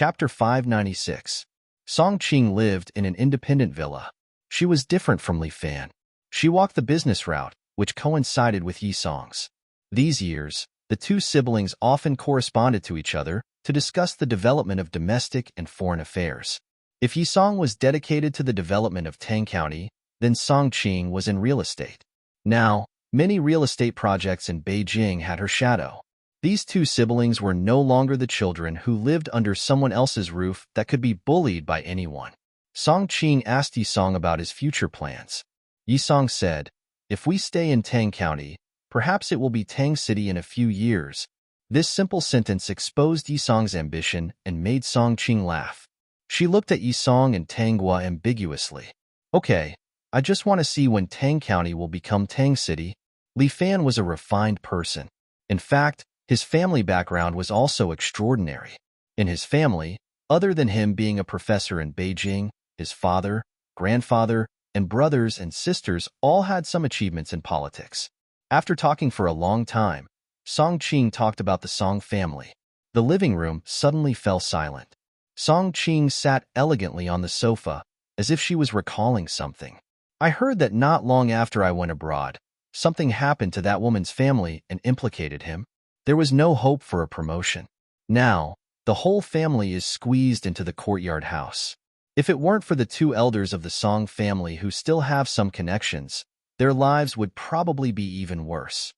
Chapter 596. Song Qing lived in an independent villa. She was different from Li Fan. She walked the business route, which coincided with Yi Song's. These years, the two siblings often corresponded to each other to discuss the development of domestic and foreign affairs. If Yi Song was dedicated to the development of Tang County, then Song Qing was in real estate. Now, many real estate projects in Beijing had her shadow. These two siblings were no longer the children who lived under someone else's roof that could be bullied by anyone. Song Qing asked Yi Song about his future plans. Yi Song said, "If we stay in Tang County, perhaps it will be Tang City in a few years." This simple sentence exposed Yi Song's ambition and made Song Qing laugh. She looked at Yi Song and Tanghua ambiguously. "Okay, I just want to see when Tang County will become Tang City." Li Fan was a refined person. In fact, his family background was also extraordinary. In his family, other than him being a professor in Beijing, his father, grandfather, and brothers and sisters all had some achievements in politics. After talking for a long time, Song Qing talked about the Song family. The living room suddenly fell silent. Song Qing sat elegantly on the sofa, as if she was recalling something. "I heard that not long after I went abroad, something happened to that woman's family and implicated him. There was no hope for a promotion. Now, the whole family is squeezed into the courtyard house. If it weren't for the two elders of the Song family who still have some connections, their lives would probably be even worse."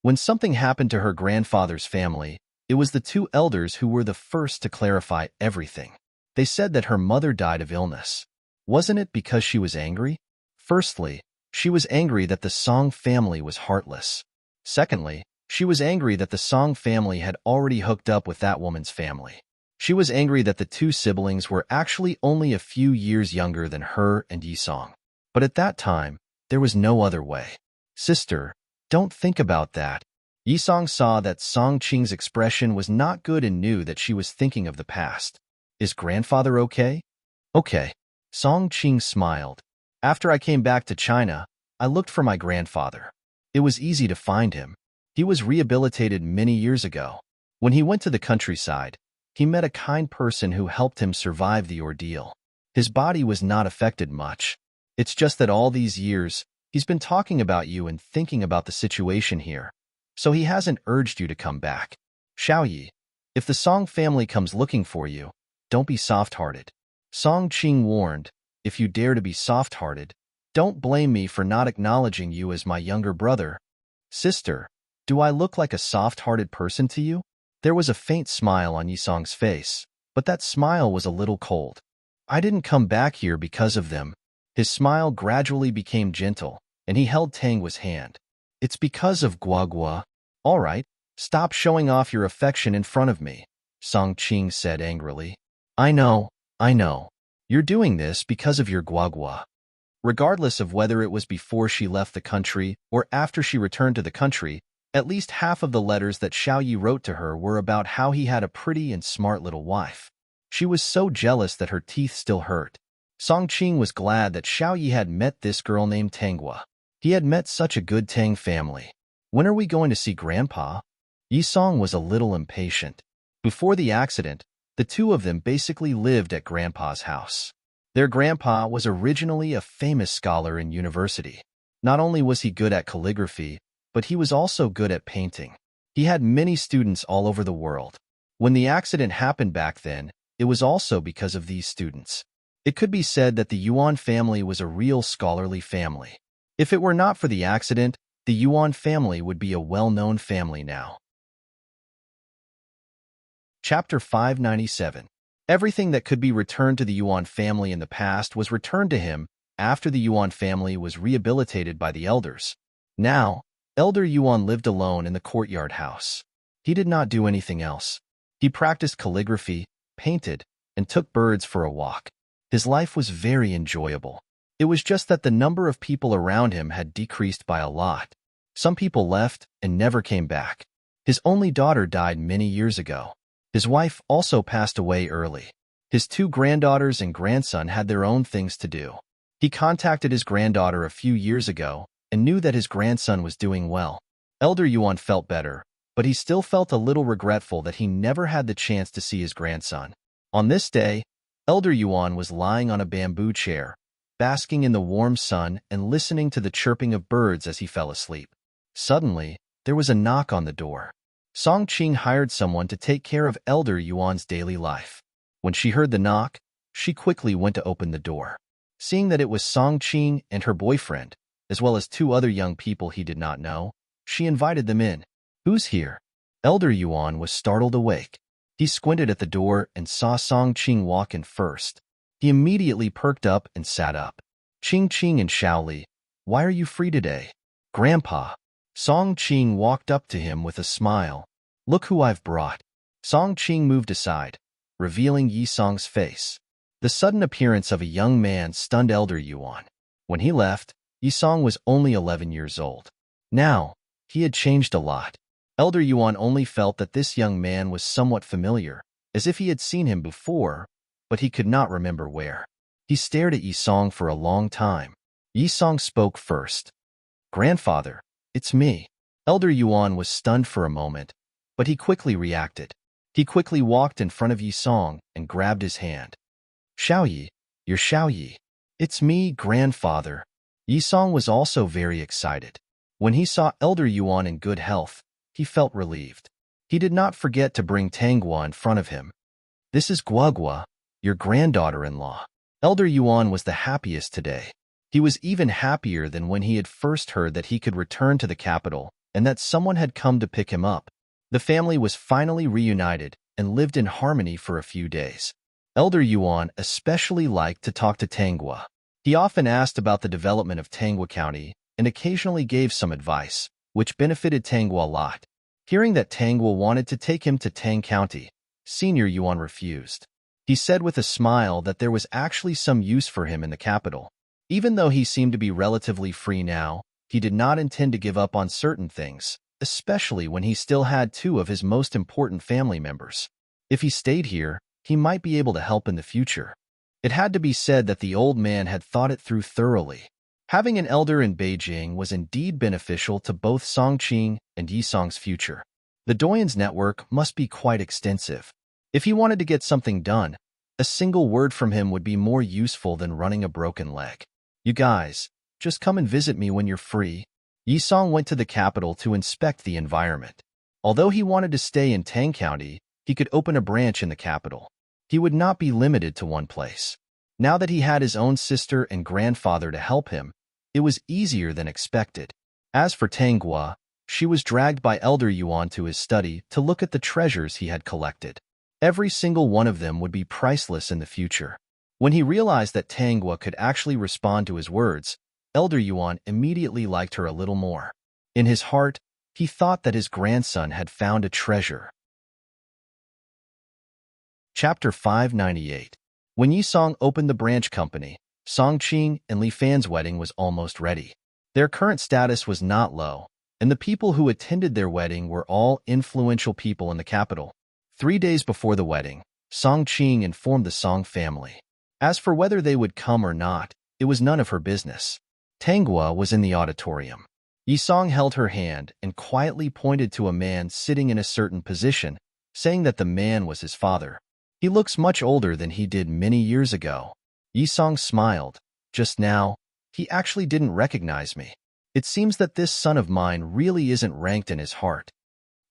When something happened to her grandfather's family, it was the two elders who were the first to clarify everything. They said that her mother died of illness. Wasn't it because she was angry? Firstly, she was angry that the Song family was heartless. Secondly, she was angry that the Song family had already hooked up with that woman's family. She was angry that the two siblings were actually only a few years younger than her and Yi Song. But at that time, there was no other way. "Sister, don't think about that." Yi Song saw that Song Qing's expression was not good and knew that she was thinking of the past. "Is grandfather okay?" "Okay." Song Qing smiled. "After I came back to China, I looked for my grandfather. It was easy to find him. He was rehabilitated many years ago. When he went to the countryside, he met a kind person who helped him survive the ordeal. His body was not affected much. It's just that all these years, he's been talking about you and thinking about the situation here. So he hasn't urged you to come back. Xiaoyi, if the Song family comes looking for you, don't be soft-hearted." Song Qing warned, "If you dare to be soft-hearted, don't blame me for not acknowledging you as my younger brother." "Sister, do I look like a soft-hearted person to you?" There was a faint smile on Yi Song's face, but that smile was a little cold. "I didn't come back here because of them." His smile gradually became gentle, and he held Tanghua's hand. "It's because of Guagua." "All right, stop showing off your affection in front of me," Song Qing said angrily. I know. You're doing this because of your Guagua." Regardless of whether it was before she left the country or after she returned to the country, at least half of the letters that Xiaoyi wrote to her were about how he had a pretty and smart little wife. She was so jealous that her teeth still hurt. Song Qing was glad that Xiaoyi had met this girl named Tanghua. He had met such a good Tang family. "When are we going to see Grandpa?" Yi Song was a little impatient. Before the accident, the two of them basically lived at Grandpa's house. Their grandpa was originally a famous scholar in university. Not only was he good at calligraphy, but he was also good at painting. He had many students all over the world. When the accident happened back then, it was also because of these students. It could be said that the Yuan family was a real scholarly family. If it were not for the accident, the Yuan family would be a well-known family now. Chapter 597. Everything that could be returned to the Yuan family in the past was returned to him after the Yuan family was rehabilitated by the elders. Now, Elder Yuan lived alone in the courtyard house. He did not do anything else. He practiced calligraphy, painted, and took birds for a walk. His life was very enjoyable. It was just that the number of people around him had decreased by a lot. Some people left and never came back. His only daughter died many years ago. His wife also passed away early. His two granddaughters and grandson had their own things to do. He contacted his granddaughter a few years ago and knew that his grandson was doing well. Elder Yuan felt better, but he still felt a little regretful that he never had the chance to see his grandson. On this day, Elder Yuan was lying on a bamboo chair, basking in the warm sun and listening to the chirping of birds as he fell asleep. Suddenly, there was a knock on the door. Song Qing hired someone to take care of Elder Yuan's daily life. When she heard the knock, she quickly went to open the door. Seeing that it was Song Qing and her boyfriend, as well as 2 other young people he did not know, she invited them in. "Who's here?" Elder Yuan was startled awake. He squinted at the door and saw Song Qing walk in first. He immediately perked up and sat up. "Qing Qing and Shaoli, why are you free today?" "Grandpa." Song Qing walked up to him with a smile. "Look who I've brought." Song Qing moved aside, revealing Yi Song's face. The sudden appearance of a young man stunned Elder Yuan. When he left, Yi Song was only 11 years old. Now, he had changed a lot. Elder Yuan only felt that this young man was somewhat familiar, as if he had seen him before, but he could not remember where. He stared at Yi Song for a long time. Yi Song spoke first. "Grandfather, it's me." Elder Yuan was stunned for a moment, but he quickly reacted. He quickly walked in front of Yi Song and grabbed his hand. "Xiaoyi, you're Xiaoyi." "It's me, grandfather." Yi Song was also very excited. When he saw Elder Yuan in good health, he felt relieved. He did not forget to bring Tanghua in front of him. "This is Guagua, your granddaughter-in-law." Elder Yuan was the happiest today. He was even happier than when he had first heard that he could return to the capital and that someone had come to pick him up. The family was finally reunited and lived in harmony for a few days. Elder Yuan especially liked to talk to Tanghua. He often asked about the development of Tanghua County and occasionally gave some advice, which benefited Tanghua a lot. Hearing that Tanghua wanted to take him to Tang County, Senior Yuan refused. He said with a smile that there was actually some use for him in the capital. Even though he seemed to be relatively free now, he did not intend to give up on certain things, especially when he still had 2 of his most important family members. If he stayed here, he might be able to help in the future. It had to be said that the old man had thought it through thoroughly. Having an elder in Beijing was indeed beneficial to both Song Qing and Yi Song's future. The Doyan's network must be quite extensive. If he wanted to get something done, a single word from him would be more useful than running a broken leg. "You guys, just come and visit me when you're free." Yi Song went to the capital to inspect the environment. Although he wanted to stay in Tang County, he could open a branch in the capital. He would not be limited to one place. Now that he had his own sister and grandfather to help him, it was easier than expected. As for Tanghua, she was dragged by Elder Yuan to his study to look at the treasures he had collected. Every single one of them would be priceless in the future. When he realized that Tanghua could actually respond to his words, Elder Yuan immediately liked her a little more. In his heart, he thought that his grandson had found a treasure. Chapter 598. When Yi Song opened the branch company, Song Qing and Li Fan's wedding was almost ready. Their current status was not low, and the people who attended their wedding were all influential people in the capital. 3 days before the wedding, Song Qing informed the Song family. As for whether they would come or not, it was none of her business. Tanghua was in the auditorium. Yi Song held her hand and quietly pointed to a man sitting in a certain position, saying that the man was his father. "He looks much older than he did many years ago." Yi Song smiled. "Just now, he actually didn't recognize me. It seems that this son of mine really isn't ranked in his heart."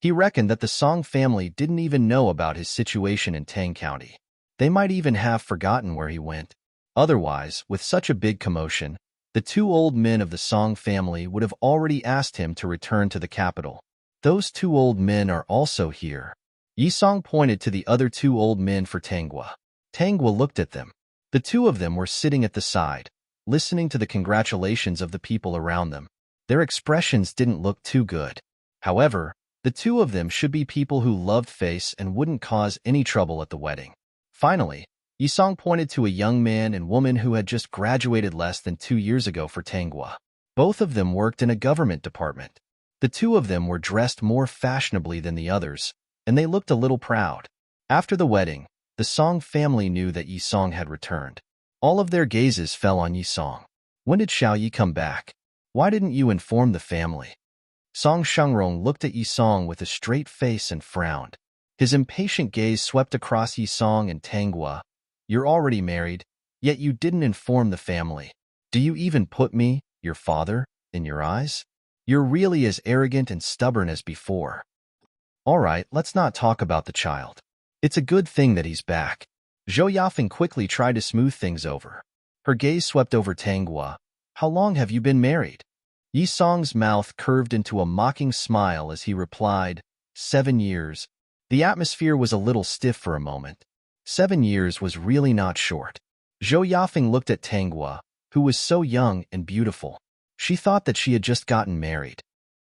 He reckoned that the Song family didn't even know about his situation in Tang County. They might even have forgotten where he went. Otherwise, with such a big commotion, the 2 old men of the Song family would have already asked him to return to the capital. "Those 2 old men are also here." Yi Song pointed to the other 2 old men for Tanghua. Tanghua looked at them. The 2 of them were sitting at the side, listening to the congratulations of the people around them. Their expressions didn't look too good. However, the 2 of them should be people who loved face and wouldn't cause any trouble at the wedding. Finally, Yi Song pointed to a young man and woman who had just graduated less than 2 years ago for Tanghua. Both of them worked in a government department. The 2 of them were dressed more fashionably than the others, and they looked a little proud. After the wedding, the Song family knew that Yi Song had returned. All of their gazes fell on Yi Song. "When did Xiaoyi come back? Why didn't you inform the family?" Song Shengrong looked at Yi Song with a straight face and frowned. His impatient gaze swept across Yi Song and Tanghua. You're already married, yet you didn't inform the family. Do you even put me, your father, in your eyes? You're really as arrogant and stubborn as before. All right, let's not talk about the child. It's a good thing that he's back. Zhou Yafeng quickly tried to smooth things over. Her gaze swept over Tanghua. How long have you been married? Yi Song's mouth curved into a mocking smile as he replied, 7 years. The atmosphere was a little stiff for a moment. 7 years was really not short. Zhou Yafeng looked at Tanghua, who was so young and beautiful. She thought that she had just gotten married.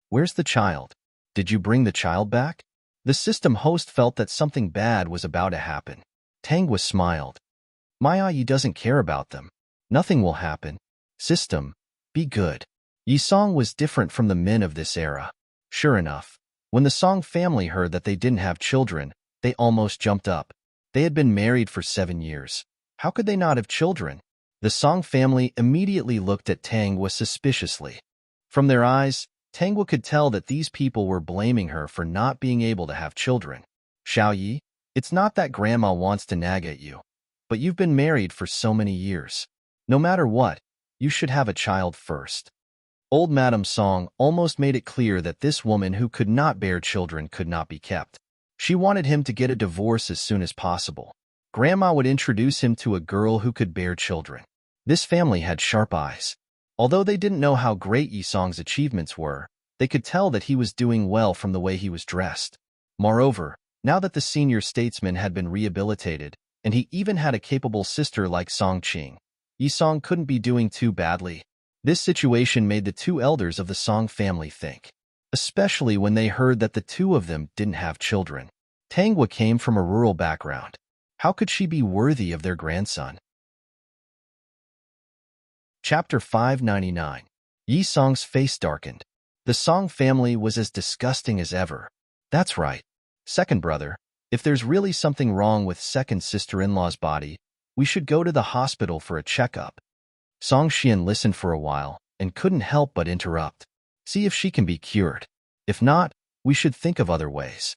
Where's the child? Did you bring the child back? The system host felt that something bad was about to happen. Tanghua smiled. My Yi doesn't care about them. Nothing will happen. System, be good. Yi Song was different from the men of this era. Sure enough, when the Song family heard that they didn't have children, they almost jumped up. They had been married for 7 years. How could they not have children? The Song family immediately looked at Tanghua suspiciously. From their eyes, Tanghua could tell that these people were blaming her for not being able to have children. Xiaoyi, it's not that Grandma wants to nag at you, but you've been married for so many years. No matter what, you should have a child first. Old Madame Song almost made it clear that this woman who could not bear children could not be kept. She wanted him to get a divorce as soon as possible. Grandma would introduce him to a girl who could bear children. This family had sharp eyes. Although they didn't know how great Yi Song's achievements were, they could tell that he was doing well from the way he was dressed. Moreover, now that the senior statesman had been rehabilitated, and he even had a capable sister like Song Qing, Yi Song couldn't be doing too badly. This situation made the two elders of the Song family think, especially when they heard that the two of them didn't have children. Tanghua came from a rural background. How could she be worthy of their grandson? Chapter 599. Yi Song's face darkened. The Song family was as disgusting as ever. That's right. Second brother, if there's really something wrong with second sister-in-law's body, we should go to the hospital for a checkup. Song Xian listened for a while and couldn't help but interrupt. See if she can be cured. If not, we should think of other ways.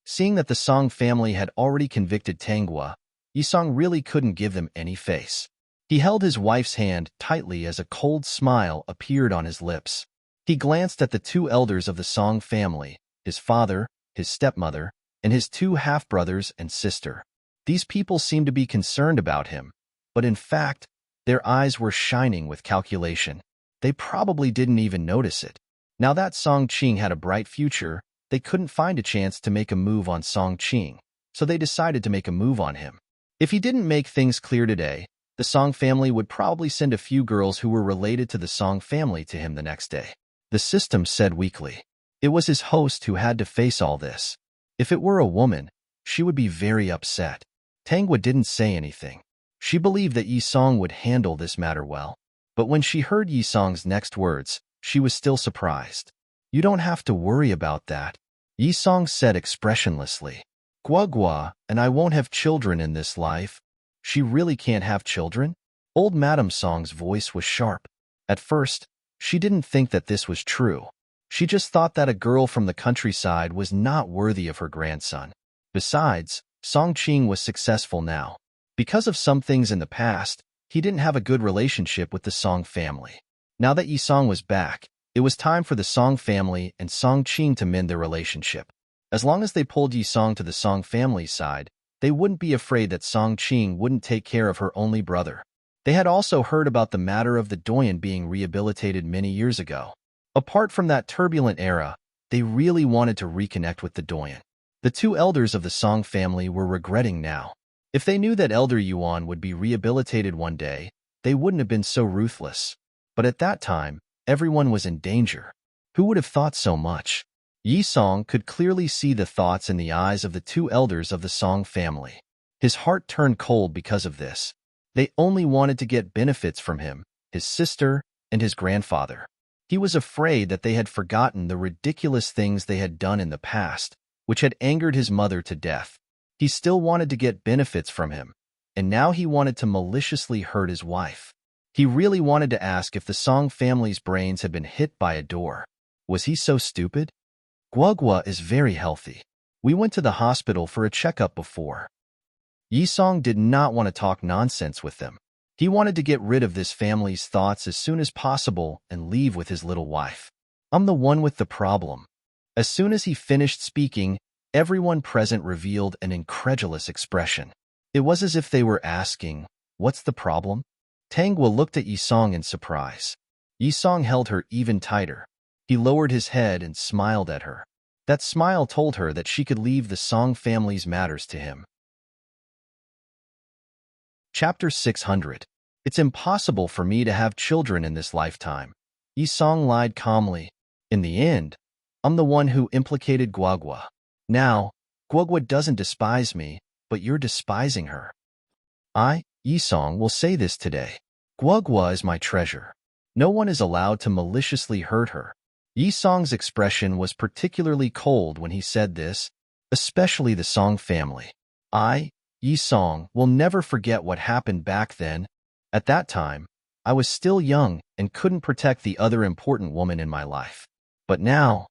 Seeing that the Song family had already convicted Tanghua, Yi Song really couldn't give them any face. He held his wife's hand tightly as a cold smile appeared on his lips. He glanced at the two elders of the Song family, his father, his stepmother, and his two half-brothers and sister. These people seemed to be concerned about him, but in fact, their eyes were shining with calculation. They probably didn't even notice it. Now that Song Qing had a bright future, they couldn't find a chance to make a move on Song Qing, so they decided to make a move on him. If he didn't make things clear today, the Song family would probably send a few girls who were related to the Song family to him the next day. The system said weakly. It was his host who had to face all this. If it were a woman, she would be very upset. Tanghua didn't say anything. She believed that Yi Song would handle this matter well. But when she heard Yi Song's next words, she was still surprised. You don't have to worry about that, Yi Song said expressionlessly. Gua, and I won't have children in this life. She really can't have children? Old Madame Song's voice was sharp. At first, she didn't think that this was true. She just thought that a girl from the countryside was not worthy of her grandson. Besides, Song Qing was successful now. Because of some things in the past, he didn't have a good relationship with the Song family. Now that Yi Song was back, it was time for the Song family and Song Qing to mend their relationship. As long as they pulled Yi Song to the Song family's side, they wouldn't be afraid that Song Qing wouldn't take care of her only brother. They had also heard about the matter of the doyen being rehabilitated many years ago. Apart from that turbulent era, they really wanted to reconnect with the doyen. The two elders of the Song family were regretting now. If they knew that Elder Yuan would be rehabilitated one day, they wouldn't have been so ruthless. But at that time, everyone was in danger. Who would have thought so much? Yi Song could clearly see the thoughts in the eyes of the two elders of the Song family. His heart turned cold because of this. They only wanted to get benefits from him, his sister, and his grandfather. He was afraid that they had forgotten the ridiculous things they had done in the past, which had angered his mother to death. He still wanted to get benefits from him, and now he wanted to maliciously hurt his wife. He really wanted to ask if the Song family's brains had been hit by a door. Was he so stupid? Gua is very healthy. We went to the hospital for a checkup before. Yi-song did not want to talk nonsense with them. He wanted to get rid of this family's thoughts as soon as possible and leave with his little wife. I'm the one with the problem. As soon as he finished speaking, everyone present revealed an incredulous expression. It was as if they were asking, "What's the problem?" Tangwa looked at Yi-song in surprise. Yi-song held her even tighter. He lowered his head and smiled at her. That smile told her that she could leave the Song family's matters to him. Chapter 600. It's impossible for me to have children in this lifetime. Yi-song lied calmly. In the end, I'm the one who implicated Guagua. Now, Guagua doesn't despise me, but you're despising her. Yi-song, will say this today. Guagua is my treasure. No one is allowed to maliciously hurt her. Yi-song's expression was particularly cold when he said this, especially the Song family. Yi-song, will never forget what happened back then. At that time, I was still young and couldn't protect the other important woman in my life. But now,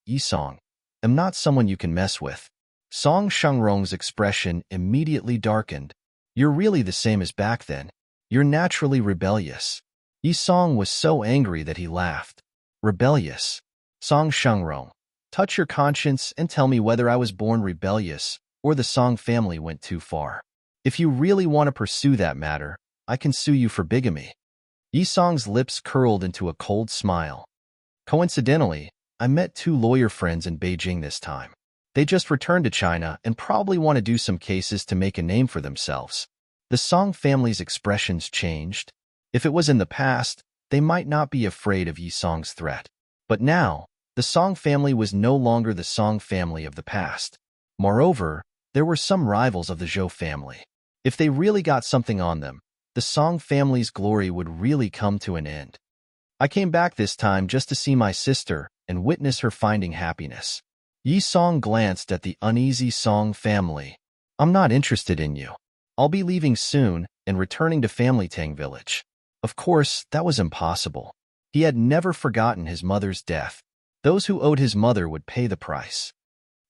Yi-song, am not someone you can mess with. Song Shangrong's expression immediately darkened. You're really the same as back then. You're naturally rebellious. Yi-song was so angry that he laughed. Rebellious. Song Shangrong, touch your conscience and tell me whether I was born rebellious or the Song family went too far. If you really want to pursue that matter, I can sue you for bigamy. Yi-song's lips curled into a cold smile. Coincidentally, I met 2 lawyer friends in Beijing this time. They just returned to China and probably want to do some cases to make a name for themselves. The Song family's expressions changed. If it was in the past, they might not be afraid of Yi-song's threat. But now, the Song family was no longer the Song family of the past. Moreover, there were some rivals of the Zhou family. If they really got something on them, the Song family's glory would really come to an end. I came back this time just to see my sister and witness her finding happiness. Yi-song glanced at the uneasy Song family. I'm not interested in you. I'll be leaving soon and returning to Family Tang Village. Of course, that was impossible. He had never forgotten his mother's death. Those who owed his mother would pay the price.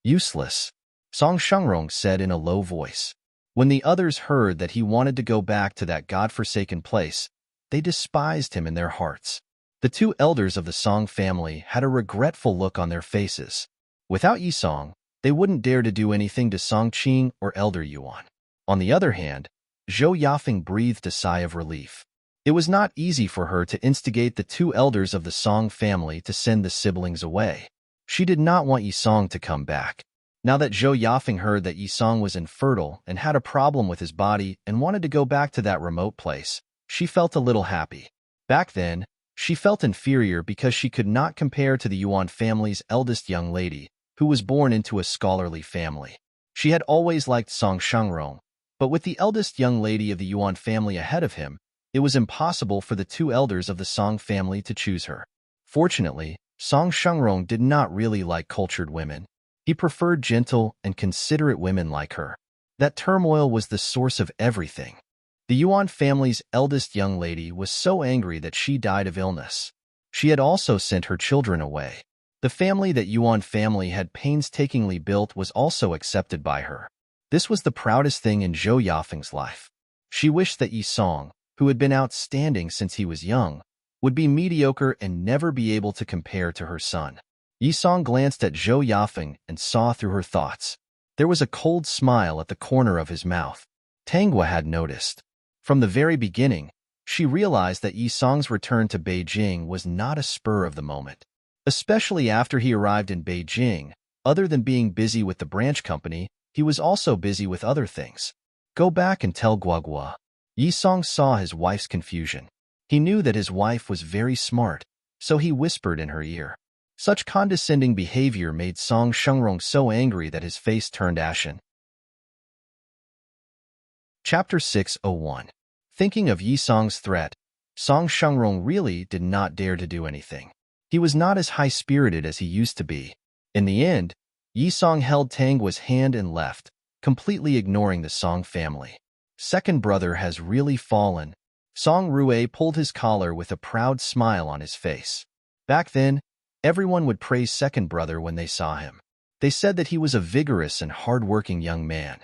Useless, Song Shangrong said in a low voice. When the others heard that he wanted to go back to that godforsaken place, they despised him in their hearts. The 2 elders of the Song family had a regretful look on their faces. Without Yi-song, they wouldn't dare to do anything to Song Qing or Elder Yuan. On the other hand, Zhou Yafeng breathed a sigh of relief. It was not easy for her to instigate the 2 elders of the Song family to send the siblings away. She did not want Yi-song to come back. Now that Zhou Yafeng heard that Yi-song was infertile and had a problem with his body and wanted to go back to that remote place, she felt a little happy. Back then, she felt inferior because she could not compare to the Yuan family's eldest young lady, who was born into a scholarly family. She had always liked Song Shangrong, but with the eldest young lady of the Yuan family ahead of him, it was impossible for the 2 elders of the Song family to choose her. Fortunately, Song Shangrong did not really like cultured women. He preferred gentle and considerate women like her. That turmoil was the source of everything. The Yuan family's eldest young lady was so angry that she died of illness. She had also sent her children away. The family that Yuan family had painstakingly built was also accepted by her. This was the proudest thing in Zhou Yafeng's life. She wished that Yi-song, who had been outstanding since he was young, would be mediocre and never be able to compare to her son. Yi-song glanced at Zhou Yafeng and saw through her thoughts. There was a cold smile at the corner of his mouth. Tangwa had noticed. From the very beginning, she realized that Yi-song's return to Beijing was not a spur of the moment. Especially after he arrived in Beijing, other than being busy with the branch company, he was also busy with other things. Go back and tell Guagua. Yi-song saw his wife's confusion. He knew that his wife was very smart, so he whispered in her ear. Such condescending behavior made Song Shangrong so angry that his face turned ashen. Chapter 601. Thinking of Yi-song's threat, Song Shangrong really did not dare to do anything. He was not as high-spirited as he used to be. In the end, Yi-song held Tangwa's hand and left, completely ignoring the Song family. Second brother has really fallen. Song Rue pulled his collar with a proud smile on his face. Back then, everyone would praise second brother when they saw him. They said that he was a vigorous and hard-working young man.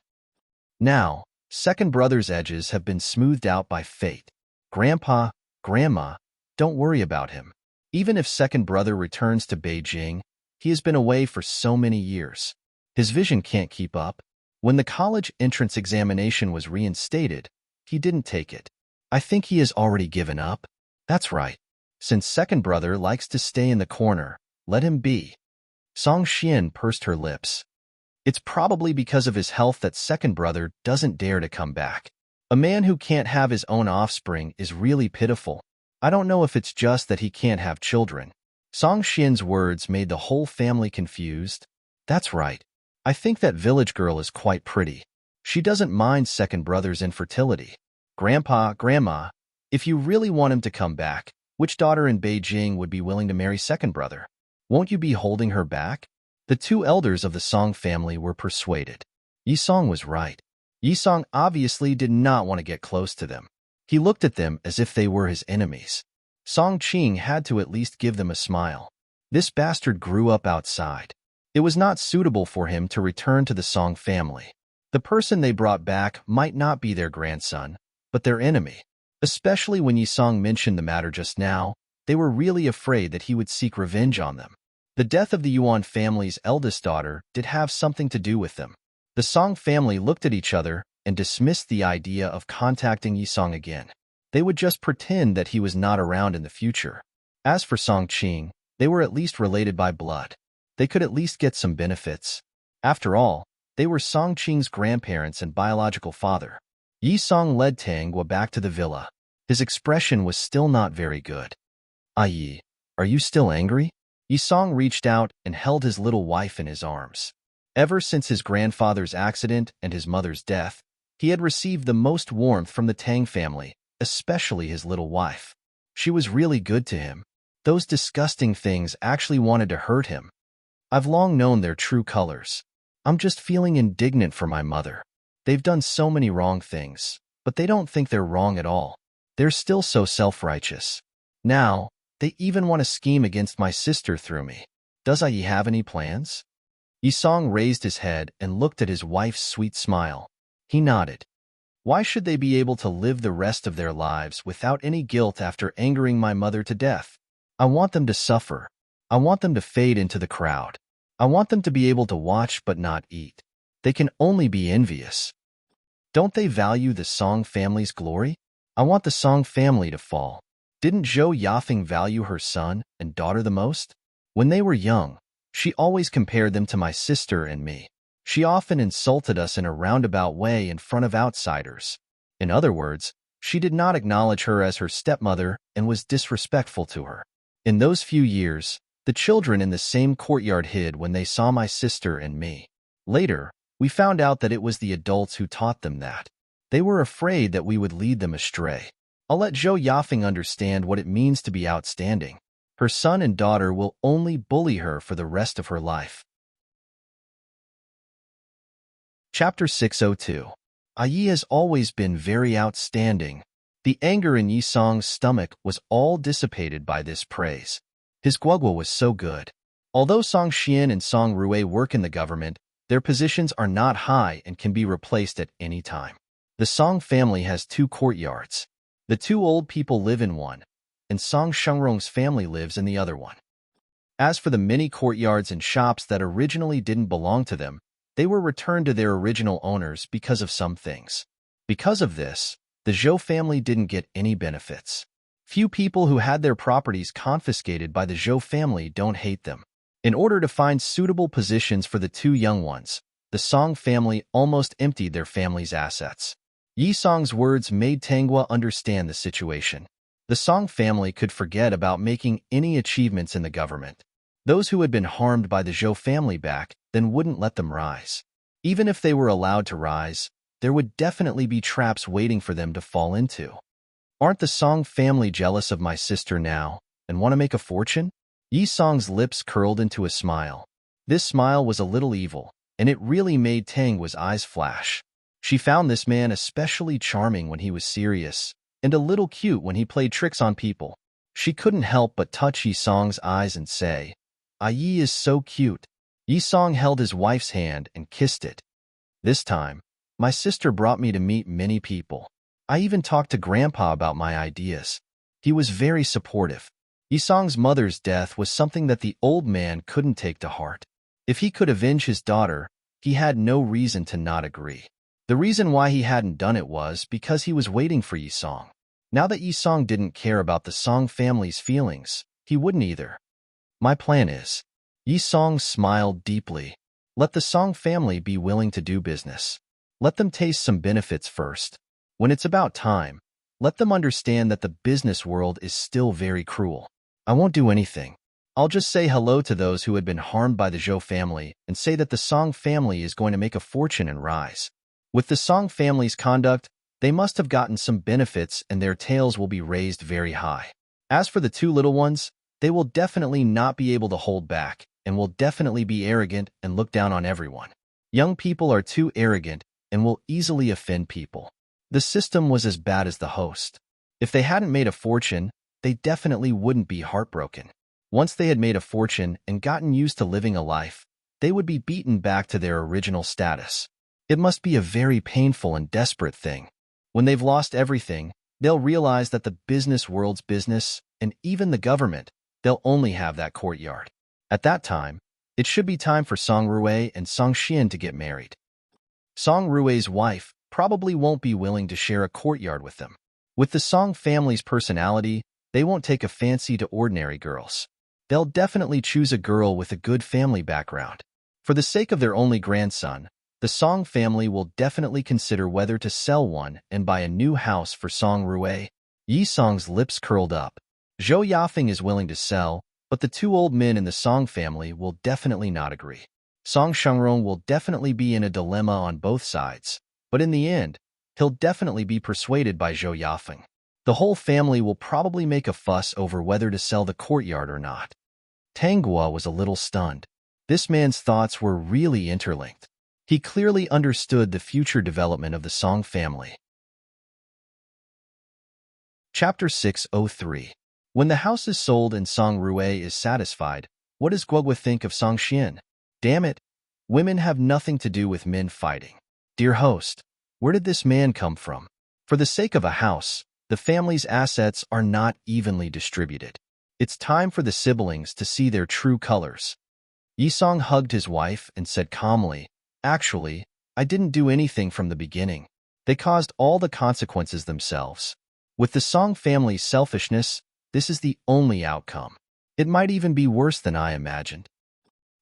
Now, second brother's edges have been smoothed out by fate. Grandpa, Grandma, don't worry about him. Even if second brother returns to Beijing, he has been away for so many years. His vision can't keep up. When the college entrance examination was reinstated, he didn't take it. I think he has already given up. That's right. Since second brother likes to stay in the corner, let him be. Song Xian pursed her lips. It's probably because of his health that second brother doesn't dare to come back. A man who can't have his own offspring is really pitiful. I don't know if it's just that he can't have children. Song Xian's words made the whole family confused. That's right. I think that village girl is quite pretty. She doesn't mind second brother's infertility. Grandpa, Grandma, if you really want him to come back, which daughter in Beijing would be willing to marry second brother? Won't you be holding her back? The two elders of the Song family were persuaded. Yi Song was right. Yi Song obviously did not want to get close to them. He looked at them as if they were his enemies. Song Qing had to at least give them a smile. This bastard grew up outside. It was not suitable for him to return to the Song family. The person they brought back might not be their grandson, but their enemy. Especially when Yi Song mentioned the matter just now, they were really afraid that he would seek revenge on them. The death of the Yuan family's eldest daughter did have something to do with them. The Song family looked at each other and dismissed the idea of contacting Yi Song again. They would just pretend that he was not around in the future. As for Song Qing, they were at least related by blood. They could at least get some benefits. After all, they were Song Qing's grandparents and biological father. Yi Song led Tanghua back to the villa. His expression was still not very good. Yi, are you still angry? Yi Song reached out and held his little wife in his arms. Ever since his grandfather's accident and his mother's death, he had received the most warmth from the Tang family, especially his little wife. She was really good to him. Those disgusting things actually wanted to hurt him. I've long known their true colors. I'm just feeling indignant for my mother. They've done so many wrong things, but they don't think they're wrong at all. They're still so self-righteous. Now, they even want to scheme against my sister through me. Does Yi have any plans? Yi Song raised his head and looked at his wife's sweet smile. He nodded. Why should they be able to live the rest of their lives without any guilt after angering my mother to death? I want them to suffer. I want them to fade into the crowd. I want them to be able to watch but not eat. They can only be envious. Don't they value the Song family's glory? I want the Song family to fall. Didn't Zhou Yafeng value her son and daughter the most? When they were young, she always compared them to my sister and me. She often insulted us in a roundabout way in front of outsiders. In other words, she did not acknowledge her as her stepmother and was disrespectful to her. In those few years, the children in the same courtyard hid when they saw my sister and me. Later, we found out that it was the adults who taught them that. They were afraid that we would lead them astray. I'll let Zhou Yafeng understand what it means to be outstanding. Her son and daughter will only bully her for the rest of her life. Chapter 602. Yi has always been very outstanding. The anger in Yi Song's stomach was all dissipated by this praise. His guogua was so good. Although Song Xian and Song Rui work in the government, their positions are not high and can be replaced at any time. The Song family has 2 courtyards. The 2 old people live in one, and Song Shengrong's family lives in the other one. As for the many courtyards and shops that originally didn't belong to them, they were returned to their original owners because of some things. Because of this, the Zhou family didn't get any benefits. Few people who had their properties confiscated by the Zhou family don't hate them. In order to find suitable positions for the 2 young ones, the Song family almost emptied their family's assets. Yi Song's words made Tanghua understand the situation. The Song family could forget about making any achievements in the government. Those who had been harmed by the Zhou family back then wouldn't let them rise. Even if they were allowed to rise, there would definitely be traps waiting for them to fall into. Aren't the Song family jealous of my sister now and want to make a fortune? Yi Song's lips curled into a smile. This smile was a little evil, and it really made Tanghua's eyes flash. She found this man especially charming when he was serious, and a little cute when he played tricks on people. She couldn't help but touch Yi Song's eyes and say, Yi is so cute. Yi Song held his wife's hand and kissed it. This time, my sister brought me to meet many people. I even talked to Grandpa about my ideas. He was very supportive. Yi Song's mother's death was something that the old man couldn't take to heart. If he could avenge his daughter, he had no reason to not agree. The reason why he hadn't done it was because he was waiting for Yi Song. Now that Yi Song didn't care about the Song family's feelings, he wouldn't either. My plan is. Yi Song smiled deeply. Let the Song family be willing to do business. Let them taste some benefits first. When it's about time, let them understand that the business world is still very cruel. I won't do anything. I'll just say hello to those who had been harmed by the Zhou family and say that the Song family is going to make a fortune and rise. With the Song family's conduct, they must have gotten some benefits and their tails will be raised very high. As for the two little ones, they will definitely not be able to hold back and will definitely be arrogant and look down on everyone. Young people are too arrogant and will easily offend people. The system was as bad as the host. If they hadn't made a fortune, they definitely wouldn't be heartbroken. Once they had made a fortune and gotten used to living a life, they would be beaten back to their original status. It must be a very painful and desperate thing. When they've lost everything, they'll realize that the business world's business, and even the government, they'll only have that courtyard. At that time, it should be time for Song Rui and Song Xian to get married. Song Rui's wife probably won't be willing to share a courtyard with them. With the Song family's personality, they won't take a fancy to ordinary girls. They'll definitely choose a girl with a good family background. For the sake of their only grandson, the Song family will definitely consider whether to sell one and buy a new house for Song Rui. Yi Song's lips curled up. Zhou Yafeng is willing to sell, but the two old men in the Song family will definitely not agree. Song Shengrong will definitely be in a dilemma on both sides, but in the end, he'll definitely be persuaded by Zhou Yafeng. The whole family will probably make a fuss over whether to sell the courtyard or not. Tanghua was a little stunned. This man's thoughts were really interlinked. He clearly understood the future development of the Song family. Chapter 603. When the house is sold and Song Rui is satisfied, what does Guogua think of Song Xian? Damn it, women have nothing to do with men fighting. Dear host, where did this man come from? For the sake of a house, the family's assets are not evenly distributed. It's time for the siblings to see their true colors. Yi Song hugged his wife and said calmly, Actually, I didn't do anything from the beginning. They caused all the consequences themselves. With the Song family's selfishness, this is the only outcome. It might even be worse than I imagined.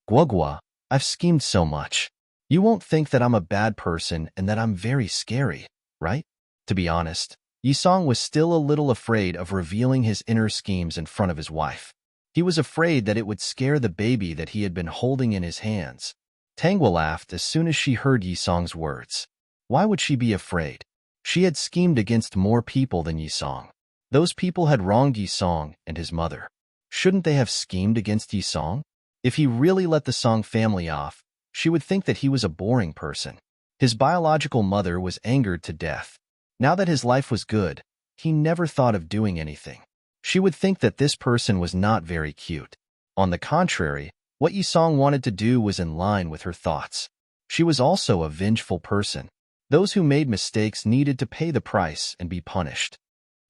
Guogua, I've schemed so much. You won't think that I'm a bad person and that I'm very scary, right? To be honest, Yi Song was still a little afraid of revealing his inner schemes in front of his wife. He was afraid that it would scare the baby that he had been holding in his hands. Tanghua laughed as soon as she heard Yi Song's words. Why would she be afraid? She had schemed against more people than Yi Song. Those people had wronged Yi Song and his mother. Shouldn't they have schemed against Yi Song? If he really let the Song family off, she would think that he was a boring person. His biological mother was angered to death. Now that his life was good, he never thought of doing anything. She would think that this person was not very cute. On the contrary, what Yi Song wanted to do was in line with her thoughts. She was also a vengeful person. Those who made mistakes needed to pay the price and be punished.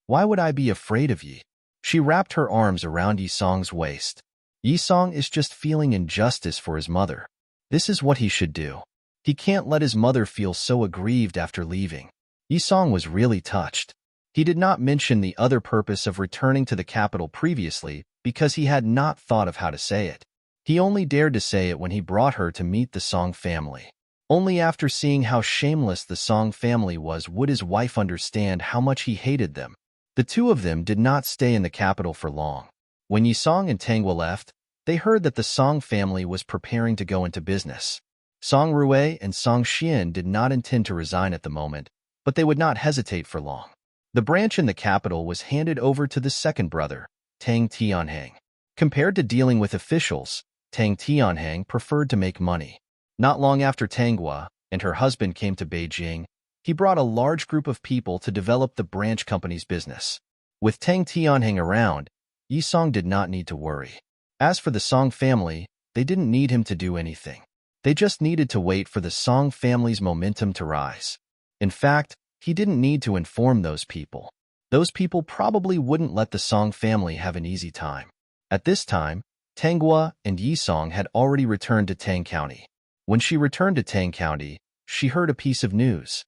Why would I be afraid of Yi? She wrapped her arms around Yi Song's waist. Yi Song is just feeling injustice for his mother. This is what he should do. He can't let his mother feel so aggrieved after leaving. Yi Song was really touched. He did not mention the other purpose of returning to the capital previously because he had not thought of how to say it. He only dared to say it when he brought her to meet the Song family. Only after seeing how shameless the Song family was would his wife understand how much he hated them. The two of them did not stay in the capital for long. When Yi Song and Tanghua left, they heard that the Song family was preparing to go into business. Song Rui and Song Xian did not intend to resign at the moment, but they would not hesitate for long. The branch in the capital was handed over to the second brother, Tang Tianhang. Compared to dealing with officials, Tang Tianhang preferred to make money. Not long after Tanghua and her husband came to Beijing, he brought a large group of people to develop the branch company's business. With Tang Tianhang around, Yi Song did not need to worry. As for the Song family, They didn't need him to do anything. They just needed to wait for the Song family's momentum to rise. In fact, he didn't need to inform those people. Those people probably wouldn't let the Song family have an easy time. At this time, Tanghua and Yisong had already returned to Tang County. When she returned to Tang County, she heard a piece of news.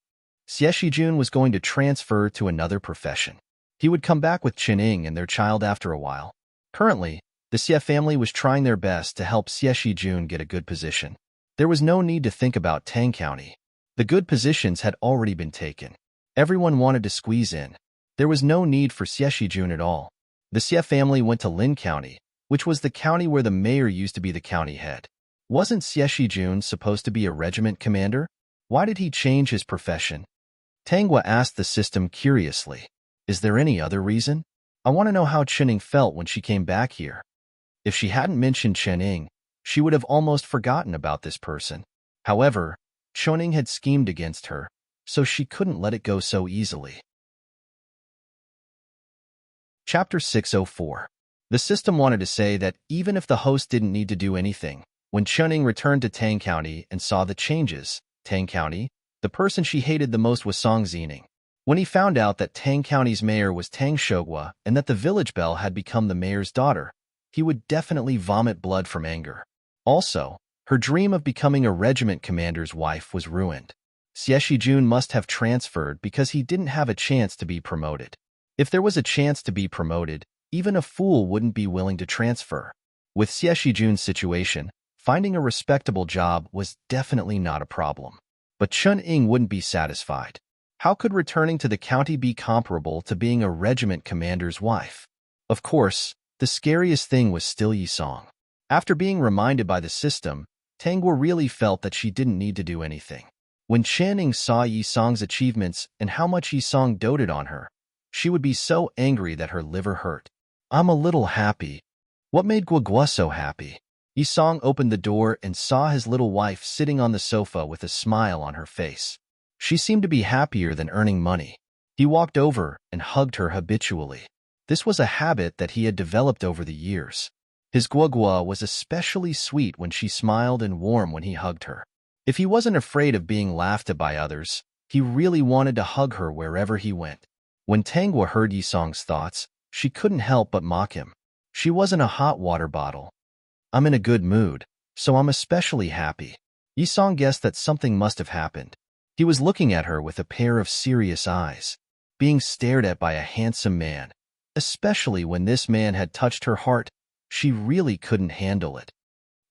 Xie Shijun was going to transfer to another profession. He would come back with Qining and their child after a while. Currently, the Xie family was trying their best to help Xie Shijun get a good position. There was no need to think about Tang County. The good positions had already been taken. Everyone wanted to squeeze in. There was no need for Xie Shijun at all. The Xie family went to Lin County, which was the county where the mayor used to be the county head. Wasn't Xie Shijun supposed to be a regiment commander? Why did he change his profession? Tanghua asked the system curiously. Is there any other reason? I want to know how Qining felt when she came back here. If she hadn't mentioned Qining, she would have almost forgotten about this person. However, Qining had schemed against her, so she couldn't let it go so easily. Chapter 604. The system wanted to say that even if the host didn't need to do anything, when Qining returned to Tang County and saw the changes, Tang County, the person she hated the most was Song Zining. When he found out that Tang County's mayor was Tang Shogwa and that the village belle had become the mayor's daughter, he would definitely vomit blood from anger. Also, her dream of becoming a regiment commander's wife was ruined. Xie Shijun must have transferred because he didn't have a chance to be promoted. If there was a chance to be promoted, even a fool wouldn't be willing to transfer. With Xie Shijun's situation, finding a respectable job was definitely not a problem. But Qining wouldn't be satisfied. How could returning to the county be comparable to being a regiment commander's wife? Of course, the scariest thing was still Yisong. After being reminded by the system, Tanghua really felt that she didn't need to do anything. When Qining saw Yisong's achievements and how much Yisong doted on her, she would be so angry that her liver hurt. I'm a little happy. What made Guagua so happy? Yisong opened the door and saw his little wife sitting on the sofa with a smile on her face. She seemed to be happier than earning money. He walked over and hugged her habitually. This was a habit that he had developed over the years. His Guagua was especially sweet when she smiled and warm when he hugged her. If he wasn't afraid of being laughed at by others, he really wanted to hug her wherever he went. When Tanghua heard Yisong's thoughts, she couldn't help but mock him. She wasn't a hot water bottle. I'm in a good mood, so I'm especially happy. Yisong guessed that something must have happened. He was looking at her with a pair of serious eyes, being stared at by a handsome man. Especially when this man had touched her heart, she really couldn't handle it.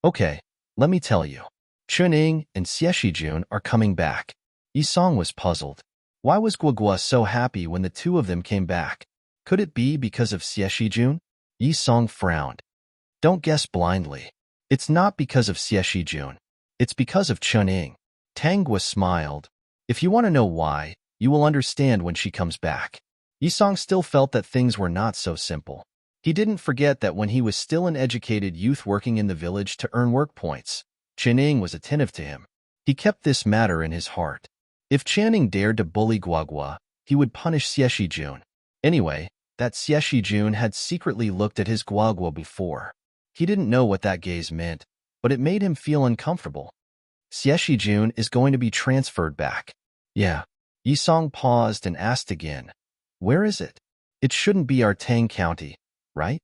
Okay, let me tell you. Qining and Xie Shijun are coming back. Yisong was puzzled. Why was Guagua so happy when the two of them came back? Could it be because of Xie Shijun? Yisong frowned. Don't guess blindly. It's not because of Xie Shijun. It's because of Qining. Tanghua smiled. If you want to know why, you will understand when she comes back. Yisong still felt that things were not so simple. He didn't forget that when he was still an educated youth working in the village to earn work points, Qining was attentive to him. He kept this matter in his heart. If Qining dared to bully Guagua, he would punish Xie Shijun. Anyway, that Xie Shijun had secretly looked at his Guagua before. He didn't know what that gaze meant, but it made him feel uncomfortable. Xie Shijun is going to be transferred back. Yeah. Yisong paused and asked again. Where is it? It shouldn't be our Tang County, right?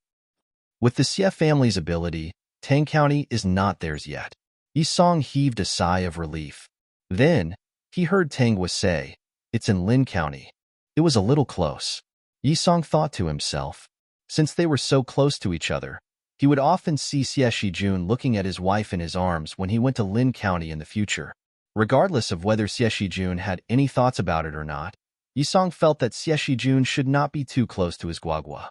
With the Xie family's ability, Tang County is not theirs yet. Yisong heaved a sigh of relief. Then, he heard Tanghua say, it's in Lin County. It was a little close. Yisong thought to himself. Since they were so close to each other, he would often see Xie Shijun looking at his wife in his arms when he went to Lin County in the future. Regardless of whether Xie Shijun had any thoughts about it or not, Yisong felt that Xie Shijun should not be too close to his Guagua.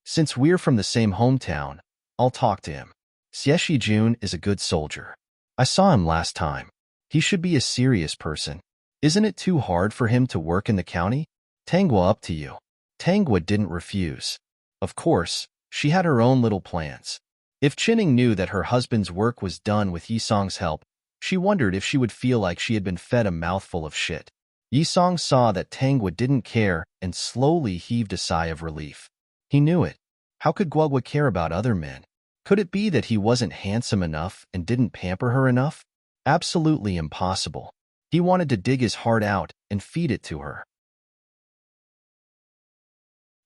Since we're from the same hometown, I'll talk to him. Xie Shijun is a good soldier. I saw him last time. He should be a serious person. Isn't it too hard for him to work in the county? Tanghua, up to you. Tanghua didn't refuse. Of course, she had her own little plans. If Qining knew that her husband's work was done with Yisong's help, she wondered if she would feel like she had been fed a mouthful of shit. Yisong saw that Tanghua didn't care and slowly heaved a sigh of relief. He knew it. How could Guagua care about other men? Could it be that he wasn't handsome enough and didn't pamper her enough? Absolutely impossible. He wanted to dig his heart out and feed it to her.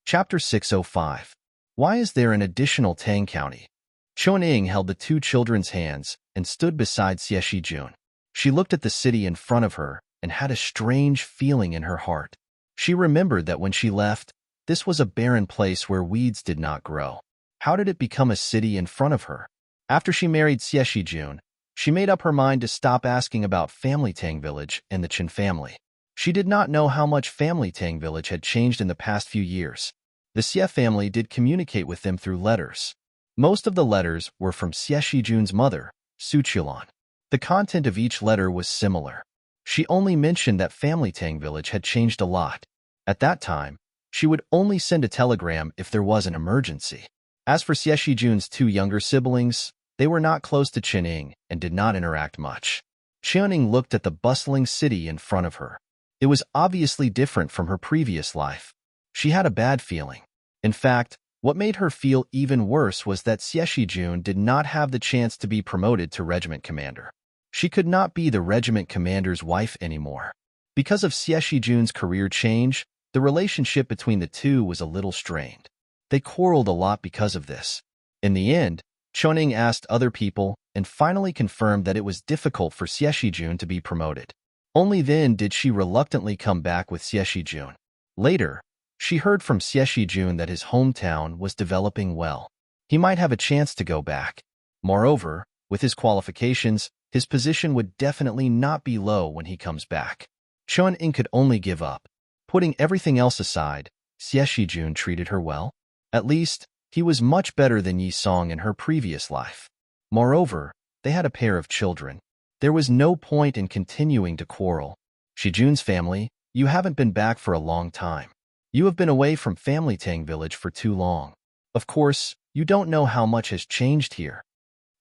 Chapter 605. Why is there an additional Tang County? Chunying held the two children's hands and stood beside Xie Jun. She looked at the city in front of her and had a strange feeling in her heart. She remembered that when she left, this was a barren place where weeds did not grow. How did it become a city in front of her? After she married Xie Jun, she made up her mind to stop asking about Family Tang Village and the Chen family. She did not know how much Family Tang Village had changed in the past few years. The Xie family did communicate with them through letters. Most of the letters were from Xie Jun's mother, Su Qilan. The content of each letter was similar. She only mentioned that Family Tang Village had changed a lot. At that time, she would only send a telegram if there was an emergency. As for Xie Jun's two younger siblings, they were not close to Chunying and did not interact much. Chunying looked at the bustling city in front of her. It was obviously different from her previous life. She had a bad feeling. In fact, what made her feel even worse was that Xie Jun did not have the chance to be promoted to regiment commander. She could not be the regiment commander's wife anymore. Because of Xie Jun's career change, the relationship between the two was a little strained. They quarreled a lot because of this. In the end, Chunying asked other people and finally confirmed that it was difficult for Xie Jun to be promoted. Only then did she reluctantly come back with Xie Jun. Later, she heard from Xie Jun that his hometown was developing well. He might have a chance to go back. Moreover, with his qualifications, his position would definitely not be low when he comes back. Chunying could only give up. Putting everything else aside, Xie Jun treated her well. At least, he was much better than Yi Song in her previous life. Moreover, they had a pair of children. There was no point in continuing to quarrel. Xie Jun's family, you haven't been back for a long time. You have been away from Family Tang Village for too long. Of course, you don't know how much has changed here.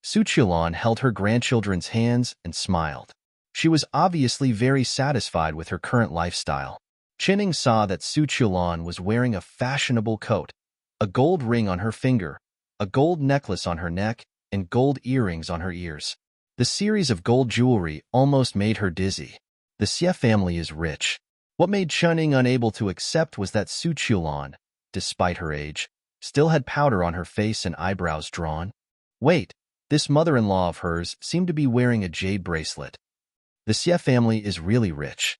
Su Qilan held her grandchildren's hands and smiled. She was obviously very satisfied with her current lifestyle. Chunying saw that Su Qilan was wearing a fashionable coat, a gold ring on her finger, a gold necklace on her neck, and gold earrings on her ears. The series of gold jewelry almost made her dizzy. The Xie family is rich. What made Chunying unable to accept was that Su Qilan, despite her age, still had powder on her face and eyebrows drawn. Wait, this mother-in-law of hers seemed to be wearing a jade bracelet. The Xie family is really rich.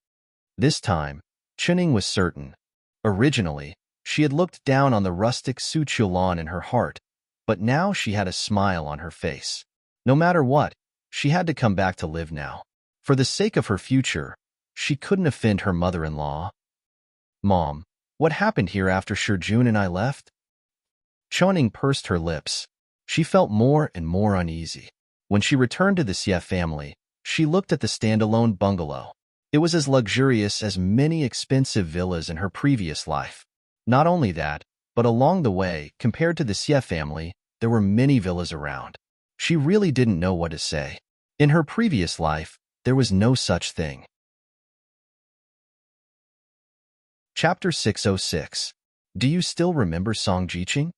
This time, Chunying was certain. Originally, she had looked down on the rustic Su Qilan in her heart, but now she had a smile on her face. No matter what, she had to come back to live now. For the sake of her future, she couldn't offend her mother-in-law. Mom, what happened here after Jun and I left? Chunying pursed her lips. She felt more and more uneasy. When she returned to the Xie family, she looked at the standalone bungalow. It was as luxurious as many expensive villas in her previous life. Not only that, but along the way, compared to the Xie family, there were many villas around. She really didn't know what to say. In her previous life, there was no such thing. Chapter 606. Do you still remember Song Jiqing?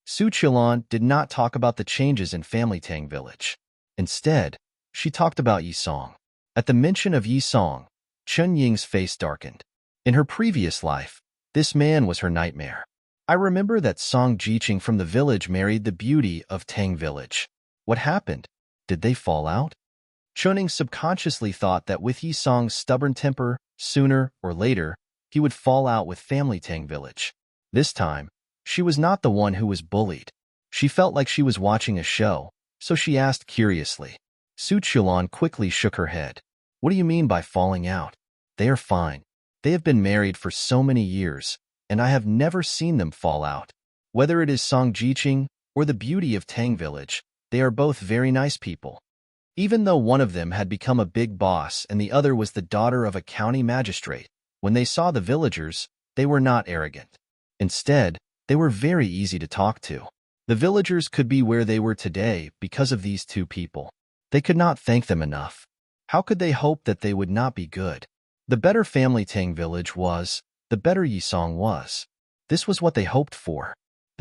Su Qilan did not talk about the changes in Family Tang Village. Instead, she talked about Yi Song. At the mention of Yi Song, Chunying's face darkened. In her previous life, this man was her nightmare. I remember that Song Jiqing from the village married the beauty of Tang Village. What happened? Did they fall out? Chunying subconsciously thought that with Yi Song's stubborn temper, sooner or later, he would fall out with Family Tang Village. This time, she was not the one who was bullied. She felt like she was watching a show, so she asked curiously. Su Qilan quickly shook her head. What do you mean by falling out? They are fine. They have been married for so many years, and I have never seen them fall out. Whether it is Song Jiqing or the beauty of Tang Village, they are both very nice people. Even though one of them had become a big boss and the other was the daughter of a county magistrate, when they saw the villagers, they were not arrogant. Instead, they were very easy to talk to. The villagers could be where they were today because of these two people. They could not thank them enough. How could they hope that they would not be good? The better Family Tang Village was, the better Yi Song was. This was what they hoped for.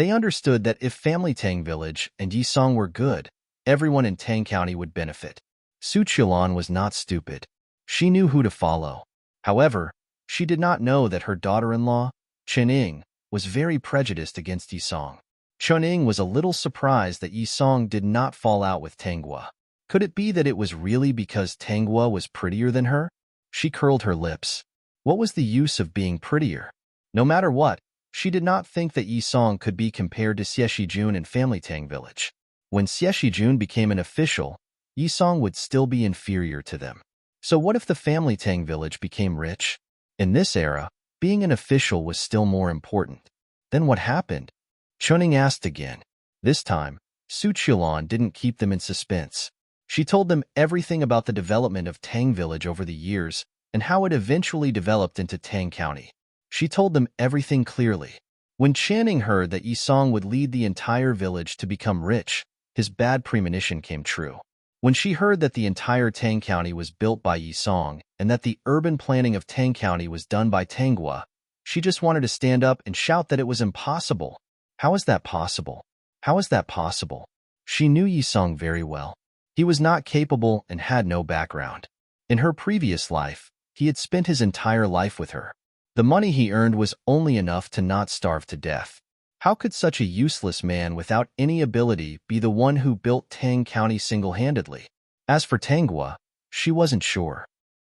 They understood that if family Tang Village and Yisong were good, everyone in Tang County would benefit. Su Qilan was not stupid. She knew who to follow. However, she did not know that her daughter-in-law, Chening, was very prejudiced against Yisong. Chening was a little surprised that Yisong did not fall out with Tanghua. Could it be that it was really because Tanghua was prettier than her? She curled her lips. What was the use of being prettier? No matter what, she did not think that Yisong could be compared to Xie Shijun in Family Tang Village. When Xie Shijun became an official, Yisong would still be inferior to them. So what if the Family Tang Village became rich? In this era, being an official was still more important. Then what happened? Chuning asked again. This time, Su Qilan didn't keep them in suspense. She told them everything about the development of Tang Village over the years and how it eventually developed into Tang County. She told them everything clearly. When Channing heard that Yisong would lead the entire village to become rich, his bad premonition came true. When she heard that the entire Tang County was built by Yisong and that the urban planning of Tang County was done by Tanghua, she just wanted to stand up and shout that it was impossible. How is that possible? How is that possible? She knew Yisong very well. He was not capable and had no background. In her previous life, he had spent his entire life with her. The money he earned was only enough to not starve to death. How could such a useless man without any ability be the one who built Tang County single-handedly? As for Tanghua, she wasn't sure.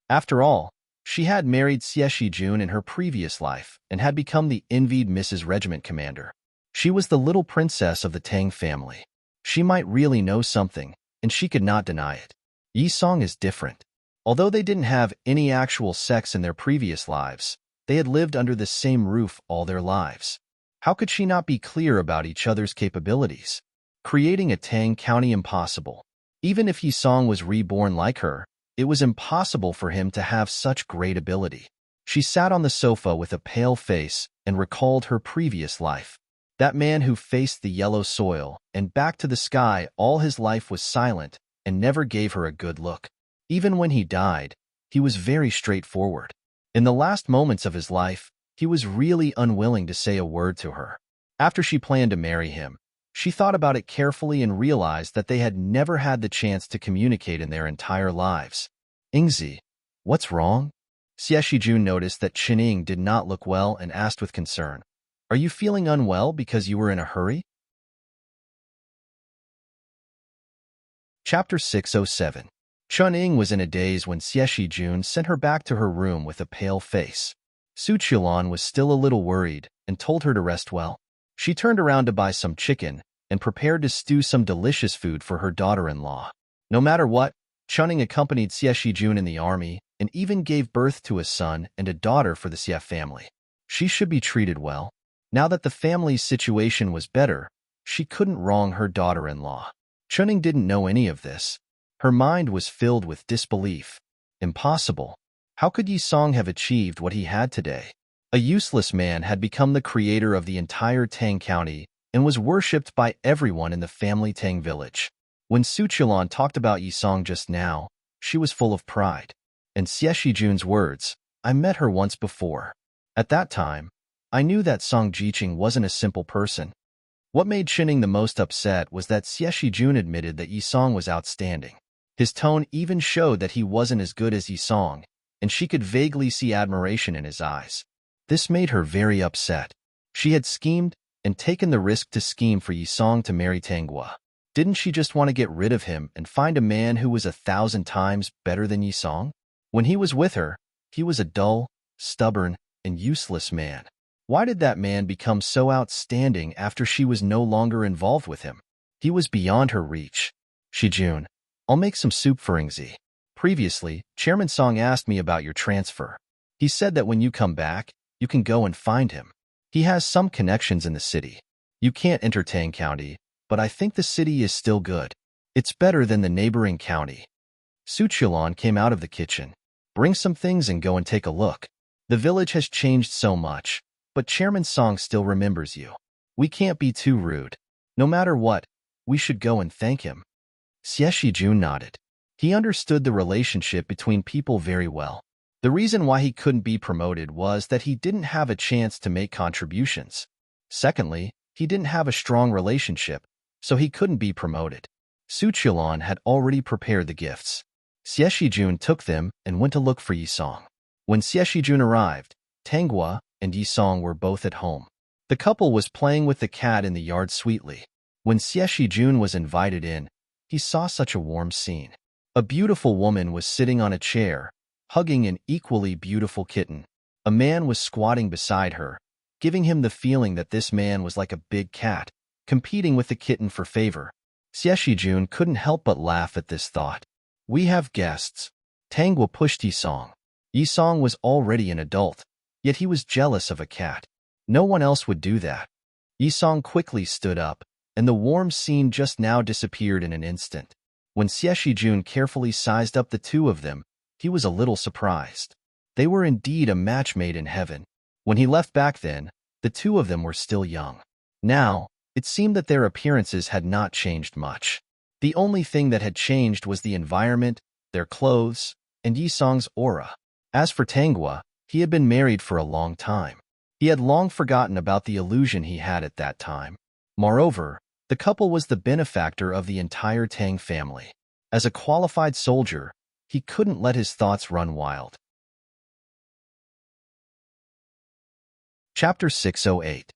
After all, she had married Xie Shijun in her previous life and had become the envied Mrs. Regiment Commander. She was the little princess of the Tang family. She might really know something, and she could not deny it. Yisong is different. Although they didn't have any actual sex in their previous lives, they had lived under the same roof all their lives. How could she not be clear about each other's capabilities? Creating a Tang County impossible. Even if Yisong was reborn like her, it was impossible for him to have such great ability. She sat on the sofa with a pale face and recalled her previous life. That man who faced the yellow soil and back to the sky all his life was silent and never gave her a good look. Even when he died, he was very straightforward. In the last moments of his life, he was really unwilling to say a word to her. After she planned to marry him, she thought about it carefully and realized that they had never had the chance to communicate in their entire lives. Ingzi, what's wrong? Xie Shijun noticed that Chening did not look well and asked with concern, "Are you feeling unwell because you were in a hurry?" Chapter 607. Chuning was in a daze when Xie Shijun sent her back to her room with a pale face. Su Qilan was still a little worried and told her to rest well. She turned around to buy some chicken and prepared to stew some delicious food for her daughter-in-law. No matter what, Chuning accompanied Xie Shijun in the army and even gave birth to a son and a daughter for the Xie family. She should be treated well. Now that the family's situation was better, she couldn't wrong her daughter-in-law. Chuning didn't know any of this. Her mind was filled with disbelief. Impossible. How could Yisong have achieved what he had today? A useless man had become the creator of the entire Tang County and was worshipped by everyone in the family Tang village. When Su Qilan talked about Yisong just now, she was full of pride. And Xie Shijun's words, "I met her once before. At that time, I knew that Song Jiqing wasn't a simple person." What made Chening the most upset was that Xie Shijun admitted that Yisong was outstanding. His tone even showed that he wasn't as good as Yisong, and she could vaguely see admiration in his eyes. This made her very upset. She had schemed and taken the risk to scheme for Yisong to marry Tanghua. Didn't she just want to get rid of him and find a man who was 1,000 times better than Yisong? When he was with her, he was a dull, stubborn, and useless man. Why did that man become so outstanding after she was no longer involved with him? He was beyond her reach. "Shijun, I'll make some soup for Ingzi. Previously, Chairman Song asked me about your transfer. He said that when you come back, you can go and find him. He has some connections in the city. You can't enter Tang County, but I think the city is still good. It's better than the neighboring county." Su Qilan came out of the kitchen. "Bring some things and go and take a look. The village has changed so much, but Chairman Song still remembers you. We can't be too rude. No matter what, we should go and thank him." Xie Shijun nodded. He understood the relationship between people very well. The reason why he couldn't be promoted was that he didn't have a chance to make contributions. Secondly, he didn't have a strong relationship, so he couldn't be promoted. Su Qilan had already prepared the gifts. Xie Shijun took them and went to look for Yi Song. When Xie Shijun arrived, Tanghua and Yi Song were both at home. The couple was playing with the cat in the yard sweetly. When Xie Shijun was invited in, he saw such a warm scene. A beautiful woman was sitting on a chair, hugging an equally beautiful kitten. A man was squatting beside her, giving him the feeling that this man was like a big cat, competing with the kitten for favor. Xie Shijun couldn't help but laugh at this thought. We have guests. Tanghua pushed Yi Song. Yi Song was already an adult, yet he was jealous of a cat. No one else would do that. Yi Song quickly stood up, and the warm scene just now disappeared in an instant. When Xie Shijun carefully sized up the two of them, he was a little surprised. They were indeed a match made in heaven. When he left back then, the two of them were still young. Now, it seemed that their appearances had not changed much. The only thing that had changed was the environment, their clothes, and Yi Song's aura. As for Tanghua, he had been married for a long time. He had long forgotten about the illusion he had at that time. Moreover, the couple was the benefactor of the entire Tang family. As a qualified soldier, he couldn't let his thoughts run wild. Chapter 608.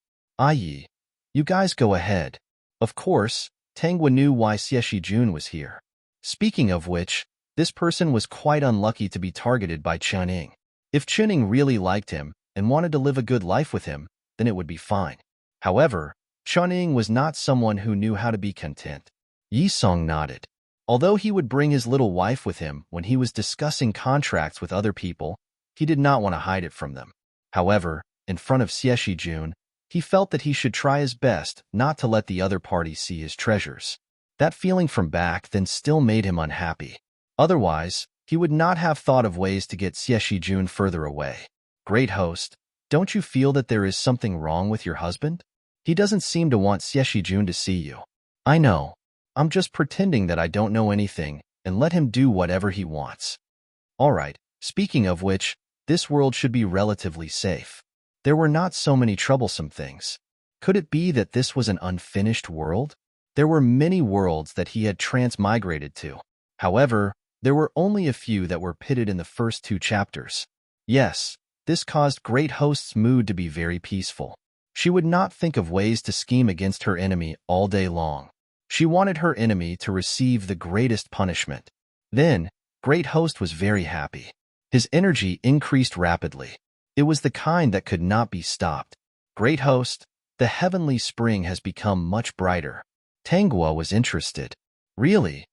Yi, you guys go ahead. Of course, Tanghua knew why Xie Shijun was here. Speaking of which, this person was quite unlucky to be targeted by Chuning. If Chuning really liked him and wanted to live a good life with him, then it would be fine. However, Chuning was not someone who knew how to be content. Yi Song nodded. Although he would bring his little wife with him when he was discussing contracts with other people, he did not want to hide it from them. However, in front of Xie Shijun, he felt that he should try his best not to let the other party see his treasures. That feeling from back then still made him unhappy. Otherwise, he would not have thought of ways to get Xie Shijun further away. Great host, don't you feel that there is something wrong with your husband? He doesn't seem to want Xie Shijun to see you. I know. I'm just pretending that I don't know anything and let him do whatever he wants. All right, speaking of which, this world should be relatively safe. There were not so many troublesome things. Could it be that this was an unfinished world? There were many worlds that he had transmigrated to. However, there were only a few that were pitted in the first 2 chapters. Yes, this caused Great Host's mood to be very peaceful. She would not think of ways to scheme against her enemy all day long. She wanted her enemy to receive the greatest punishment. Then, Great Host was very happy. His energy increased rapidly. It was the kind that could not be stopped. Great Host, the heavenly spring has become much brighter. Tanghua was interested. Really?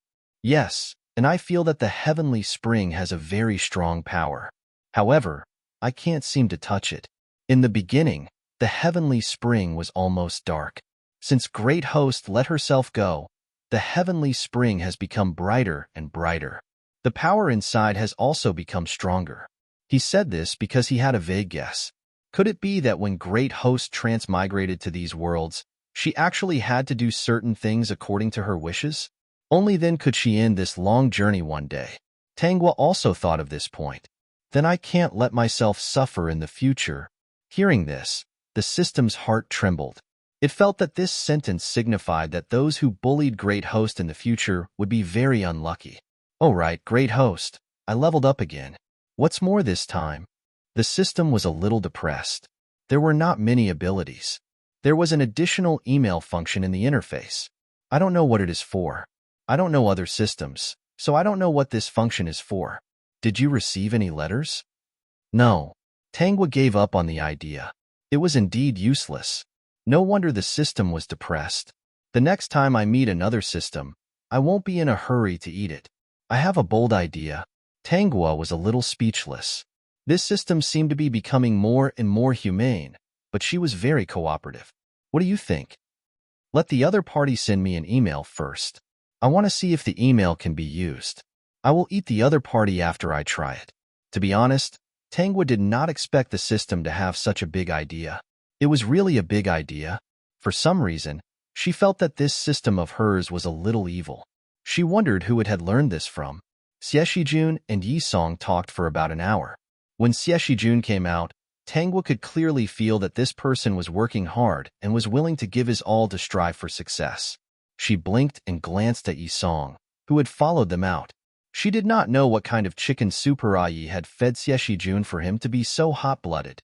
Yes, and I feel that the heavenly spring has a very strong power. However, I can't seem to touch it. In the beginning, the heavenly spring was almost dark. Since Great Host let herself go, the heavenly spring has become brighter and brighter. The power inside has also become stronger. He said this because he had a vague guess. Could it be that when Great Host transmigrated to these worlds, she actually had to do certain things according to her wishes? Only then could she end this long journey one day. Tanghua also thought of this point. Then I can't let myself suffer in the future. Hearing this, the system's heart trembled. It felt that this sentence signified that those who bullied Great Host in the future would be very unlucky. Oh right, Great Host, I leveled up again. What's more this time? The system was a little depressed. There were not many abilities. There was an additional email function in the interface. I don't know what it is for. I don't know other systems, so I don't know what this function is for. Did you receive any letters? No. Tanghua gave up on the idea. It was indeed useless. No wonder the system was depressed. The next time I meet another system, I won't be in a hurry to eat it. I have a bold idea. Tanghua was a little speechless. This system seemed to be becoming more and more humane, but she was very cooperative. What do you think? Let the other party send me an email first. I want to see if the email can be used. I will eat the other party after I try it. To be honest, Tanghua did not expect the system to have such a big idea. It was really a big idea. For some reason, she felt that this system of hers was a little evil. She wondered who it had learned this from. Xie Shijun and Yi Song talked for about an hour. When Xie Shijun came out, Tangwa could clearly feel that this person was working hard and was willing to give his all to strive for success. She blinked and glanced at Yisong, who had followed them out. She did not know what kind of chicken soup Yi had fed Xieshijun for him to be so hot-blooded.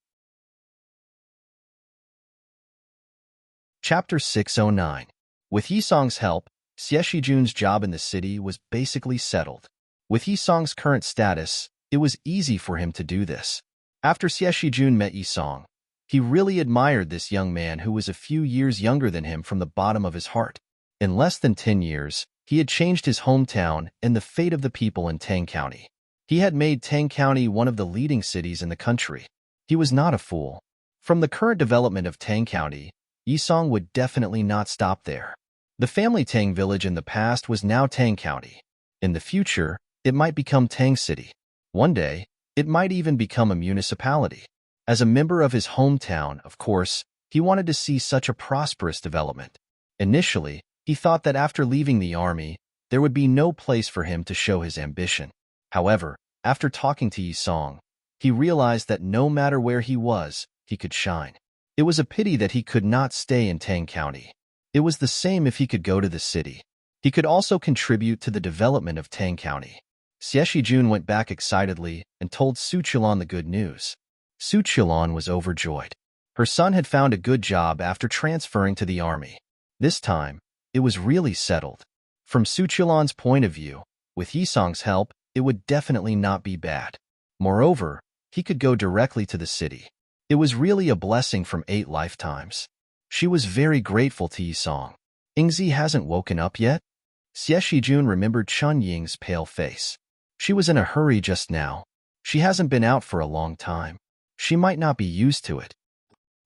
Chapter 609. With Yisong's help, Xieshijun's job in the city was basically settled. With Yisong's current status, it was easy for him to do this. After Xieshijun met Yisong, he really admired this young man who was a few years younger than him from the bottom of his heart. In less than 10 years, he had changed his hometown and the fate of the people in Tang County. He had made Tang County one of the leading cities in the country. He was not a fool. From the current development of Tang County, Yisong would definitely not stop there. The family Tang village in the past was now Tang County. In the future, it might become Tang City. One day, it might even become a municipality. As a member of his hometown, of course, he wanted to see such a prosperous development. Initially, he thought that after leaving the army, there would be no place for him to show his ambition. However, after talking to Yisong, he realized that no matter where he was, he could shine. It was a pity that he could not stay in Tang County. It was the same if he could go to the city. He could also contribute to the development of Tang County. Xieshijun went back excitedly and told Su Qilan the good news. Su Qilan was overjoyed. Her son had found a good job after transferring to the army. This time, it was really settled. From Su Qilan's point of view, with Yisong's help, it would definitely not be bad. Moreover, he could go directly to the city. It was really a blessing from 8 lifetimes. She was very grateful to Yisong. Yingzi hasn't woken up yet? Xieshijun remembered Chun Ying's pale face. She was in a hurry just now. She hasn't been out for a long time. She might not be used to it.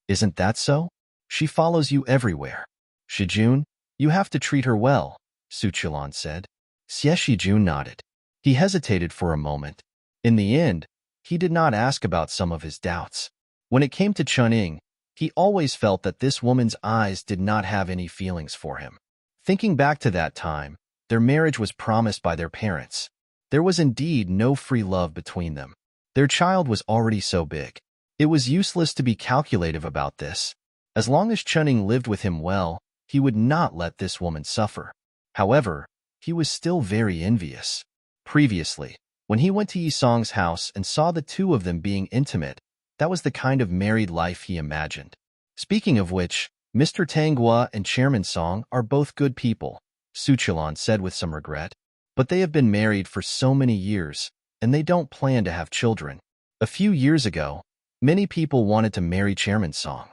Isn't that so? She follows you everywhere. Shijun, you have to treat her well, Su Qilan said. Xieshijun nodded. He hesitated for a moment. In the end, he did not ask about some of his doubts. When it came to Chun Ying, he always felt that this woman's eyes did not have any feelings for him. Thinking back to that time, their marriage was promised by their parents. There was indeed no free love between them. Their child was already so big. It was useless to be calculative about this. As long as Chun Ying lived with him well, he would not let this woman suffer. However, he was still very envious. Previously, when he went to Yisong's house and saw the two of them being intimate, that was the kind of married life he imagined. Speaking of which, Mr. Tanghua and Chairman Song are both good people, Su Qilan said with some regret. But they have been married for so many years, and they don't plan to have children. A few years ago, many people wanted to marry Chairman Song.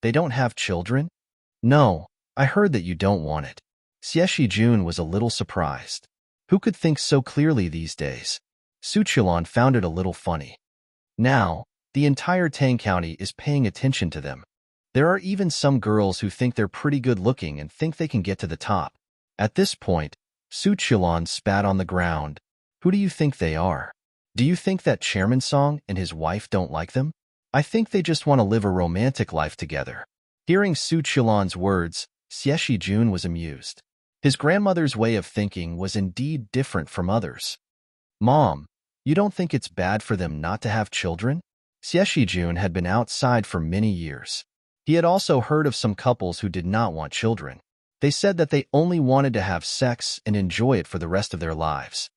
They don't have children? No, I heard that you don't want it. Xieshijun was a little surprised. Who could think so clearly these days? Su Qilan found it a little funny. Now, the entire Tang County is paying attention to them. There are even some girls who think they're pretty good looking and think they can get to the top. At this point, Su Qilan spat on the ground. Who do you think they are? Do you think that Chairman Song and his wife don't like them? I think they just want to live a romantic life together. Hearing Su Qilan's words, Xieshijun was amused. His grandmother's way of thinking was indeed different from others. Mom, you don't think it's bad for them not to have children? Xieshijun had been outside for many years. He had also heard of some couples who did not want children. They said that they only wanted to have sex and enjoy it for the rest of their lives.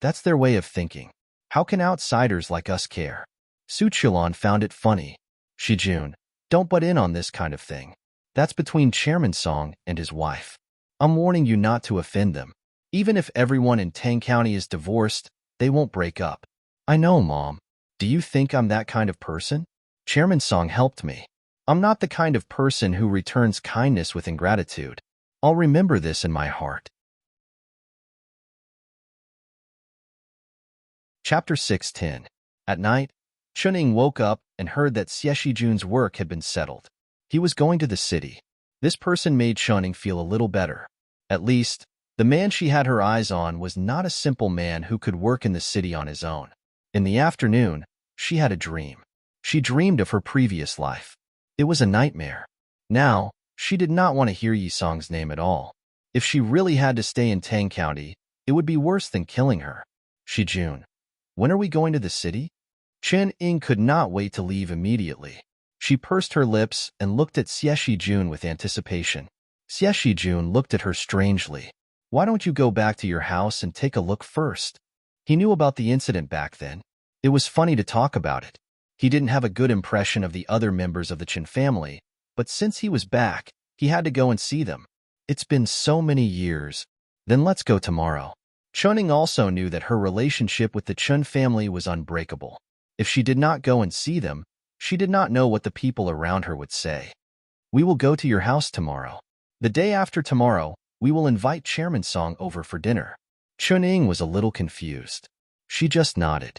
That's their way of thinking. How can outsiders like us care? Su Qilan found it funny. Shijun, don't butt in on this kind of thing. That's between Chairman Song and his wife. I'm warning you not to offend them. Even if everyone in Tang County is divorced, they won't break up. I know, Mom. Do you think I'm that kind of person? Chairman Song helped me. I'm not the kind of person who returns kindness with ingratitude. I'll remember this in my heart. Chapter 610. At night, Chun Ying woke up and heard that Xieshijun's work had been settled. He was going to the city. This person made Chun Ying feel a little better. At least, the man she had her eyes on was not a simple man who could work in the city on his own. In the afternoon, she had a dream. She dreamed of her previous life. It was a nightmare. Now, she did not want to hear Yisong's name at all. If she really had to stay in Tang County, it would be worse than killing her. Shijun, when are we going to the city? Chen Ying could not wait to leave immediately. She pursed her lips and looked at Xie Jun with anticipation. Xie Jun looked at her strangely. Why don't you go back to your house and take a look first? He knew about the incident back then. It was funny to talk about it. He didn't have a good impression of the other members of the Chen family, but since he was back, he had to go and see them. It's been so many years. Then let's go tomorrow. Chuning also knew that her relationship with the Chen family was unbreakable. If she did not go and see them, she did not know what the people around her would say. We will go to your house tomorrow. The day after tomorrow, we will invite Chairman Song over for dinner. Chuning was a little confused. She just nodded.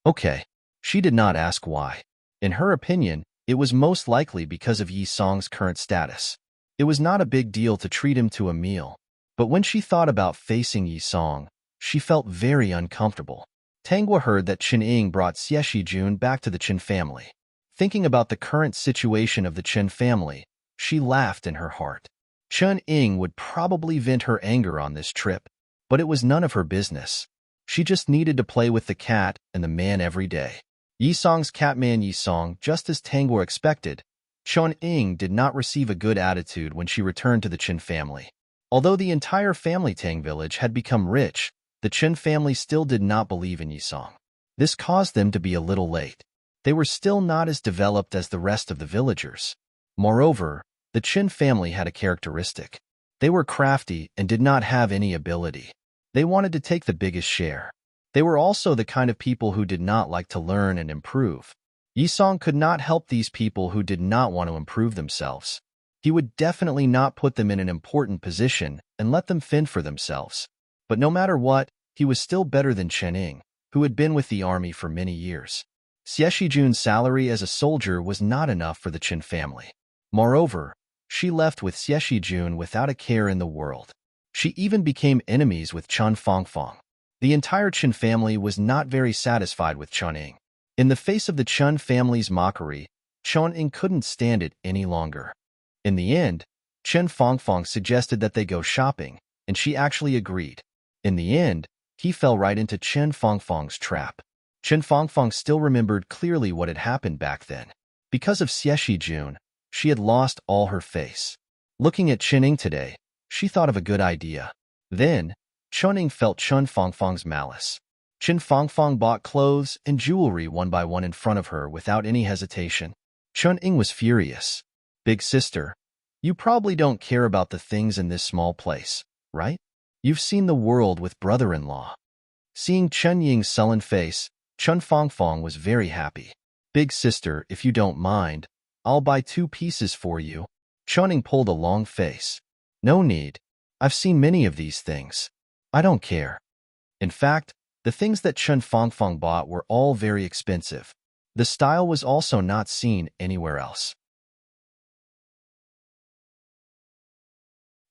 Okay. She did not ask why. In her opinion, it was most likely because of Yi Song's current status. It was not a big deal to treat him to a meal. But when she thought about facing Yi Song, she felt very uncomfortable. Tanghua heard that Chen Ying brought Xie Jun back to the Chen family. Thinking about the current situation of the Chen family, she laughed in her heart. Chen Ying would probably vent her anger on this trip, but it was none of her business. She just needed to play with the cat and the man every day. Yi Song's catman Yi Song, just as Tanghua expected, Chen Ying did not receive a good attitude when she returned to the Chen family. Although the entire family Tang village had become rich, the Chen family still did not believe in Yi Song. This caused them to be a little late. They were still not as developed as the rest of the villagers. Moreover, the Chen family had a characteristic. They were crafty and did not have any ability. They wanted to take the biggest share. They were also the kind of people who did not like to learn and improve. Yi Song could not help these people who did not want to improve themselves. He would definitely not put them in an important position and let them fend for themselves. But no matter what, he was still better than Chen Ying, who had been with the army for many years. Xie Jun's salary as a soldier was not enough for the Chen family. Moreover, she left with Xie Jun without a care in the world. She even became enemies with Chen Fangfang. The entire Chen family was not very satisfied with Chen Ying. In the face of the Chen family's mockery, Chen Ying couldn't stand it any longer. In the end, Chen Fangfang suggested that they go shopping, and she actually agreed. In the end, he fell right into Chen Fangfang's trap. Chen Fangfang still remembered clearly what had happened back then. Because of Xie Jun, she had lost all her face. Looking at Chen Ying today, she thought of a good idea. Then, Chen Ying felt Chen Fangfang's malice. Chen Fangfang bought clothes and jewelry one by one in front of her without any hesitation. Chen Ying was furious. Big sister, you probably don't care about the things in this small place, right? You've seen the world with brother-in-law. Seeing Chen Ying's sullen face, Chen Fangfang was very happy. Big sister, if you don't mind, I'll buy 2 pieces for you. Chen Ying pulled a long face. No need. I've seen many of these things. I don't care. In fact, the things that Chen Fangfang bought were all very expensive. The style was also not seen anywhere else.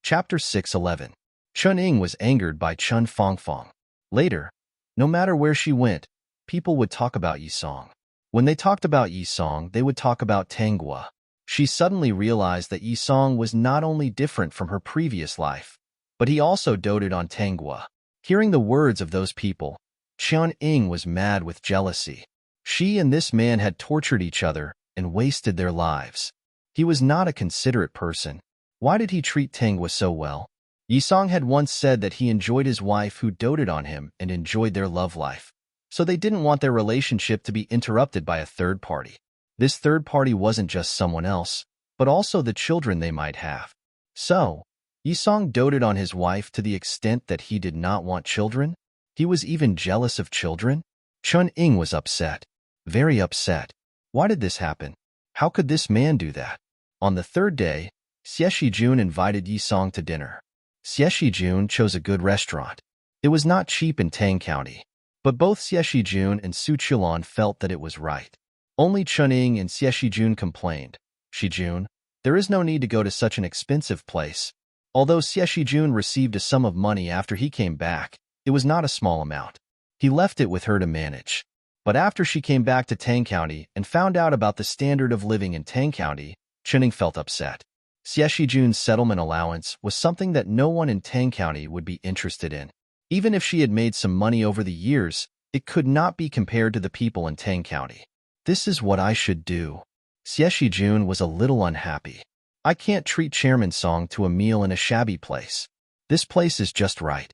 Chapter 6:11. Chen Ying was angered by Chen Fangfang. Later, no matter where she went, people would talk about Yi Song. When they talked about Yi Song, they would talk about Tanghua. She suddenly realized that Yi Song was not only different from her previous life, but he also doted on Tanghua. Hearing the words of those people, Chen Ying was mad with jealousy. She and this man had tortured each other and wasted their lives. He was not a considerate person. Why did he treat Tanghua so well? Yi Song had once said that he enjoyed his wife who doted on him and enjoyed their love life. So they didn't want their relationship to be interrupted by a third party. This third party wasn't just someone else, but also the children they might have. So, Yi Song doted on his wife to the extent that he did not want children. He was even jealous of children. Chen Ying was upset. Very upset. Why did this happen? How could this man do that? On the third day, Xie Jun invited Yi Song to dinner. Xie Jun chose a good restaurant. It was not cheap in Tang County, but both Xie Jun and Su Qilan felt that it was right. Only Chen Ying and Xie Jun complained. Jun, there is no need to go to such an expensive place. Although Xie Jun received a sum of money after he came back, it was not a small amount. He left it with her to manage. But after she came back to Tang County and found out about the standard of living in Tang County, Chen Ying felt upset. Xie Jun's settlement allowance was something that no one in Tang County would be interested in. Even if she had made some money over the years, It could not be compared to the people in Tang County. This is what I should do. Xie Jun was a little unhappy. I can't treat Chairman Song to a meal in a shabby place. This place is just right.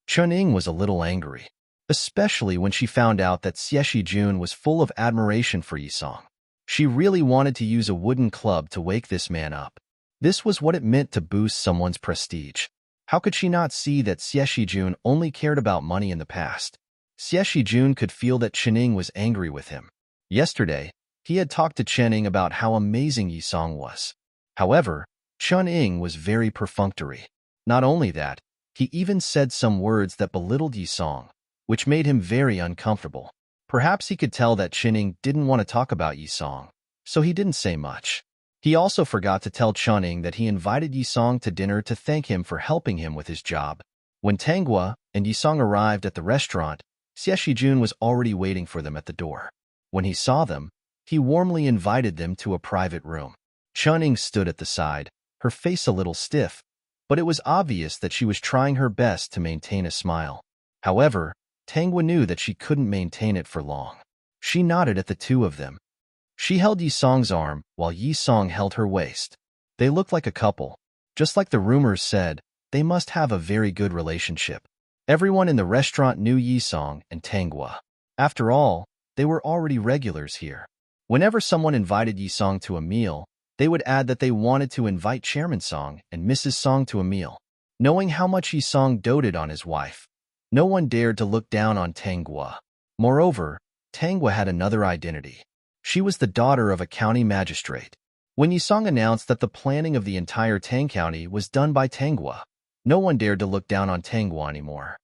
Chun Ying was a little angry, especially when she found out that Xie Jun was full of admiration for Yi Song. She really wanted to use a wooden club to wake this man up. This was what it meant to boost someone's prestige. How could she not see that Xie Jun only cared about money in the past? Xie Jun could feel that Chun Ying was angry with him. Yesterday, he had talked to Chun Ying about how amazing Yi Song was. However, Chun Ying was very perfunctory. Not only that, he even said some words that belittled Yi Song, which made him very uncomfortable. Perhaps he could tell that Chun Ying didn't want to talk about Yi Song, so he didn't say much. He also forgot to tell Chun Ying that he invited Yi Song to dinner to thank him for helping him with his job. When Tanghua and Yi Song arrived at the restaurant, Xie Jun was already waiting for them at the door. When he saw them, he warmly invited them to a private room. Chun Ying stood at the side, her face a little stiff, but it was obvious that she was trying her best to maintain a smile. However, Tanghua knew that she couldn't maintain it for long. She nodded at the two of them. She held Yi Song's arm while Yi Song held her waist. They looked like a couple. Just like the rumors said, they must have a very good relationship. Everyone in the restaurant knew Yi Song and Tanghua. After all, they were already regulars here. Whenever someone invited Yi Song to a meal, they would add that they wanted to invite Chairman Song and Mrs. Song to a meal. Knowing how much Yi Song doted on his wife, no one dared to look down on Tanghua. Moreover, Tanghua had another identity. She was the daughter of a county magistrate. When Yi Song announced that the planning of the entire Tang County was done by Tanghua, no one dared to look down on Tanghua anymore.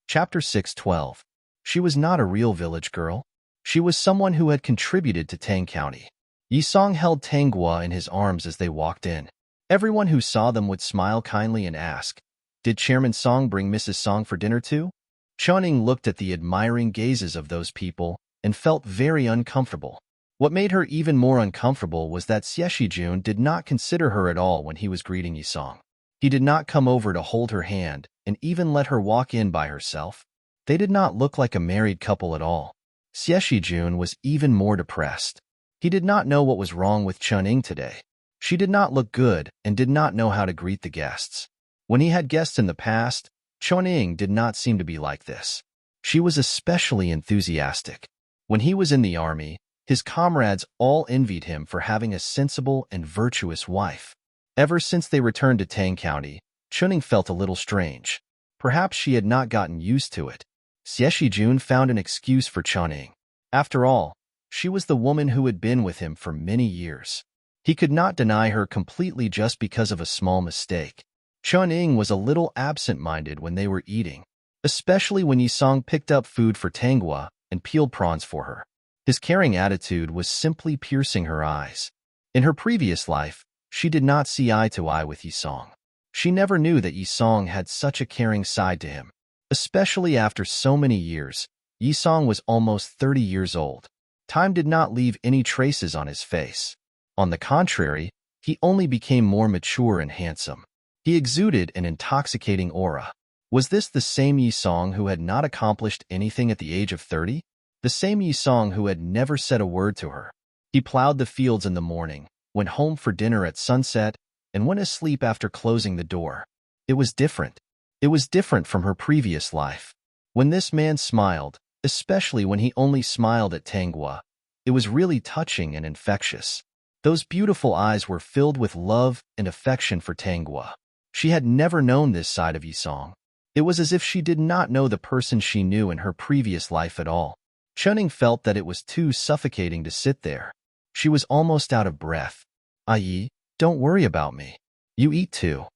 Chapter 6:12. She was not a real village girl. She was someone who had contributed to Tang County. Yi Song held Tanghua in his arms as they walked in. Everyone who saw them would smile kindly and ask, "Did Chairman Song bring Mrs. Song for dinner too?" Chun Ying looked at the admiring gazes of those people and felt very uncomfortable. What made her even more uncomfortable was that Xie Jun did not consider her at all when he was greeting Yi Song. He did not come over to hold her hand and even let her walk in by herself. They did not look like a married couple at all. Xie Jun was even more depressed. He did not know what was wrong with Chun Ying today. She did not look good and did not know how to greet the guests. When he had guests in the past, Chun Ying did not seem to be like this. She was especially enthusiastic. When he was in the army, his comrades all envied him for having a sensible and virtuous wife. Ever since they returned to Tang County, Chun Ying felt a little strange. Perhaps she had not gotten used to it. Xie Jun found an excuse for Chun Ying. After all, she was the woman who had been with him for many years. He could not deny her completely just because of a small mistake. Chun Ying was a little absent-minded when they were eating, especially when Yi Song picked up food for Tanghua and peeled prawns for her. His caring attitude was simply piercing her eyes. In her previous life, she did not see eye to eye with Yi Song. She never knew that Yi Song had such a caring side to him. Especially after so many years, Yi Song was almost 30 years old. Time did not leave any traces on his face. On the contrary, he only became more mature and handsome. He exuded an intoxicating aura. Was this the same Yi Song who had not accomplished anything at the age of 30? The same Yi Song who had never said a word to her. He plowed the fields in the morning, went home for dinner at sunset, and went asleep after closing the door. It was different. It was different from her previous life. When this man smiled, especially when he only smiled at Tanghua, it was really touching and infectious. Those beautiful eyes were filled with love and affection for Tanghua. She had never known this side of Yi Song. It was as if she did not know the person she knew in her previous life at all. Chun Ying felt that it was too suffocating to sit there. She was almost out of breath. "Yi, don't worry about me. You eat too."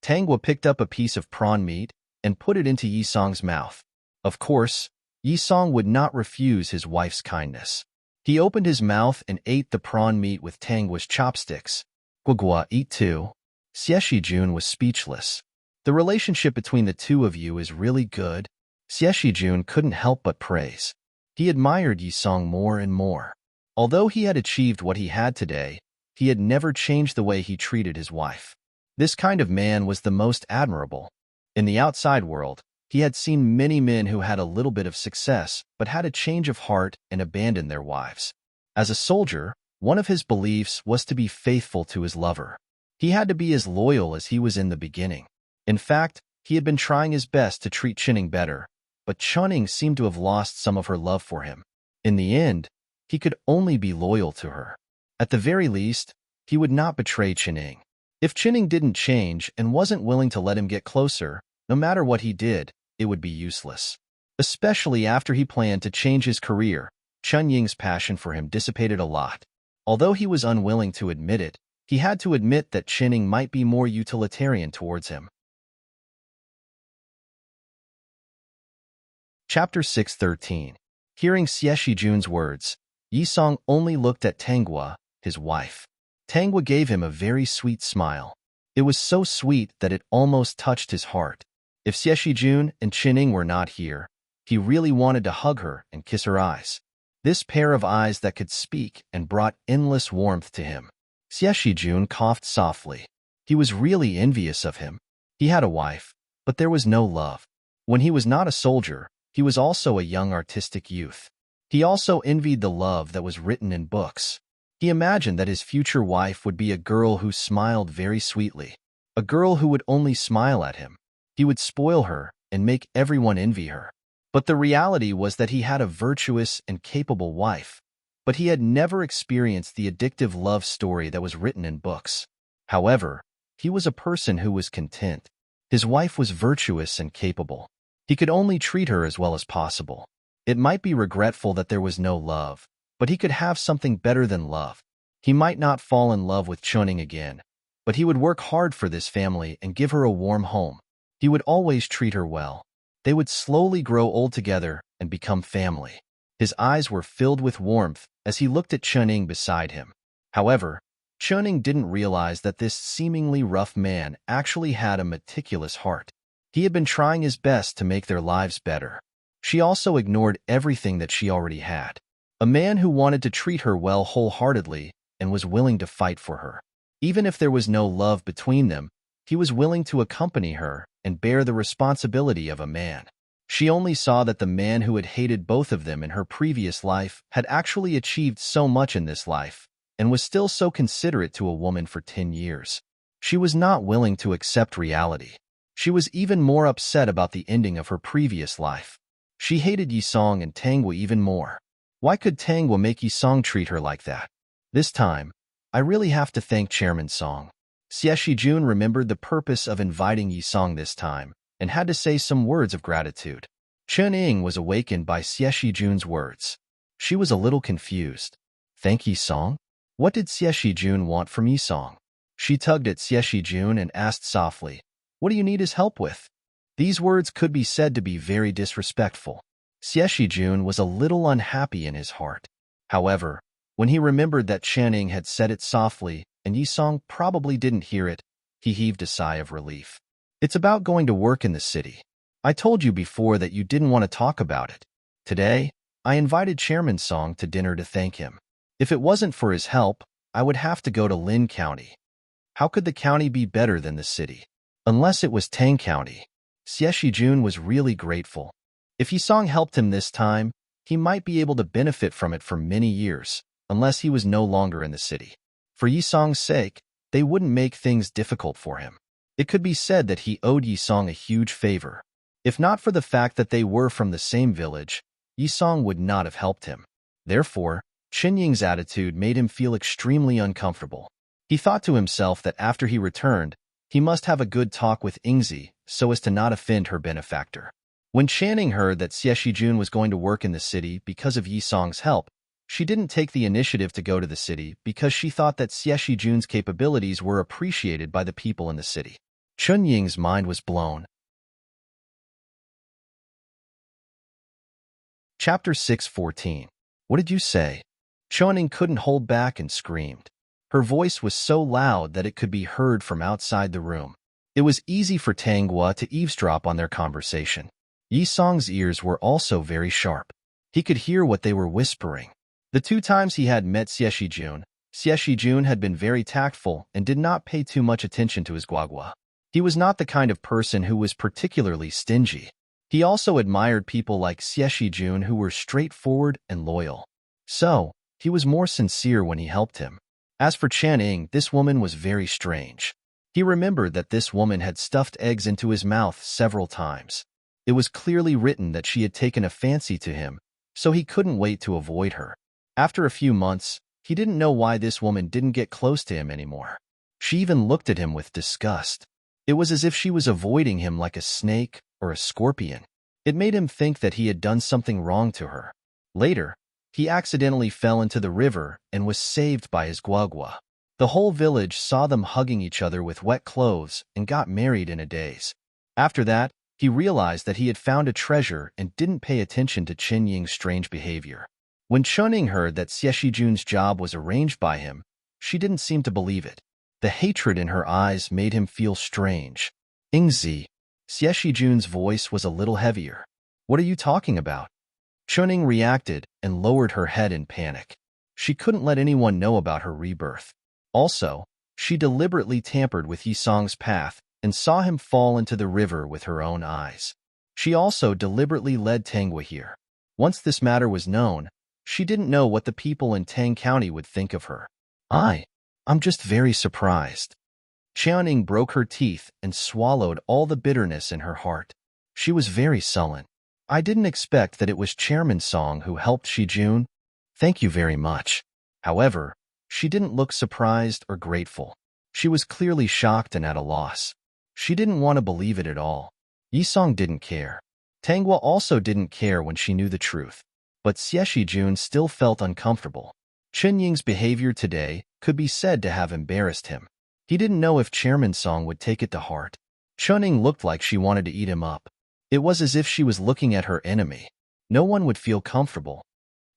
Tanghua picked up a piece of prawn meat and put it into Yi Song's mouth. Of course, Yi Song would not refuse his wife's kindness. He opened his mouth and ate the prawn meat with Tanghua's chopsticks. "Guagua, eat too." Xie Jun was speechless. "The relationship between the two of you is really good." Xie Jun couldn't help but praise. He admired Yi Song more and more. Although he had achieved what he had today, he had never changed the way he treated his wife. This kind of man was the most admirable. In the outside world, he had seen many men who had a little bit of success but had a change of heart and abandoned their wives. As a soldier, one of his beliefs was to be faithful to his lover. He had to be as loyal as he was in the beginning. In fact, he had been trying his best to treat Chinning better, but Chunning seemed to have lost some of her love for him. In the end, he could only be loyal to her. At the very least, he would not betray Chinning. If Chinning didn't change and wasn't willing to let him get closer, no matter what he did, it would be useless. Especially after he planned to change his career, Chun Ying's passion for him dissipated a lot. Although he was unwilling to admit it, he had to admit that Chinning might be more utilitarian towards him. Chapter 613. Hearing Xie Shijun's words, Yi Song only looked at Tanghua, his wife. Tanghua gave him a very sweet smile. It was so sweet that it almost touched his heart. If Xie Shijun and Chinning were not here, he really wanted to hug her and kiss her eyes. This pair of eyes that could speak and brought endless warmth to him. Xie Shijun coughed softly. He was really envious of him. He had a wife, but there was no love. When he was not a soldier, he was also a young artistic youth. He also envied the love that was written in books. He imagined that his future wife would be a girl who smiled very sweetly, a girl who would only smile at him. He would spoil her and make everyone envy her. But the reality was that he had a virtuous and capable wife, but he had never experienced the addictive love story that was written in books. However, he was a person who was content. His wife was virtuous and capable. He could only treat her as well as possible. It might be regretful that there was no love, but he could have something better than love. He might not fall in love with Chunning again, but he would work hard for this family and give her a warm home. He would always treat her well. They would slowly grow old together and become family. His eyes were filled with warmth as he looked at Chunning beside him. However, Chunning didn't realize that this seemingly rough man actually had a meticulous heart. He had been trying his best to make their lives better. She also ignored everything that she already had. A man who wanted to treat her well wholeheartedly and was willing to fight for her. Even if there was no love between them, he was willing to accompany her and bear the responsibility of a man. She only saw that the man who had hated both of them in her previous life had actually achieved so much in this life and was still so considerate to a woman for 10 years. She was not willing to accept reality. She was even more upset about the ending of her previous life. She hated Yi Song and Tanghua even more. Why could Tanghua make Yi Song treat her like that? This time, I really have to thank Chairman Song. Xie Shijun remembered the purpose of inviting Yi Song this time and had to say some words of gratitude. Chen Ying was awakened by Xie Shijun's words. She was a little confused. Thank Yi Song? What did Xie Shijun want from Yi Song? She tugged at Xie Shijun and asked softly, "What do you need his help with?" These words could be said to be very disrespectful. Xie Shijun was a little unhappy in his heart. However, when he remembered that Channing had said it softly and Yi Song probably didn't hear it, he heaved a sigh of relief. It's about going to work in the city. I told you before that you didn't want to talk about it. Today, I invited Chairman Song to dinner to thank him. If it wasn't for his help, I would have to go to Lin County. How could the county be better than the city? Unless it was Tang County. Xie Shijun was really grateful. If Yi Song helped him this time, he might be able to benefit from it for many years, unless he was no longer in the city. For Yi Song's sake, they wouldn't make things difficult for him. It could be said that he owed Yi Song a huge favor. If not for the fact that they were from the same village, Yi Song would not have helped him. Therefore, Chen Ying's attitude made him feel extremely uncomfortable. He thought to himself that after he returned, he must have a good talk with Yingzi so as to not offend her benefactor. When Channing heard that Xie Shijun was going to work in the city because of Yi Song's help, she didn't take the initiative to go to the city because she thought that Xie Shijun's capabilities were appreciated by the people in the city. Chun Ying's mind was blown. Chapter 614. What did you say? Chun couldn't hold back and screamed. Her voice was so loud that it could be heard from outside the room. It was easy for Tanghua to eavesdrop on their conversation. Yi Song's ears were also very sharp. He could hear what they were whispering. The 2 times he had met Xie Shijun had been very tactful and did not pay too much attention to his guagua. He was not the kind of person who was particularly stingy. He also admired people like Xie Jun who were straightforward and loyal. So, he was more sincere when he helped him. As for Channing, this woman was very strange. He remembered that this woman had stuffed eggs into his mouth several times. It was clearly written that she had taken a fancy to him, so he couldn't wait to avoid her. After a few months, he didn't know why this woman didn't get close to him anymore. She even looked at him with disgust. It was as if she was avoiding him like a snake or a scorpion. It made him think that he had done something wrong to her. Later, he accidentally fell into the river and was saved by his guagua. The whole village saw them hugging each other with wet clothes and got married in a daze. After that, he realized that he had found a treasure and didn't pay attention to Chen Ying's strange behavior. When Chuning heard that Xie Jun's job was arranged by him, she didn't seem to believe it. The hatred in her eyes made him feel strange. Ingzi. Xie Jun's voice was a little heavier. What are you talking about? Chuning reacted and lowered her head in panic. She couldn't let anyone know about her rebirth. Also, she deliberately tampered with Yisong's path and saw him fall into the river with her own eyes. She also deliberately led Tanghua here. Once this matter was known, she didn't know what the people in Tang County would think of her. I'm just very surprised. Qianing broke her teeth and swallowed all the bitterness in her heart. She was very sullen. I didn't expect that it was Chairman Song who helped Shijun. Thank you very much. However, she didn't look surprised or grateful. She was clearly shocked and at a loss. She didn't want to believe it at all. Yisong didn't care. Tanghua also didn't care when she knew the truth. But Xie Jun still felt uncomfortable. Chen Ying's behavior today could be said to have embarrassed him. He didn't know if Chairman Song would take it to heart. Chuning looked like she wanted to eat him up. It was as if she was looking at her enemy. No one would feel comfortable.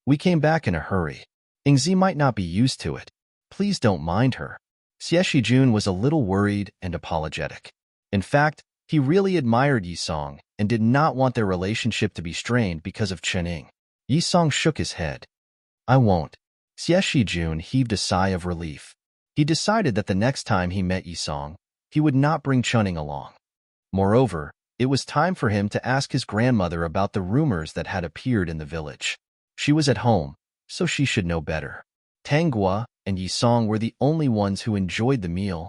We came back in a hurry. Ingzi might not be used to it. Please don't mind her. Xie Jun was a little worried and apologetic. In fact, he really admired Yisong and did not want their relationship to be strained because of Chening. Yisong shook his head. I won't. Xie Jun heaved a sigh of relief. He decided that the next time he met Yisong, he would not bring Chuning along. Moreover, it was time for him to ask his grandmother about the rumors that had appeared in the village. She was at home, so she should know better. Tanghua and Yisong were the only ones who enjoyed the meal.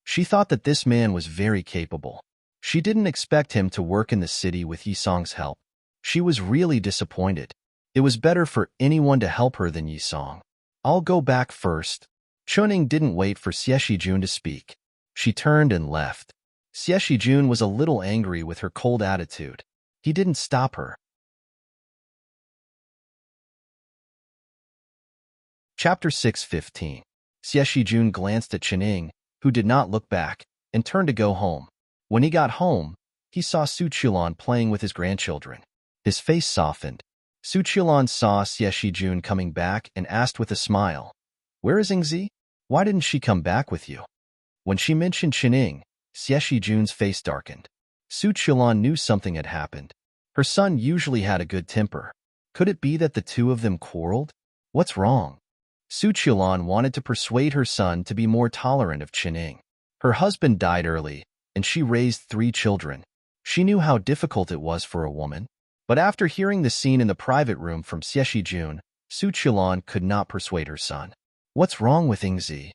She thought that this man was very capable. She didn't expect him to work in the city with Yisong's help. She was really disappointed. It was better for anyone to help her than Yisong. I'll go back first. Chuning didn't wait for Xie Jun to speak. She turned and left. Xie Jun was a little angry with her cold attitude. He didn't stop her. Chapter 6:15. Xie Jun glanced at Chening, who did not look back, and turned to go home. When he got home, he saw Su Qilan playing with his grandchildren. His face softened. Su Qilan saw Xie Jun coming back and asked with a smile, "Where is Ingzi? Why didn't she come back with you?" When she mentioned Chening, Xie Jun's face darkened. Su Qilan knew something had happened. Her son usually had a good temper. Could it be that the two of them quarreled? What's wrong? Su Qilan wanted to persuade her son to be more tolerant of Chening. Her husband died early, and she raised 3 children. She knew how difficult it was for a woman. But after hearing the scene in the private room from Xie Jun, Su Qilan could not persuade her son. What's wrong with Ingzi?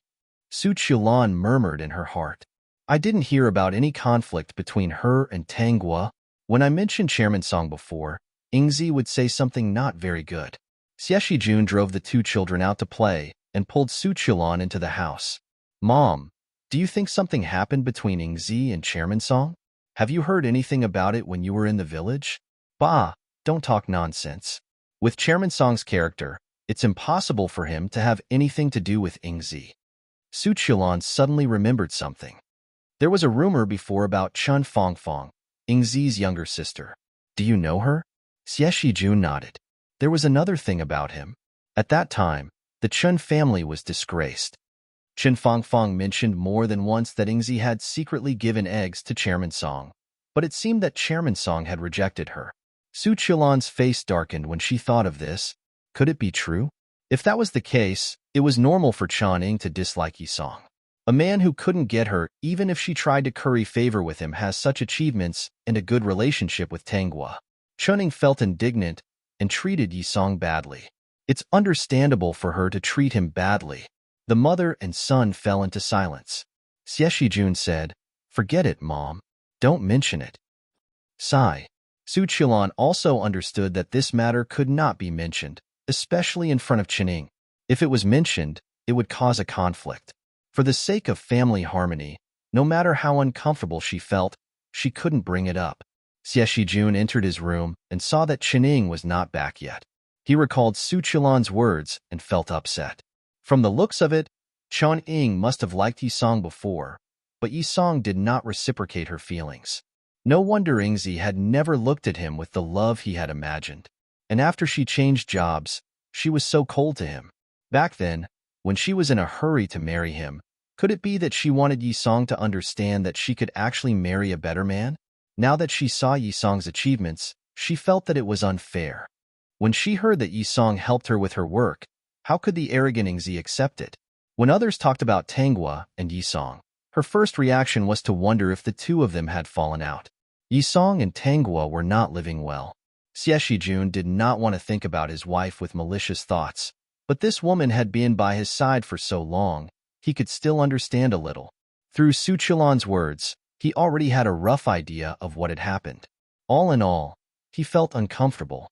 Su Qilan murmured in her heart. I didn't hear about any conflict between her and Tanghua. When I mentioned Chairman Song before, Ingzi would say something not very good. Xie Jun drove the 2 children out to play and pulled Su Qilan into the house. Mom, do you think something happened between Ingzi and Chairman Song? Have you heard anything about it when you were in the village? Bah, don't talk nonsense. With Chairman Song's character, it's impossible for him to have anything to do with Ingzi. Su Qilan suddenly remembered something. There was a rumor before about Chun Fongfong, Ingzi's younger sister. Do you know her? Xie Jun nodded. There was another thing about him. At that time, the Chun family was disgraced. Chen Fongfong mentioned more than once that Ingzi had secretly given eggs to Chairman Song, but it seemed that Chairman Song had rejected her. Su Qilan's face darkened when she thought of this. Could it be true? If that was the case, it was normal for Chaning to dislike Yisong. A man who couldn't get her even if she tried to curry favor with him has such achievements and a good relationship with Tanghua. Chunning felt indignant and treated Yisong badly. It's understandable for her to treat him badly. The mother and son fell into silence. Xieshijun said, "Forget it, Mom. Don't mention it." Sigh. Su Qilan also understood that this matter could not be mentioned, especially in front of Qining. If it was mentioned, it would cause a conflict. For the sake of family harmony, no matter how uncomfortable she felt, she couldn't bring it up. Xieshijun entered his room and saw that Qining was not back yet. He recalled Su Qilan's words and felt upset. From the looks of it, Qining must have liked Yisong before, but Yisong did not reciprocate her feelings. No wonder Yingzi had never looked at him with the love he had imagined. And after she changed jobs, she was so cold to him. Back then, when she was in a hurry to marry him, could it be that she wanted Yisong to understand that she could actually marry a better man? Now that she saw Yisong's achievements, she felt that it was unfair. When she heard that Yisong helped her with her work, how could the arrogant Yingzi accept it? When others talked about Tanghua and Yisong, her first reaction was to wonder if the two of them had fallen out. Yisong and Tanghua were not living well. Xieshijun did not want to think about his wife with malicious thoughts, but this woman had been by his side for so long, he could still understand a little. Through Su Qilan's words, he already had a rough idea of what had happened. All in all, he felt uncomfortable.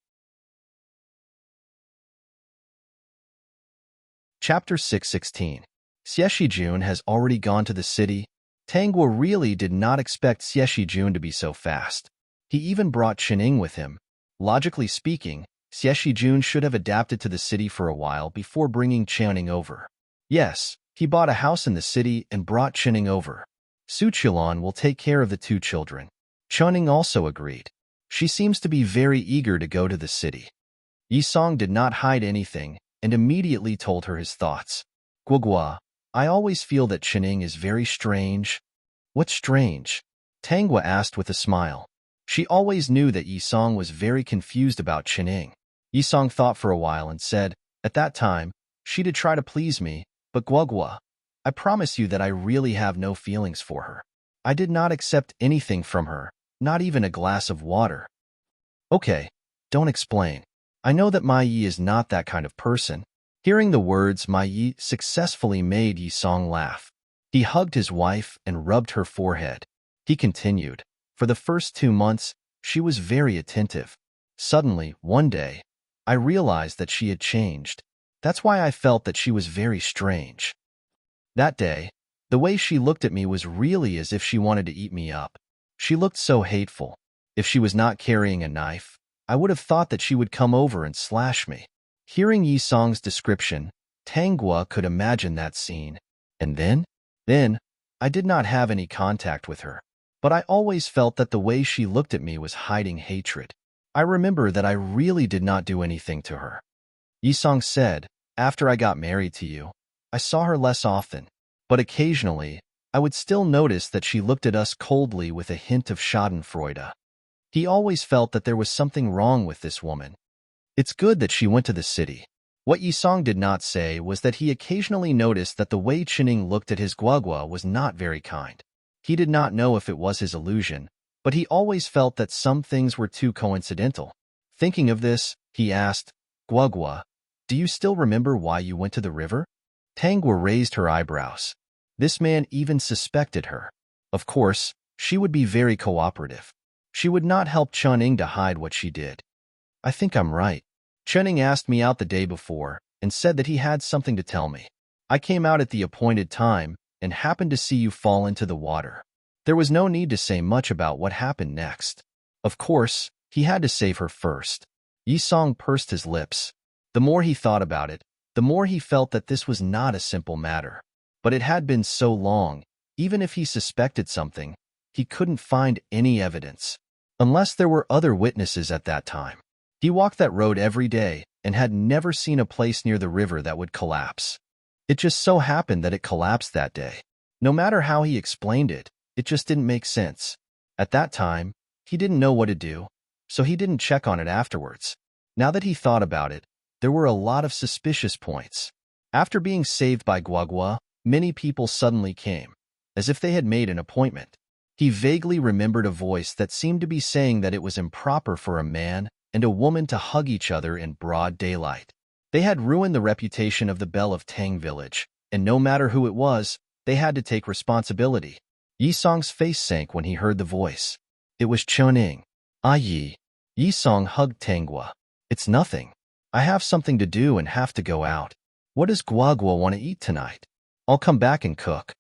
Chapter 616. Xieshijun has already gone to the city. Tanghua really did not expect Xieshijun to be so fast. He even brought Qining with him. Logically speaking, Xieshijun should have adapted to the city for a while before bringing Qining over. Yes, he bought a house in the city and brought Qining over. Su Qilan will take care of the two children. Qining also agreed. She seems to be very eager to go to the city. Yisong did not hide anything and immediately told her his thoughts. Guogua, I always feel that Qining is very strange. What's strange? Tanghua asked with a smile. She always knew that Yisong was very confused about Qining. Yisong thought for a while and said, at that time, she'd try to please me, but Guogua, I promise you that I really have no feelings for her. I did not accept anything from her, not even a glass of water. Okay, don't explain. I know that Mai Yi is not that kind of person. Hearing the words, Mai Yi successfully made Yisong laugh. He hugged his wife and rubbed her forehead. He continued. For the first 2 months, she was very attentive. Suddenly, one day, I realized that she had changed. That's why I felt that she was very strange. That day, the way she looked at me was really as if she wanted to eat me up. She looked so hateful. If she was not carrying a knife, I would have thought that she would come over and slash me. Hearing Yisong's description, Tanghua could imagine that scene. And then, I did not have any contact with her. But I always felt that the way she looked at me was hiding hatred. I remember that I really did not do anything to her. Yisong said, after I got married to you, I saw her less often, but occasionally, I would still notice that she looked at us coldly with a hint of schadenfreude. He always felt that there was something wrong with this woman. It's good that she went to the city. What Yisong did not say was that he occasionally noticed that the way Qining looked at his Guogua was not very kind. He did not know if it was his illusion, but he always felt that some things were too coincidental. Thinking of this, he asked, Guogua, do you still remember why you went to the river? Tanghua raised her eyebrows. This man even suspected her. Of course, she would be very cooperative. She would not help Qining to hide what she did. I think I'm right. Qining asked me out the day before and said that he had something to tell me. I came out at the appointed time and happened to see you fall into the water. There was no need to say much about what happened next. Of course, he had to save her first. Yisong pursed his lips. The more he thought about it, the more he felt that this was not a simple matter. But it had been so long, even if he suspected something, he couldn't find any evidence. Unless there were other witnesses at that time. He walked that road every day and had never seen a place near the river that would collapse. It just so happened that it collapsed that day. No matter how he explained it, it just didn't make sense. At that time, he didn't know what to do, so he didn't check on it afterwards. Now that he thought about it, there were a lot of suspicious points. After being saved by Guogua, many people suddenly came, as if they had made an appointment. He vaguely remembered a voice that seemed to be saying that it was improper for a man and a woman to hug each other in broad daylight. They had ruined the reputation of the Belle of Tang village, and no matter who it was, they had to take responsibility. Yi Song's face sank when he heard the voice. It was Chuning. Ah Yi. Yi Song hugged Tangwa. It's nothing. I have something to do and have to go out. What does Guagua want to eat tonight? I'll come back and cook.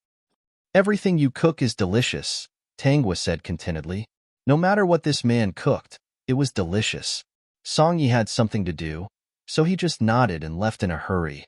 Everything you cook is delicious, Tangwa said contentedly. No matter what this man cooked, it was delicious. Song Yi had something to do, so he just nodded and left in a hurry.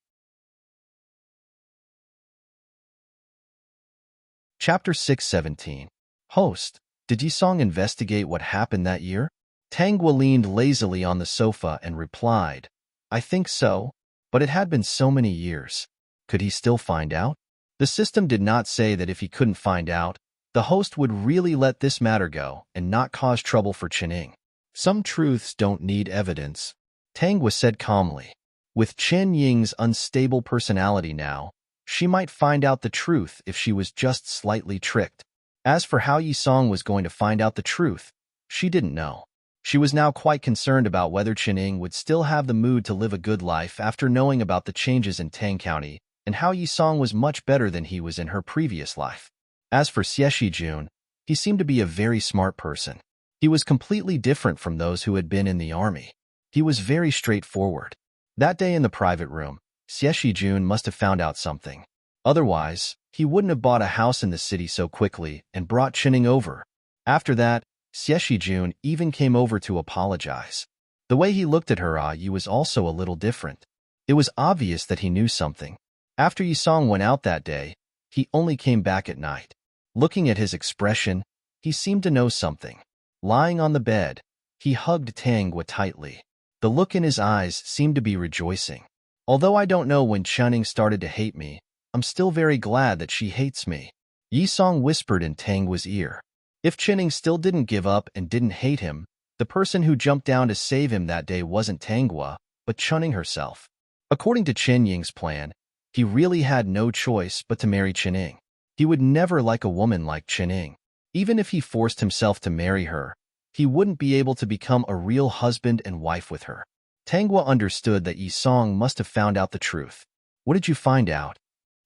Chapter 617. Host, did Yi Song investigate what happened that year? Tangwa leaned lazily on the sofa and replied, I think so, but it had been so many years. Could he still find out? The system did not say that if he couldn't find out, the host would really let this matter go and not cause trouble for Chuning. Some truths don't need evidence, Tangwa said calmly. With Chen Ying's unstable personality now, she might find out the truth if she was just slightly tricked. As for how Yi Song was going to find out the truth, she didn't know. She was now quite concerned about whether Chuning would still have the mood to live a good life after knowing about the changes in Tang County and how Yi Song was much better than he was in her previous life. As for Xie Jun, he seemed to be a very smart person. He was completely different from those who had been in the army. He was very straightforward. That day in the private room, Xie Jun must have found out something. Otherwise, he wouldn't have bought a house in the city so quickly and brought Chuning over. After that, Xie Jun even came over to apologize. The way he looked at her Yi was also a little different. It was obvious that he knew something. After Yi Song went out that day, he only came back at night. Looking at his expression, he seemed to know something. Lying on the bed, he hugged Tangwa tightly. The look in his eyes seemed to be rejoicing. Although I don't know when Chuning started to hate me, I'm still very glad that she hates me, Yi Song whispered in Tangwa's ear. If Chuning still didn't give up and didn't hate him, the person who jumped down to save him that day wasn't Tangwa, but Chuning herself. According to Chen Ying's plan, he really had no choice but to marry Chuning. He would never like a woman like Chuning. Even if he forced himself to marry her, he wouldn't be able to become a real husband and wife with her. Tangwa understood that Yi Song must have found out the truth. What did you find out?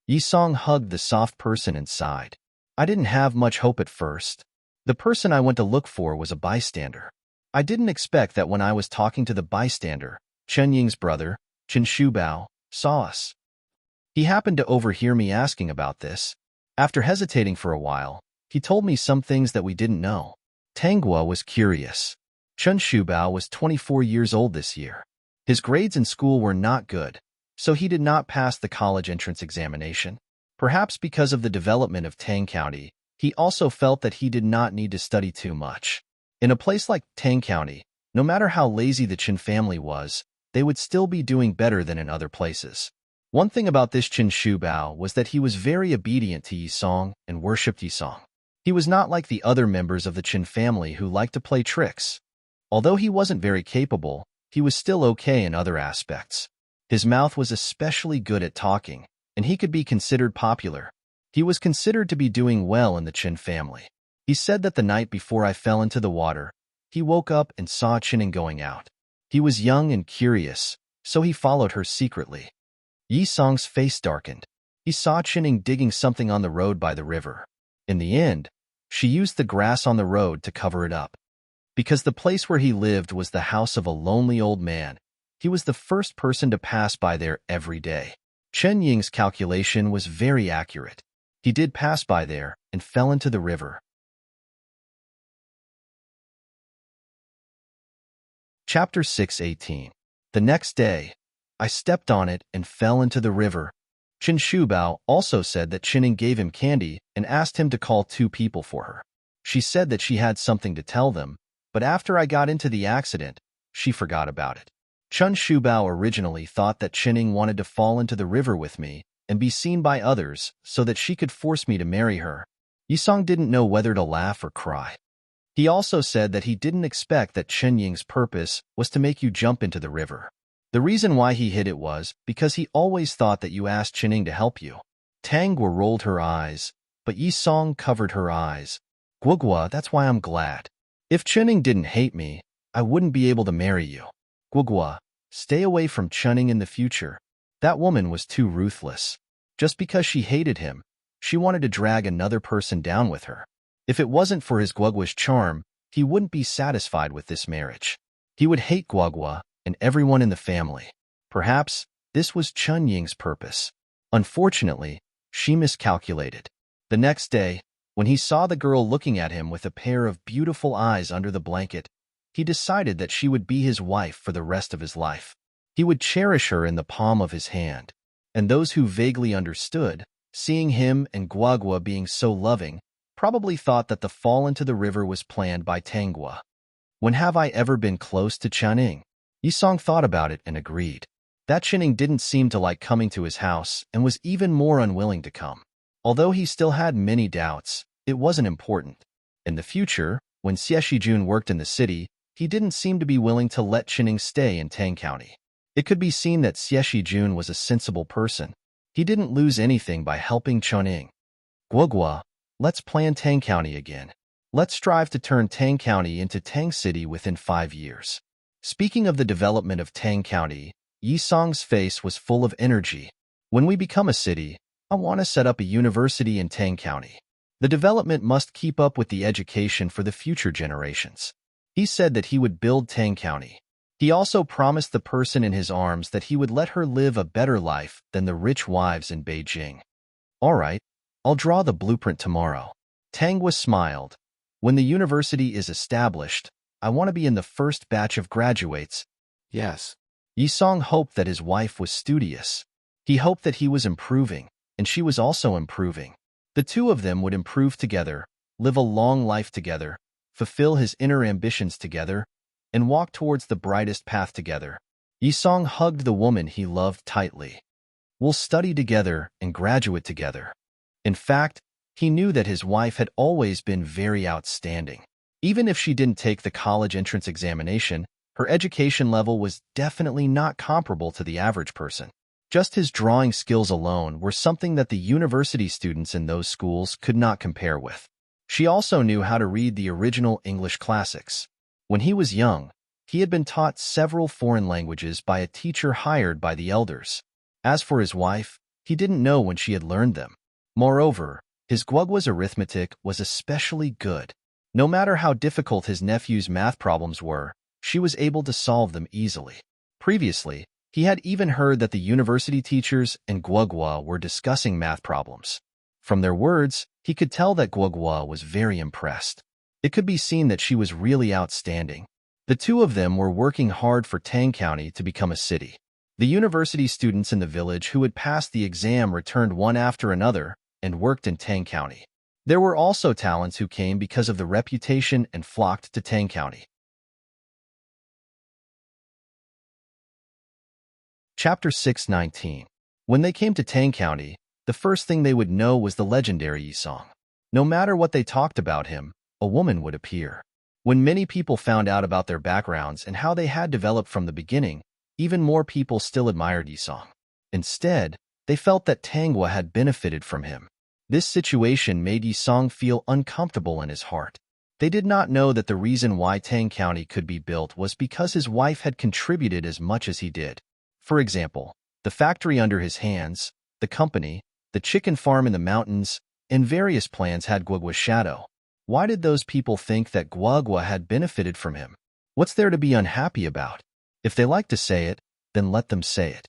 Yi Song hugged the soft person and sighed. I didn't have much hope at first. The person I went to look for was a bystander. I didn't expect that when I was talking to the bystander, Chen Ying's brother, Chen Shubao, saw us. He happened to overhear me asking about this. After hesitating for a while, he told me some things that we didn't know. Tangwa was curious. Chen Shubao was 24 years old this year. His grades in school were not good, so he did not pass the college entrance examination. Perhaps because of the development of Tang County, he also felt that he did not need to study too much. In a place like Tang County, no matter how lazy the Chen family was, they would still be doing better than in other places. One thing about this Chen Shubao was that he was very obedient to Yi Song and worshipped Yi Song. He was not like the other members of the Chen family who liked to play tricks. Although he wasn't very capable, he was still okay in other aspects. His mouth was especially good at talking, and he could be considered popular. He was considered to be doing well in the Chen family. He said that the night before I fell into the water, he woke up and saw Chuning going out. He was young and curious, so he followed her secretly. Yi Song's face darkened. He saw Chuning digging something on the road by the river. In the end, she used the grass on the road to cover it up. Because the place where he lived was the house of a lonely old man, he was the first person to pass by there every day. Chen Ying's calculation was very accurate. He did pass by there and fell into the river. Chapter 618. The next day, I stepped on it and fell into the river. Chen Shubao also said that Chuning gave him candy and asked him to call 2 people for her. She said that she had something to tell them, but after I got into the accident, she forgot about it. Chen Shubao originally thought that Chuning wanted to fall into the river with me and be seen by others so that she could force me to marry her. Yi Song didn't know whether to laugh or cry. He also said that he didn't expect that Chen Ying's purpose was to make you jump into the river. The reason why he hid it was because he always thought that you asked Chuning to help you. Tangwa rolled her eyes, but Yi Song covered her eyes. Guogua, that's why I'm glad. If Chunning didn't hate me, I wouldn't be able to marry you. Guogua, stay away from Chunning in the future. That woman was too ruthless. Just because she hated him, she wanted to drag another person down with her. If it wasn't for his Guogua's charm, he wouldn't be satisfied with this marriage. He would hate Guogua and everyone in the family. Perhaps this was Chun Ying's purpose. Unfortunately, she miscalculated. The next day, when he saw the girl looking at him with a pair of beautiful eyes under the blanket, he decided that she would be his wife for the rest of his life. He would cherish her in the palm of his hand. And those who vaguely understood, seeing him and Guogua being so loving, probably thought that the fall into the river was planned by Tangwa. When have I ever been close to Channing? Yi Song thought about it and agreed. That Channing didn't seem to like coming to his house and was even more unwilling to come. Although he still had many doubts, it wasn't important. In the future, when Xie Shijun worked in the city, he didn't seem to be willing to let Channing stay in Tang County. It could be seen that Xie Shijun was a sensible person. He didn't lose anything by helping Channing. Guogua, let's plan Tang County again. Let's strive to turn Tang County into Tang City within 5 years. Speaking of the development of Tang County, Yi Song's face was full of energy. When we become a city, I want to set up a university in Tang County. The development must keep up with the education for the future generations. He said that he would build Tang County. He also promised the person in his arms that he would let her live a better life than the rich wives in Beijing. All right, I'll draw the blueprint tomorrow. Tangwa smiled. When the university is established, I want to be in the first batch of graduates. Yes. Yi Song hoped that his wife was studious. He hoped that he was improving, and she was also improving. The two of them would improve together, live a long life together, fulfill his inner ambitions together, and walk towards the brightest path together. Yi Song hugged the woman he loved tightly. We'll study together and graduate together. In fact, he knew that his wife had always been very outstanding. Even if she didn't take the college entrance examination, her education level was definitely not comparable to the average person. Just his drawing skills alone were something that the university students in those schools could not compare with. She also knew how to read the original English classics. When he was young, he had been taught several foreign languages by a teacher hired by the elders. As for his wife, he didn't know when she had learned them. Moreover, his Guogua's arithmetic was especially good. No matter how difficult his nephew's math problems were, she was able to solve them easily. Previously, he had even heard that the university teachers and Guogua were discussing math problems. From their words, he could tell that Guogua was very impressed. It could be seen that she was really outstanding. The two of them were working hard for Tang County to become a city. The university students in the village who had passed the exam returned one after another and worked in Tang County. There were also talents who came because of the reputation and flocked to Tang County. Chapter 619. When they came to Tang County, the first thing they would know was the legendary Yi Song. No matter what they talked about him, a woman would appear. When many people found out about their backgrounds and how they had developed from the beginning, even more people still admired Yi Song. Instead, they felt that Tangwa had benefited from him. This situation made Yi Song feel uncomfortable in his heart. They did not know that the reason why Tang County could be built was because his wife had contributed as much as he did. For example, the factory under his hands, the company, the chicken farm in the mountains, and various plans had Guogua's shadow. Why did those people think that Guogua had benefited from him? What's there to be unhappy about? If they like to say it, then let them say it.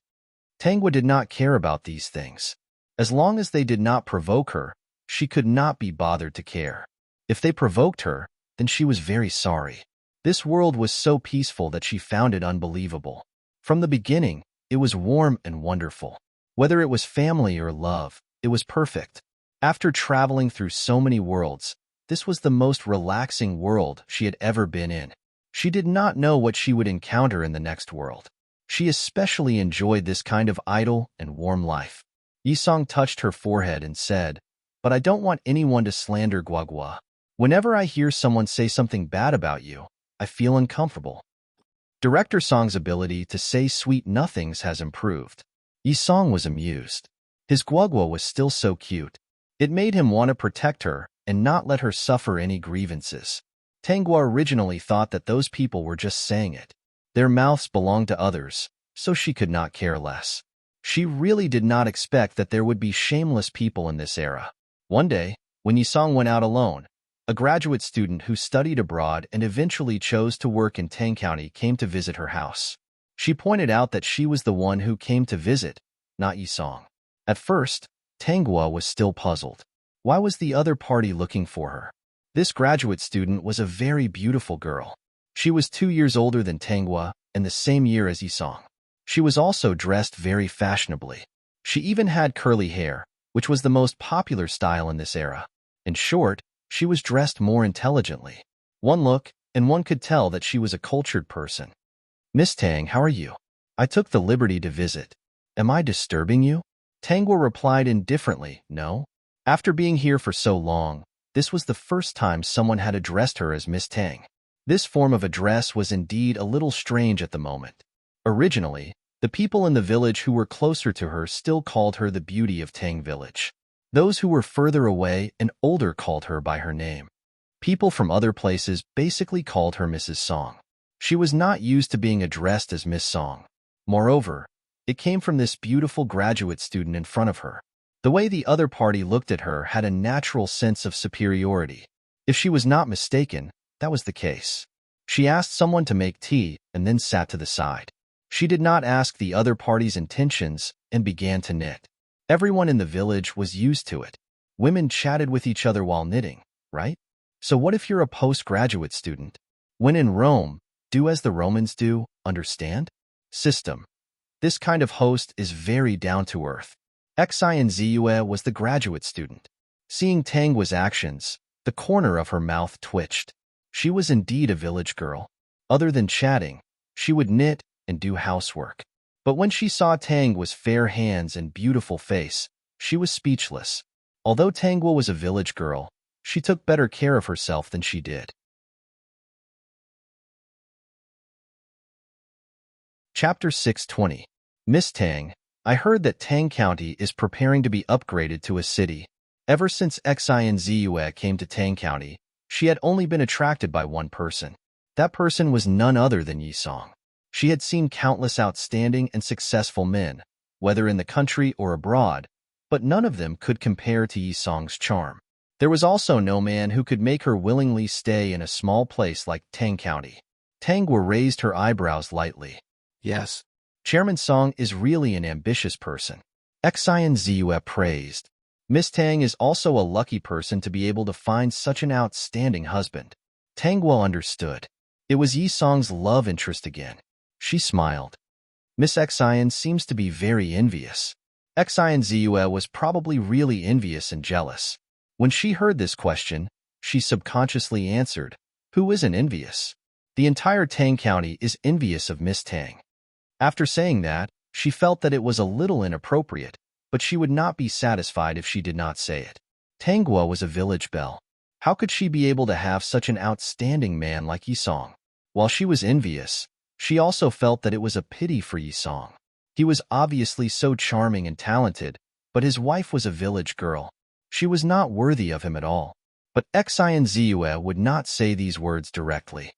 Tangwa did not care about these things. As long as they did not provoke her, she could not be bothered to care. If they provoked her, then she was very sorry. This world was so peaceful that she found it unbelievable. From the beginning, it was warm and wonderful. Whether it was family or love, it was perfect. After traveling through so many worlds, this was the most relaxing world she had ever been in. She did not know what she would encounter in the next world. She especially enjoyed this kind of idle and warm life. Yi Song touched her forehead and said, "But I don't want anyone to slander Guogua. Whenever I hear someone say something bad about you, I feel uncomfortable." Director Song's ability to say sweet nothings has improved. Yi Song was amused. His guagua was still so cute. It made him want to protect her and not let her suffer any grievances. Tangua originally thought that those people were just saying it. Their mouths belonged to others, so she could not care less. She really did not expect that there would be shameless people in this era. One day, when Yisong went out alone, a graduate student who studied abroad and eventually chose to work in Tang County came to visit her house. She pointed out that she was the one who came to visit, not Yisong. At first, Tangua was still puzzled. Why was the other party looking for her? This graduate student was a very beautiful girl. She was 2 years older than Tangua and the same year as Yisong. She was also dressed very fashionably. She even had curly hair, which was the most popular style in this era. In short, she was dressed more intelligently. One look, and one could tell that she was a cultured person. "Miss Tang, how are you? I took the liberty to visit. Am I disturbing you?" Tangua replied indifferently, "No." After being here for so long, this was the first time someone had addressed her as Miss Tang. This form of address was indeed a little strange at the moment. Originally, the people in the village who were closer to her still called her the beauty of Tang Village. Those who were further away and older called her by her name. People from other places basically called her Mrs. Song. She was not used to being addressed as Miss Song. Moreover, it came from this beautiful graduate student in front of her. The way the other party looked at her had a natural sense of superiority. If she was not mistaken, that was the case. She asked someone to make tea and then sat to the side. She did not ask the other party's intentions and began to knit. Everyone in the village was used to it. Women chatted with each other while knitting, right? So what if you're a postgraduate student? When in Rome, do as the Romans do, understand? System. This kind of host is very down-to-earth. Xinzue was the graduate student. Seeing Tangua's actions, the corner of her mouth twitched. She was indeed a village girl. Other than chatting, she would knit and do housework. But when she saw Tangua's fair hands and beautiful face, she was speechless. Although Tangua was a village girl, she took better care of herself than she did. Chapter 620. Miss Tang, I heard that Tang County is preparing to be upgraded to a city. Ever since Xinzue came to Tang County, she had only been attracted by one person. That person was none other than Yisong. She had seen countless outstanding and successful men, whether in the country or abroad, but none of them could compare to Yisong's charm. There was also no man who could make her willingly stay in a small place like Tang County. Tangua raised her eyebrows lightly. "Yes, Chairman Song is really an ambitious person." Xinzue praised. Miss Tang is also a lucky person to be able to find such an outstanding husband. Tangua understood. It was Yisong's love interest again. She smiled. Miss Xian seems to be very envious. Xinzue was probably really envious and jealous. When she heard this question, she subconsciously answered, "Who isn't envious? The entire Tang County is envious of Miss Tang." After saying that, she felt that it was a little inappropriate, but she would not be satisfied if she did not say it. Tangua was a village belle. How could she be able to have such an outstanding man like Yisong? While she was envious, she also felt that it was a pity for Yisong. He was obviously so charming and talented, but his wife was a village girl. She was not worthy of him at all. But Xinzue would not say these words directly.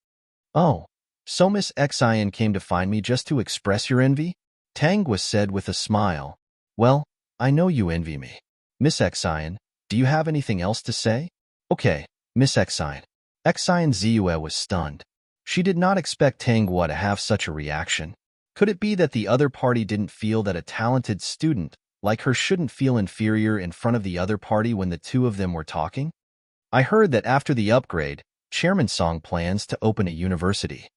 "Oh, so Miss Xian came to find me just to express your envy?" Tangua said with a smile. "Well, I know you envy me. Miss Xian, do you have anything else to say?" "Okay, Miss Xian." Xinzue was stunned. She did not expect Tangua to have such a reaction. Could it be that the other party didn't feel that a talented student like her shouldn't feel inferior in front of the other party when the two of them were talking? "I heard that after the upgrade, Chairman Song plans to open a university."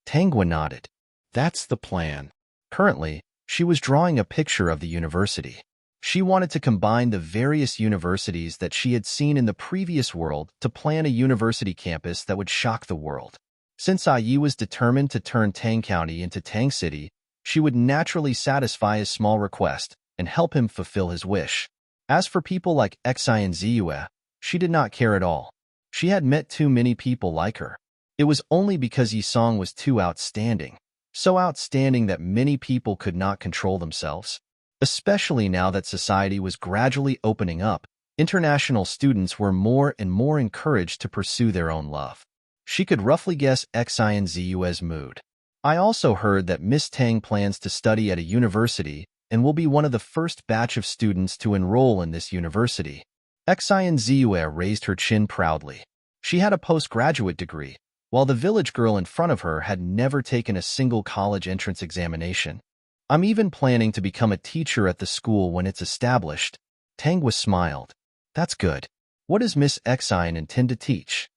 Tangua nodded. "That's the plan." Currently, she was drawing a picture of the university. She wanted to combine the various universities that she had seen in the previous world to plan a university campus that would shock the world. Since Yi was determined to turn Tang County into Tang City, she would naturally satisfy his small request and help him fulfill his wish. As for people like Xinzue, she did not care at all. She had met too many people like her. It was only because Yisong was too outstanding, so outstanding that many people could not control themselves. Especially now that society was gradually opening up, international students were more and more encouraged to pursue their own love. She could roughly guess Xinzu's mood. I also heard that Miss Tang plans to study at a university and will be one of the first batch of students to enroll in this university. Xinzue raised her chin proudly. She had a postgraduate degree, while the village girl in front of her had never taken a single college entrance examination. I'm even planning to become a teacher at the school when it's established. Tangwa smiled. That's good. What does Miss Xin intend to teach?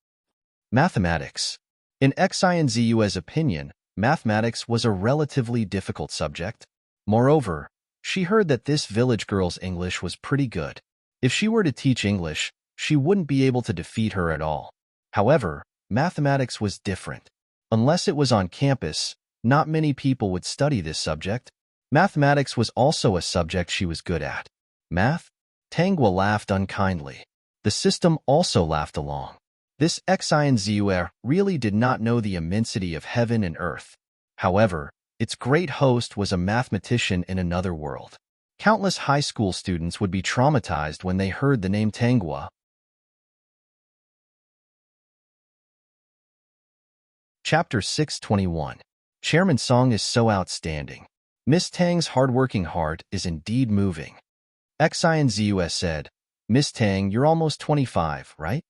Mathematics. In Xinzu's opinion, mathematics was a relatively difficult subject. Moreover, she heard that this village girl's English was pretty good. If she were to teach English, she wouldn't be able to defeat her at all. However, mathematics was different. Unless it was on campus, not many people would study this subject. Mathematics was also a subject she was good at. Math? Tangwa laughed unkindly. The system also laughed along. This Xinzue really did not know the immensity of heaven and earth. However, its great host was a mathematician in another world. Countless high school students would be traumatized when they heard the name Tangwa. Chapter 621. Chairman Song is so outstanding. Miss Tang's hardworking heart is indeed moving. Xinzu said, Miss Tang, you're almost 25, right?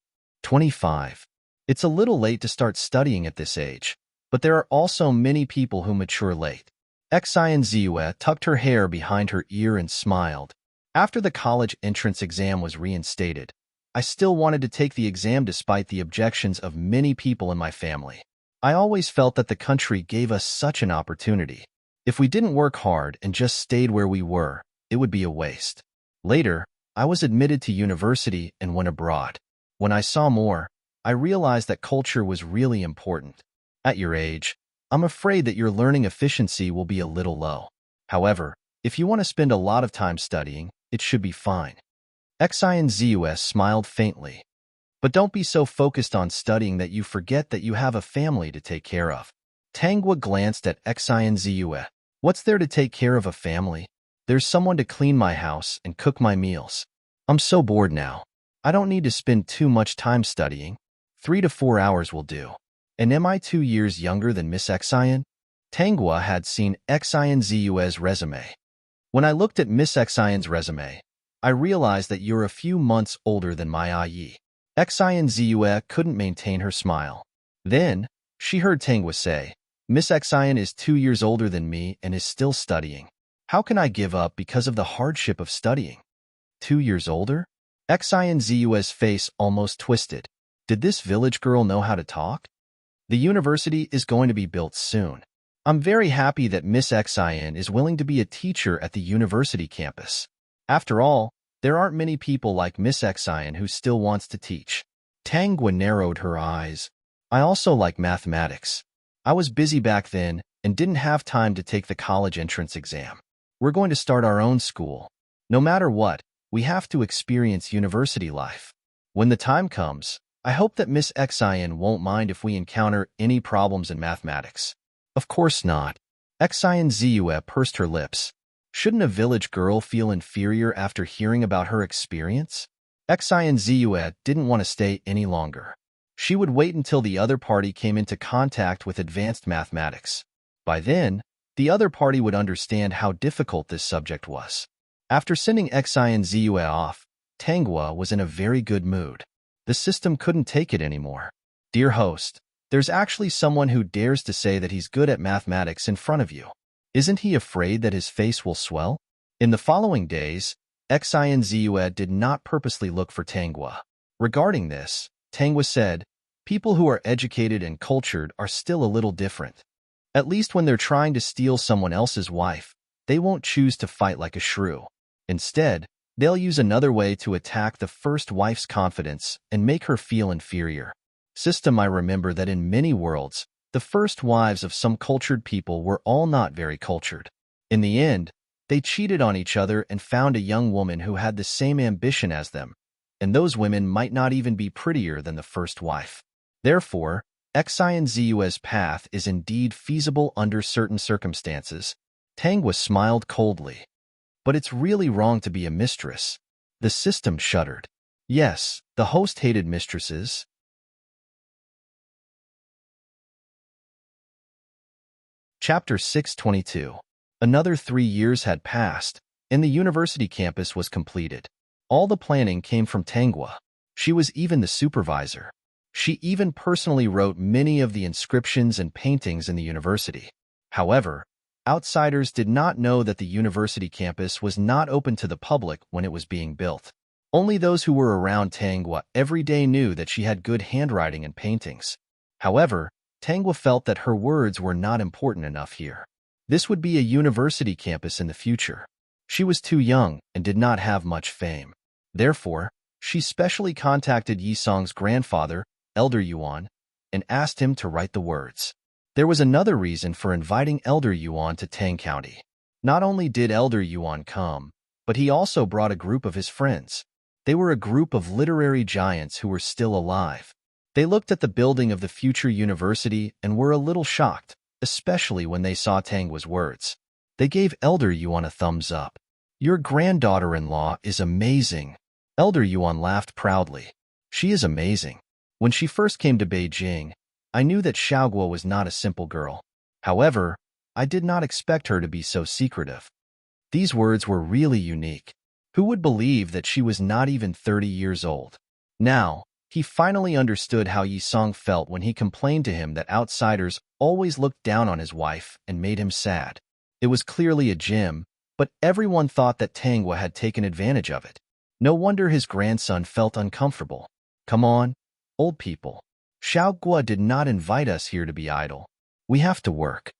25. It's a little late to start studying at this age, but there are also many people who mature late. Xinzu tucked her hair behind her ear and smiled. After the college entrance exam was reinstated, I still wanted to take the exam despite the objections of many people in my family. I always felt that the country gave us such an opportunity. If we didn't work hard and just stayed where we were, it would be a waste. Later, I was admitted to university and went abroad. When I saw more, I realized that culture was really important. At your age, I'm afraid that your learning efficiency will be a little low. However, if you want to spend a lot of time studying, it should be fine. Xinzu smiled faintly. But don't be so focused on studying that you forget that you have a family to take care of. Tangwa glanced at Xinzu. What's there to take care of a family? There's someone to clean my house and cook my meals. I'm so bored now. I don't need to spend too much time studying. 3 to 4 hours will do. And am I 2 years younger than Miss Xin? Tangwa had seen Xinzu's resume. When I looked at Miss Xin's resume, I realized that you're a few months older than my IE. Xinzu couldn't maintain her smile. Then, she heard Tangwa say, Miss Xin is 2 years older than me and is still studying. How can I give up because of the hardship of studying? 2 years older? Xinzu's face almost twisted. Did this village girl know how to talk? The university is going to be built soon. I'm very happy that Miss Xin is willing to be a teacher at the university campus. After all, there aren't many people like Miss Xin who still wants to teach. Tangwa narrowed her eyes. I also like mathematics. I was busy back then and didn't have time to take the college entrance exam. We're going to start our own school. No matter what, we have to experience university life. When the time comes, I hope that Miss Xin won't mind if we encounter any problems in mathematics. Of course not. Xinzu pursed her lips. Shouldn't a village girl feel inferior after hearing about her experience? Xinzu didn't want to stay any longer. She would wait until the other party came into contact with advanced mathematics. By then, the other party would understand how difficult this subject was. After sending Xinzu off, Tangwa was in a very good mood. The system couldn't take it anymore. Dear host, there's actually someone who dares to say that he's good at mathematics in front of you. Isn't he afraid that his face will swell? In the following days, Xinzu did not purposely look for Tangwa. Regarding this, Tangwa said, people who are educated and cultured are still a little different. At least when they're trying to steal someone else's wife, they won't choose to fight like a shrew. Instead, they'll use another way to attack the first wife's confidence and make her feel inferior. System, I remember that in many worlds, the first wives of some cultured people were all not very cultured. In the end, they cheated on each other and found a young woman who had the same ambition as them, and those women might not even be prettier than the first wife. Therefore, Xinzu's path is indeed feasible under certain circumstances. Tangwa smiled coldly. But it's really wrong to be a mistress. The system shuddered. Yes, the host hated mistresses. Chapter 622. Another 3 years had passed, and the university campus was completed. All the planning came from Tangwa. She was even the supervisor. She even personally wrote many of the inscriptions and paintings in the university. However, outsiders did not know that the university campus was not open to the public when it was being built. Only those who were around Tangwa every day knew that she had good handwriting and paintings. However, Tangwa felt that her words were not important enough here. This would be a university campus in the future. She was too young and did not have much fame. Therefore, she specially contacted Yisong's grandfather, Elder Yuan, and asked him to write the words. There was another reason for inviting Elder Yuan to Tang County. Not only did Elder Yuan come, but he also brought a group of his friends. They were a group of literary giants who were still alive. They looked at the building of the future university and were a little shocked, especially when they saw Tangwa's words. They gave Elder Yuan a thumbs up. "Your granddaughter-in-law is amazing." Elder Yuan laughed proudly. "She is amazing. When she first came to Beijing, I knew that Xiaoguo was not a simple girl. However, I did not expect her to be so secretive." These words were really unique. Who would believe that she was not even 30 years old? Now, he finally understood how Yisong felt when he complained to him that outsiders always looked down on his wife and made him sad. It was clearly a gym, but everyone thought that Tangwa had taken advantage of it. No wonder his grandson felt uncomfortable. "Come on, old people. Xiaoguo did not invite us here to be idle. We have to work."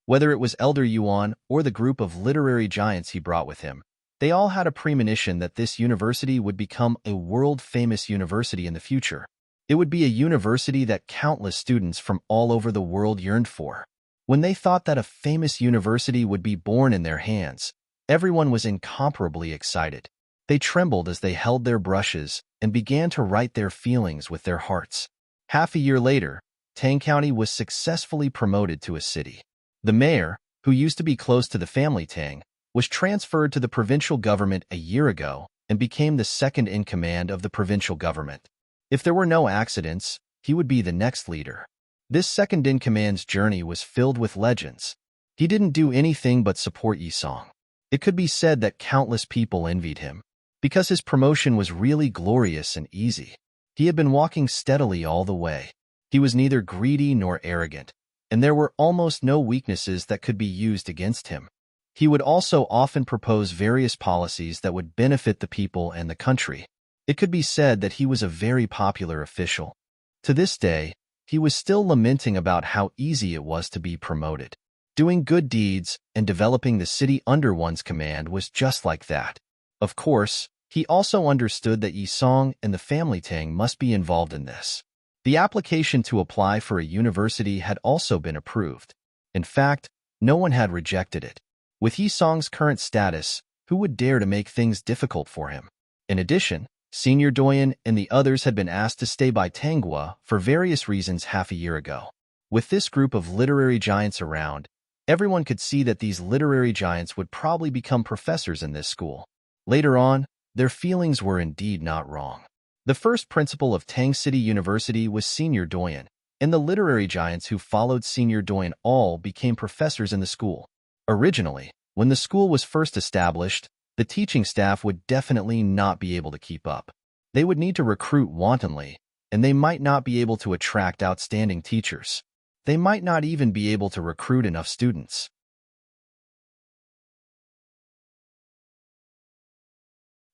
Whether it was Elder Yuan or the group of literary giants he brought with him, they all had a premonition that this university would become a world-famous university in the future. It would be a university that countless students from all over the world yearned for. When they thought that a famous university would be born in their hands, everyone was incomparably excited. They trembled as they held their brushes and began to write their feelings with their hearts. Half a year later, Tang County was successfully promoted to a city. The mayor, who used to be close to the family Tang, was transferred to the provincial government a year ago and became the second in command of the provincial government. If there were no accidents, he would be the next leader. This second in command's journey was filled with legends. He didn't do anything but support Yisong. It could be said that countless people envied him, because his promotion was really glorious and easy. He had been walking steadily all the way. He was neither greedy nor arrogant, and there were almost no weaknesses that could be used against him. He would also often propose various policies that would benefit the people and the country. It could be said that he was a very popular official. To this day, he was still lamenting about how easy it was to be promoted. Doing good deeds and developing the city under one's command was just like that. Of course, he also understood that Yisong and the family Tang must be involved in this. The application to apply for a university had also been approved. In fact, no one had rejected it. With Yisong's current status, who would dare to make things difficult for him? In addition, Senior Doyen and the others had been asked to stay by Tangwa for various reasons half a year ago. With this group of literary giants around, everyone could see that these literary giants would probably become professors in this school. Later on, their feelings were indeed not wrong. The first principal of Tang City University was Senior Doyen, and the literary giants who followed Senior Doyen all became professors in the school. Originally, when the school was first established, the teaching staff would definitely not be able to keep up. They would need to recruit wantonly, and they might not be able to attract outstanding teachers. They might not even be able to recruit enough students.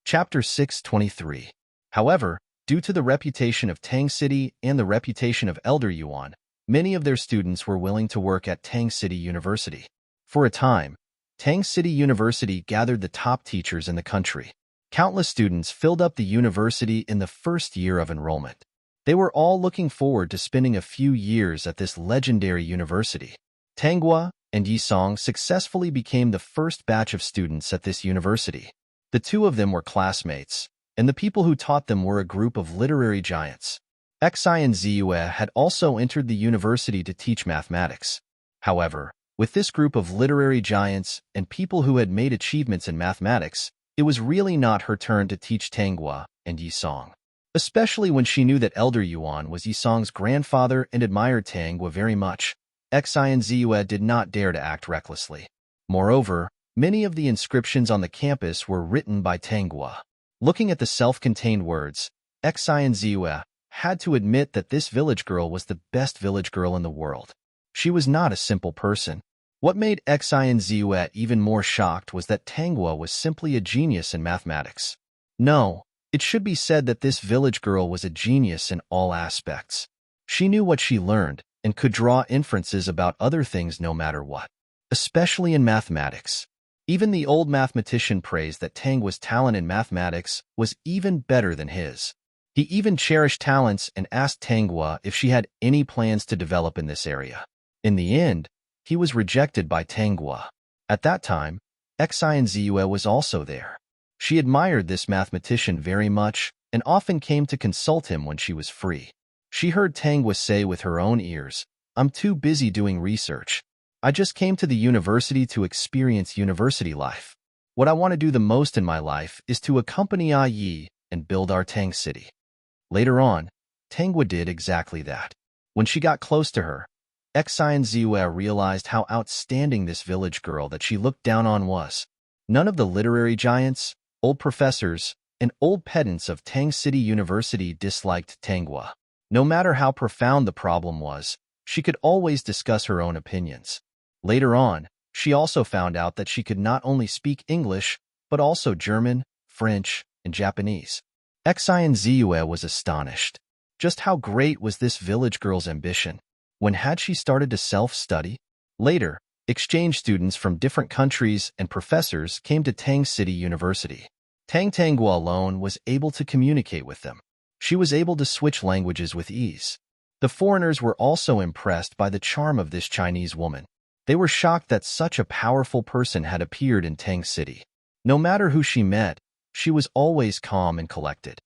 Chapter 623. However, due to the reputation of Tang City and the reputation of Elder Yuan, many of their students were willing to work at Tang City University. For a time, Tang City University gathered the top teachers in the country. Countless students filled up the university in the first year of enrollment. They were all looking forward to spending a few years at this legendary university. Tangwa and Yisong successfully became the first batch of students at this university. The two of them were classmates, and the people who taught them were a group of literary giants. Xi and Ziyue had also entered the university to teach mathematics. However, With this group of literary giants and people who had made achievements in mathematics, it was really not her turn to teach Tanghua and Yisong. Especially when she knew that Elder Yuan was Yisong's grandfather and admired Tanghua very much, Xinzue did not dare to act recklessly. Moreover, many of the inscriptions on the campus were written by Tanghua. Looking at the self-contained words, Xinzue had to admit that this village girl was the best village girl in the world. She was not a simple person. What made Xinzue even more shocked was that Tanghua was simply a genius in mathematics. No, it should be said that this village girl was a genius in all aspects. She knew what she learned and could draw inferences about other things no matter what, especially in mathematics. Even the old mathematician praised that Tanghua's talent in mathematics was even better than his. He even cherished talents and asked Tanghua if she had any plans to develop in this area. In the end, he was rejected by Tanghua. At that time, Xinzue was also there. She admired this mathematician very much and often came to consult him when she was free. She heard Tanghua say with her own ears, "I'm too busy doing research. I just came to the university to experience university life. What I want to do the most in my life is to accompany Yi and build our Tang city." Later on, Tanghua did exactly that. When she got close to her, Xinzue realized how outstanding this village girl that she looked down on was. None of the literary giants, old professors, and old pedants of Tang City University disliked Tanghua. No matter how profound the problem was, she could always discuss her own opinions. Later on, she also found out that she could not only speak English, but also German, French, and Japanese. Xinzue was astonished. Just how great was this village girl's ambition? When had she started to self-study? Later, exchange students from different countries and professors came to Tang City University. Tanghua alone was able to communicate with them. She was able to switch languages with ease. The foreigners were also impressed by the charm of this Chinese woman. They were shocked that such a powerful person had appeared in Tang City. No matter who she met, she was always calm and collected.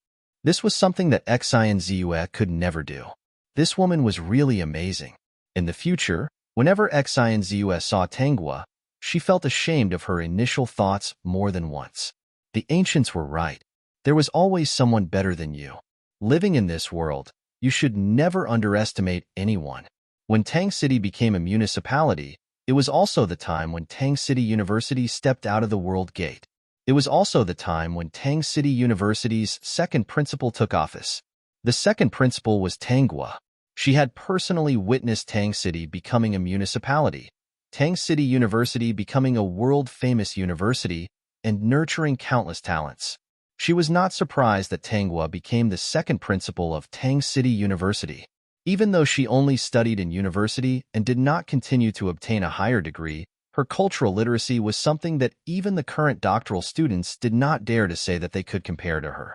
This was something that Xinzue could never do. This woman was really amazing. In the future, whenever Xinzue saw Tanghua, she felt ashamed of her initial thoughts more than once. The ancients were right. There was always someone better than you. Living in this world, you should never underestimate anyone. When Tang City became a municipality, it was also the time when Tang City University stepped out of the World Gate. It was also the time when Tang City University's second principal took office. The second principal was Tanghua. She had personally witnessed Tang City becoming a municipality, Tang City University becoming a world-famous university, and nurturing countless talents. She was not surprised that Tanghua became the second principal of Tang City University. Even though she only studied in university and did not continue to obtain a higher degree, her cultural literacy was something that even the current doctoral students did not dare to say that they could compare to her.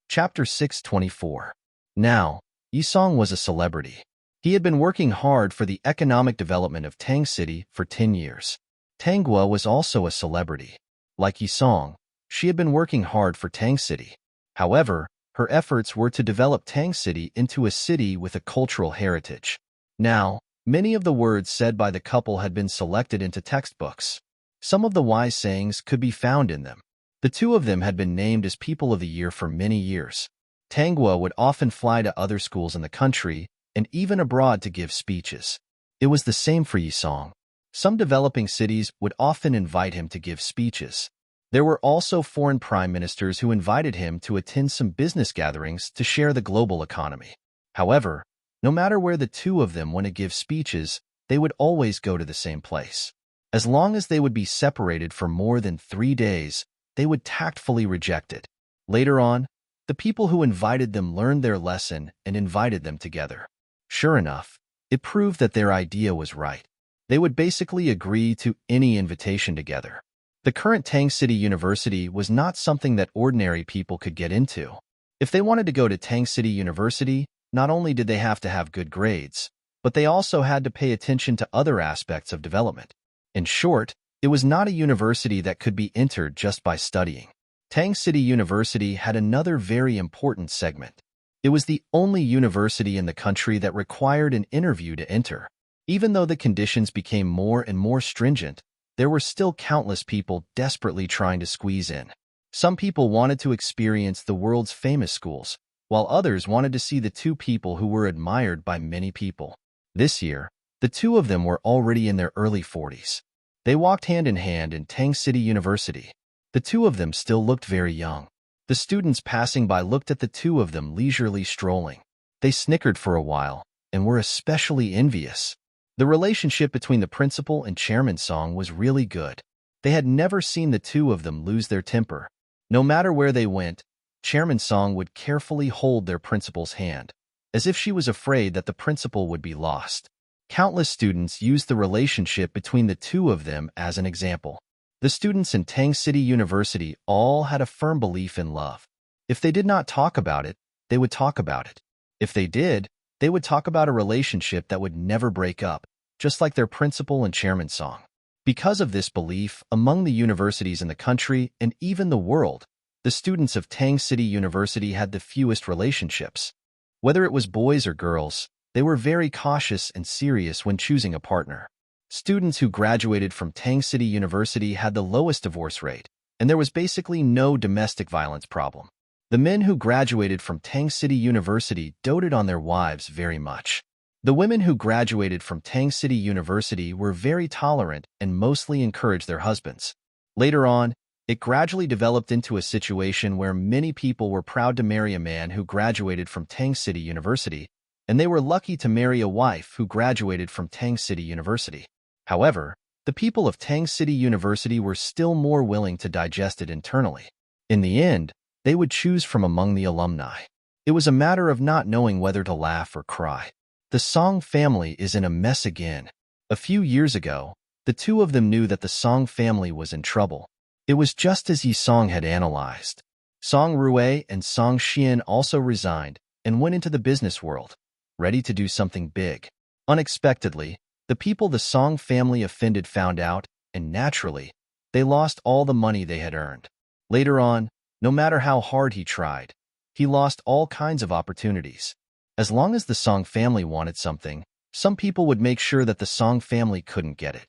Chapter 624. Now, Yisong was a celebrity. He had been working hard for the economic development of Tang City for 10 years. Tanghua was also a celebrity. Like Yisong, she had been working hard for Tang City. However, her efforts were to develop Tang City into a city with a cultural heritage. Now, many of the words said by the couple had been selected into textbooks. Some of the wise sayings could be found in them. The two of them had been named as People of the Year for many years. Tanghua would often fly to other schools in the country and even abroad to give speeches. It was the same for Yisong. Some developing cities would often invite him to give speeches. There were also foreign prime ministers who invited him to attend some business gatherings to share the global economy. However, no matter where the two of them went to give speeches, they would always go to the same place. As long as they would be separated for more than 3 days, they would tactfully reject it. Later on, the people who invited them learned their lesson and invited them together. Sure enough, it proved that their idea was right. They would basically agree to any invitation together. The current Tang City University was not something that ordinary people could get into. If they wanted to go to Tang City University, not only did they have to have good grades, but they also had to pay attention to other aspects of development. In short, it was not a university that could be entered just by studying. Tang City University had another very important segment. It was the only university in the country that required an interview to enter. Even though the conditions became more and more stringent, there were still countless people desperately trying to squeeze in. Some people wanted to experience the world's famous schools, while others wanted to see the two people who were admired by many people. This year, the two of them were already in their early 40s. They walked hand in hand in Tang City University. The two of them still looked very young. The students passing by looked at the two of them leisurely strolling. They snickered for a while and were especially envious. The relationship between the principal and Chairman Song was really good. They had never seen the two of them lose their temper. No matter where they went, Chairman Song would carefully hold their principal's hand, as if she was afraid that the principal would be lost. Countless students used the relationship between the two of them as an example. The students in Tang City University all had a firm belief in love. If they did not talk about it, they would talk about it. If they did, they would talk about a relationship that would never break up, just like their principal and Chairman Song. Because of this belief among the universities in the country and even the world, the students of Tang City University had the fewest relationships. Whether it was boys or girls, they were very cautious and serious when choosing a partner. Students who graduated from Tang City University had the lowest divorce rate, and there was basically no domestic violence problem. The men who graduated from Tang City University doted on their wives very much. The women who graduated from Tang City University were very tolerant and mostly encouraged their husbands. Later on, it gradually developed into a situation where many people were proud to marry a man who graduated from Tang City University, and they were lucky to marry a wife who graduated from Tang City University. However, the people of Tang City University were still more willing to digest it internally. In the end, they would choose from among the alumni. It was a matter of not knowing whether to laugh or cry. The Song family is in a mess again. A few years ago, the two of them knew that the Song family was in trouble. It was just as Yi Song had analyzed. Song Rui and Song Xian also resigned and went into the business world, ready to do something big. Unexpectedly, the people the Song family offended found out, and naturally, they lost all the money they had earned. Later on, no matter how hard he tried, he lost all kinds of opportunities. As long as the Song family wanted something, some people would make sure that the Song family couldn't get it.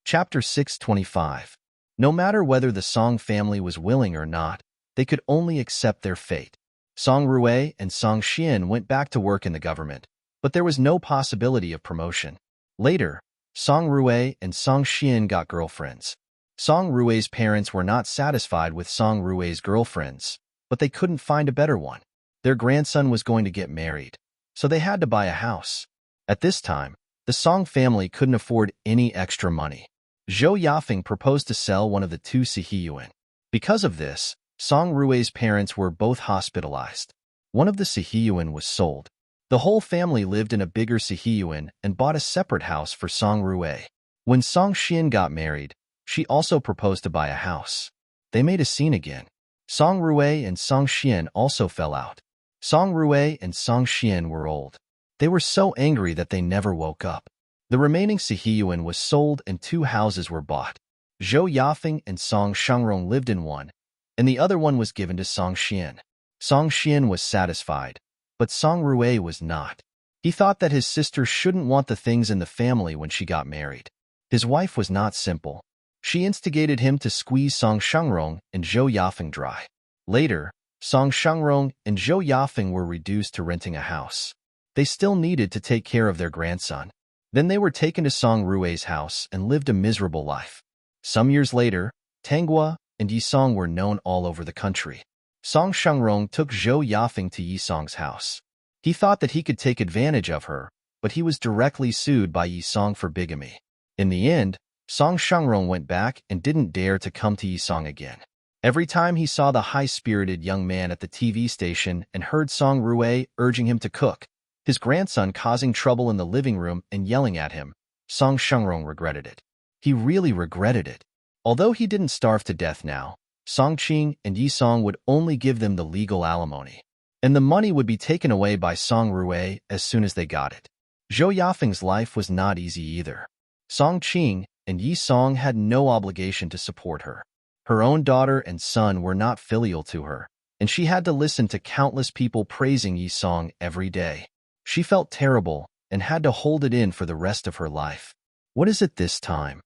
Chapter 625. No matter whether the Song family was willing or not, they could only accept their fate. Song Rui and Song Xian went back to work in the government, but there was no possibility of promotion. Later, Song Rui and Song Xian got girlfriends. Song Rui's parents were not satisfied with Song Rui's girlfriends, but they couldn't find a better one. Their grandson was going to get married, so they had to buy a house. At this time, the Song family couldn't afford any extra money. Zhou Yafeng proposed to sell one of the two Sihiyuan. Because of this, Song Rui's parents were both hospitalized. One of the Sihiyuan was sold. The whole family lived in a bigger Sihiyuan and bought a separate house for Song Rui. When Song Xian got married, she also proposed to buy a house. They made a scene again. Song Rui and Song Xian also fell out. Song Rui and Song Xian were old. They were so angry that they never woke up. The remaining Sihiyuan was sold and two houses were bought. Zhou Yafeng and Song Shangrong lived in one, and the other one was given to Song Xian. Song Xian was satisfied, but Song Rui was not. He thought that his sister shouldn't want the things in the family when she got married. His wife was not simple. She instigated him to squeeze Song Shangrong and Zhou Yafeng dry. Later, Song Shangrong and Zhou Yafeng were reduced to renting a house. They still needed to take care of their grandson. Then they were taken to Song Rui's house and lived a miserable life. Some years later, Tanghua and Yi Song were known all over the country. Song Shangrong took Zhou Yafeng to Yi Song's house. He thought that he could take advantage of her, but he was directly sued by Yi Song for bigamy. In the end, Song Shangrong went back and didn't dare to come to Yi Song again. Every time he saw the high-spirited young man at the TV station and heard Song Rui urging him to cook, his grandson causing trouble in the living room and yelling at him, Song Shangrong regretted it. He really regretted it. Although he didn't starve to death now, Song Qing and Yi Song would only give them the legal alimony, and the money would be taken away by Song Rui as soon as they got it. Zhou Yafeng's life was not easy either. Song Qing and Yi Song had no obligation to support her. Her own daughter and son were not filial to her, and she had to listen to countless people praising Yi Song every day. She felt terrible and had to hold it in for the rest of her life. "What is it this time?"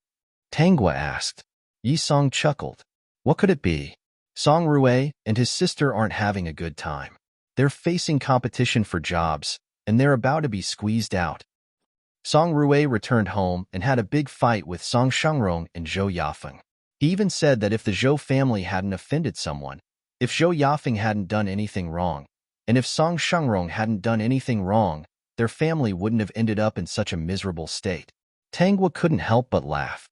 Tangwa asked. Yi Song chuckled. "What could it be? Song Rue and his sister aren't having a good time. They're facing competition for jobs, and they're about to be squeezed out." Song Rue returned home and had a big fight with Song Shengrong and Zhou Yafeng. He even said that if the Zhou family hadn't offended someone, if Zhou Yafeng hadn't done anything wrong, and if Song Shengrong hadn't done anything wrong, their family wouldn't have ended up in such a miserable state. Tangwa couldn't help but laugh.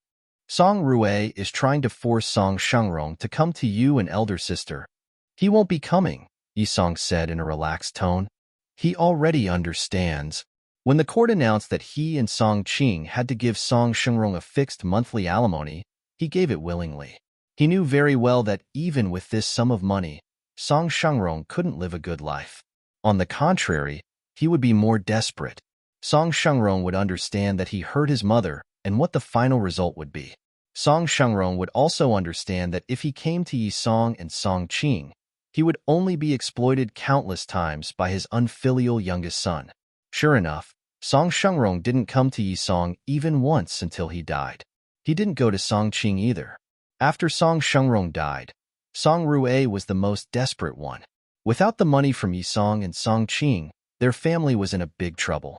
"Song Rue is trying to force Song Shengrong to come to you and elder sister." "He won't be coming," Yi Song said in a relaxed tone. "He already understands." When the court announced that he and Song Qing had to give Song Shengrong a fixed monthly alimony, he gave it willingly. He knew very well that even with this sum of money, Song Shengrong couldn't live a good life. On the contrary, he would be more desperate. Song Shengrong would understand that he hurt his mother and what the final result would be. Song Shengrong would also understand that if he came to Yi Song and Song Qing, he would only be exploited countless times by his unfilial youngest son. Sure enough, Song Shengrong didn't come to Yi Song even once until he died. He didn't go to Song Qing either. After Song Shengrong died, Song Rue was the most desperate one. Without the money from Yi Song and Song Qing, their family was in a big trouble.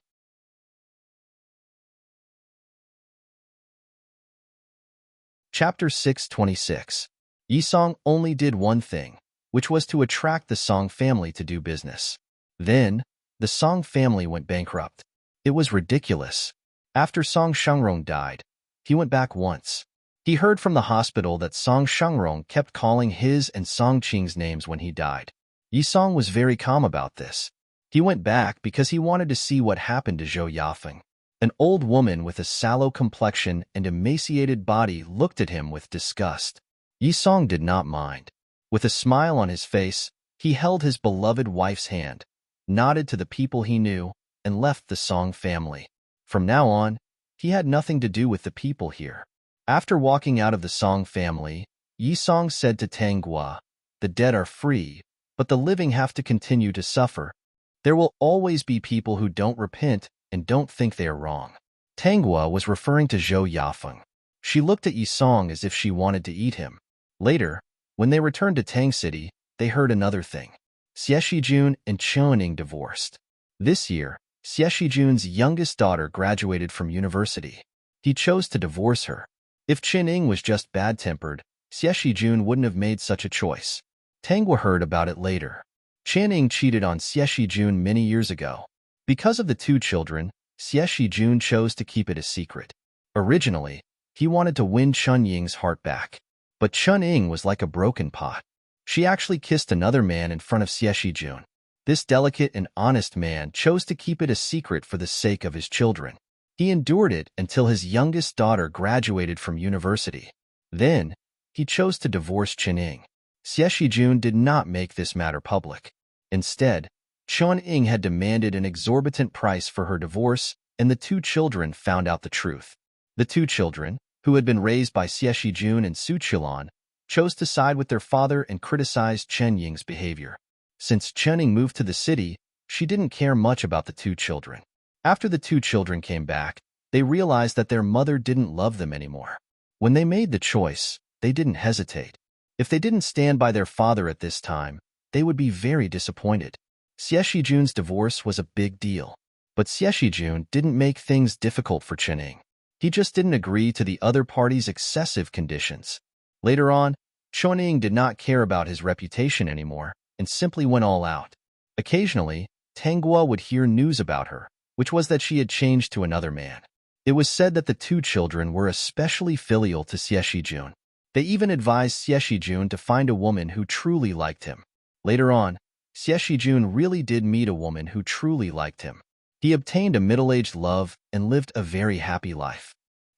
Chapter 626. Yi Song only did one thing, which was to attract the Song family to do business. Then, the Song family went bankrupt. It was ridiculous. After Song Shengrong died, he went back once. He heard from the hospital that Song Shengrong kept calling his and Song Qing's names when he died. Yi Song was very calm about this. He went back because he wanted to see what happened to Zhou Yafeng. An old woman with a sallow complexion and emaciated body looked at him with disgust. Yi Song did not mind. With a smile on his face, he held his beloved wife's hand, nodded to the people he knew, and left the Song family. From now on, he had nothing to do with the people here. After walking out of the Song family, Yi Song said to Tangwa, "The dead are free, but the living have to continue to suffer. There will always be people who don't repent and don't think they are wrong." Tangwa was referring to Zhou Yafeng. She looked at Yi Song as if she wanted to eat him. Later, when they returned to Tang City, they heard another thing. Xie Shijun and Qiaoning divorced. This year, Xie Shijun's youngest daughter graduated from university. He chose to divorce her. If Qiaoning was just bad-tempered, Xie Shijun wouldn't have made such a choice. Tangwa heard about it later. Qiaoning cheated on Xie Shijun many years ago. Because of the two children, Xie Shijun chose to keep it a secret. Originally, he wanted to win Chun Ying's heart back. But Chun Ying was like a broken pot. She actually kissed another man in front of Xie Shijun. This delicate and honest man chose to keep it a secret for the sake of his children. He endured it until his youngest daughter graduated from university. Then, he chose to divorce Qiaoning. Xie Shijun did not make this matter public. Instead, Chun Ying had demanded an exorbitant price for her divorce, and the two children found out the truth. The two children, who had been raised by Xie Shijun and Su Qilan, chose to side with their father and criticized Chen Ying's behavior. Since Chen Ying moved to the city, she didn't care much about the two children. After the two children came back, they realized that their mother didn't love them anymore. When they made the choice, they didn't hesitate. If they didn't stand by their father at this time, they would be very disappointed. Xie Shijun's divorce was a big deal. But Xie Shijun didn't make things difficult for Chen Ying. He just didn't agree to the other party's excessive conditions. Later on, Chen Ying did not care about his reputation anymore and simply went all out. Occasionally, Tangwa would hear news about her, which was that she had changed to another man. It was said that the two children were especially filial to Xie Shijun. They even advised Xie Shijun to find a woman who truly liked him. Later on, Xie Shijun really did meet a woman who truly liked him. He obtained a middle-aged love and lived a very happy life.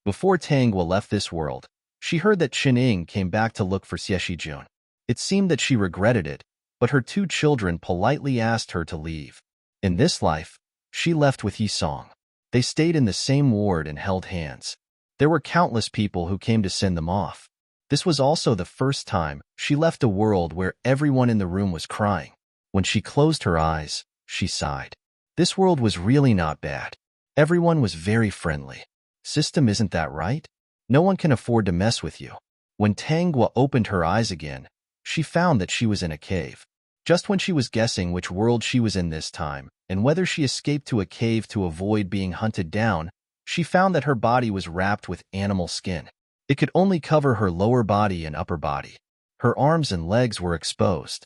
Before Tangwa left this world, she heard that Chen Ying came back to look for Xie Shijun. It seemed that she regretted it, but her two children politely asked her to leave. In this life, she left with Yi Song. They stayed in the same ward and held hands. There were countless people who came to send them off. This was also the first time she left a world where everyone in the room was crying. When she closed her eyes, she sighed. This world was really not bad. Everyone was very friendly. System, isn't that right? No one can afford to mess with you. When Tangwa opened her eyes again, she found that she was in a cave. Just when she was guessing which world she was in this time, and whether she escaped to a cave to avoid being hunted down, she found that her body was wrapped with animal skin. It could only cover her lower body and upper body. Her arms and legs were exposed.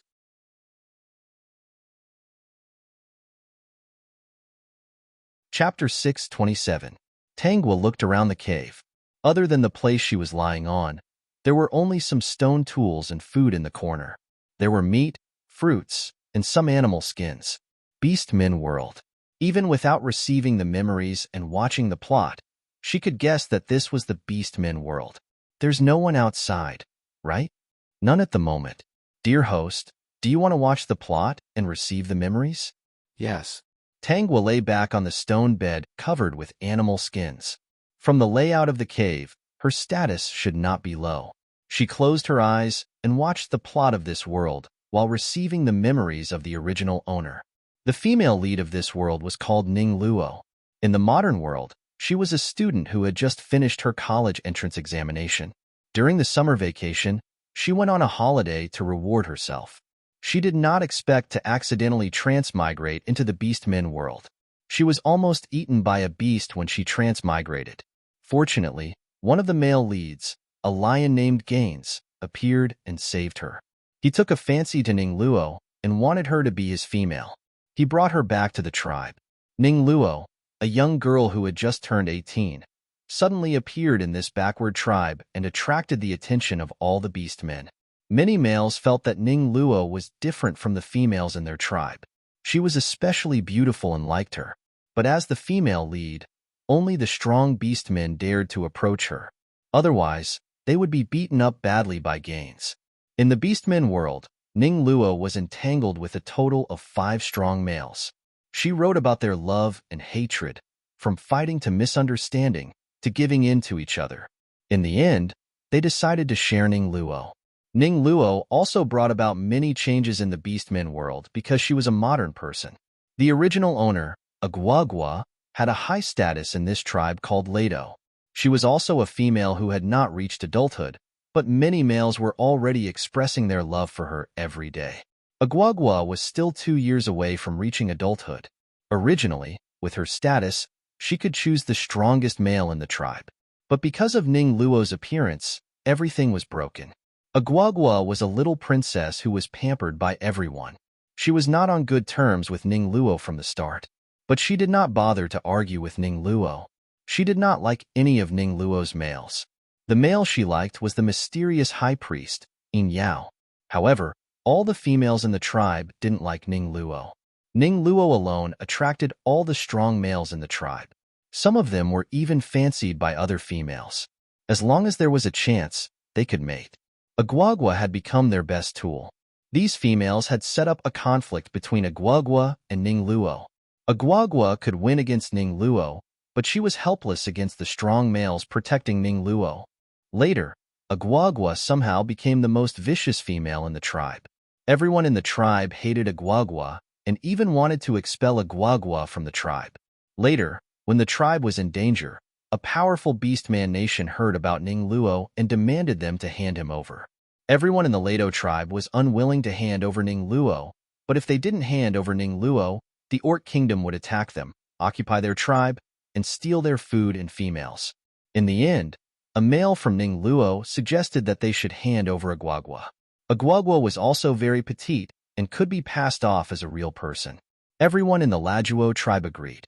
Chapter 627. Tangwa looked around the cave. Other than the place she was lying on, there were only some stone tools and food in the corner. There were meat, fruits, and some animal skins. Beastmen world. Even without receiving the memories and watching the plot, she could guess that this was the Beastmen world. There's no one outside, right? None at the moment. Dear host, do you want to watch the plot and receive the memories? Yes. Tangwa lay back on the stone bed covered with animal skins. From the layout of the cave, her status should not be low. She closed her eyes and watched the plot of this world while receiving the memories of the original owner. The female lead of this world was called Ning Luo. In the modern world, she was a student who had just finished her college entrance examination. During the summer vacation, she went on a holiday to reward herself. She did not expect to accidentally transmigrate into the Beastmen world. She was almost eaten by a beast when she transmigrated. Fortunately, one of the male leads, a lion named Gaines, appeared and saved her. He took a fancy to Ning Luo and wanted her to be his female. He brought her back to the tribe. Ning Luo, a young girl who had just turned 18, suddenly appeared in this backward tribe and attracted the attention of all the beastmen. Many males felt that Ning Luo was different from the females in their tribe. She was especially beautiful and liked her. But as the female lead, only the strong beastmen dared to approach her. Otherwise, they would be beaten up badly by Gaines. In the beastmen world, Ning Luo was entangled with a total of 5 strong males. She wrote about their love and hatred, from fighting to misunderstanding, to giving in to each other. In the end, they decided to share Ning Luo. Ning Luo also brought about many changes in the beastmen world because she was a modern person. The original owner, Agwagwa, had a high status in this tribe called Lado. She was also a female who had not reached adulthood, but many males were already expressing their love for her every day. Agwagwa was still 2 years away from reaching adulthood. Originally, with her status, she could choose the strongest male in the tribe. But because of Ning Luo's appearance, everything was broken. Agwagwa was a little princess who was pampered by everyone. She was not on good terms with Ning Luo from the start, but she did not bother to argue with Ning Luo. She did not like any of Ning Luo's males. The male she liked was the mysterious high priest, Yin Yao. However, all the females in the tribe didn't like Ning Luo. Ning Luo alone attracted all the strong males in the tribe. Some of them were even fancied by other females. As long as there was a chance, they could mate. Agwagwa had become their best tool. These females had set up a conflict between Agwagwa and Ning Luo. Agwagwa could win against Ning Luo, but she was helpless against the strong males protecting Ning Luo. Later, Agwagwa somehow became the most vicious female in the tribe. Everyone in the tribe hated Agwagwa and even wanted to expel Agwagwa from the tribe. Later, when the tribe was in danger, a powerful beastman nation heard about Ning Luo and demanded them to hand him over. Everyone in the Lado tribe was unwilling to hand over Ning Luo, but if they didn't hand over Ning Luo, the Orc Kingdom would attack them, occupy their tribe, and steal their food and females. In the end, a male from Ning Luo suggested that they should hand over Agwagwa. Agwagwa was also very petite and could be passed off as a real person. Everyone in the Lajuo tribe agreed.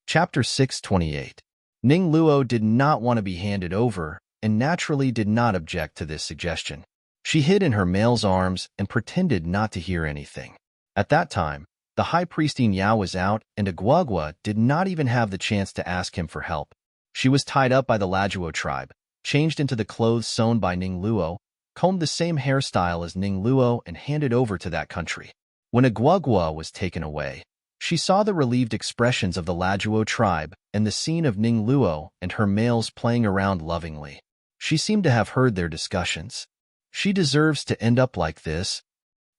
Chapter 628. Ning Luo did not want to be handed over and naturally did not object to this suggestion. She hid in her male's arms and pretended not to hear anything. At that time, the high priest Yin Yao was out and Agwagwa did not even have the chance to ask him for help. She was tied up by the Lajuo tribe, changed into the clothes sewn by Ning Luo, combed the same hairstyle as Ning Luo and handed over to that country. When Agwagwa was taken away, She saw the relieved expressions of the Lajuo tribe and the scene of Ning Luo and her males playing around lovingly. She seemed to have heard their discussions. She deserves to end up like this.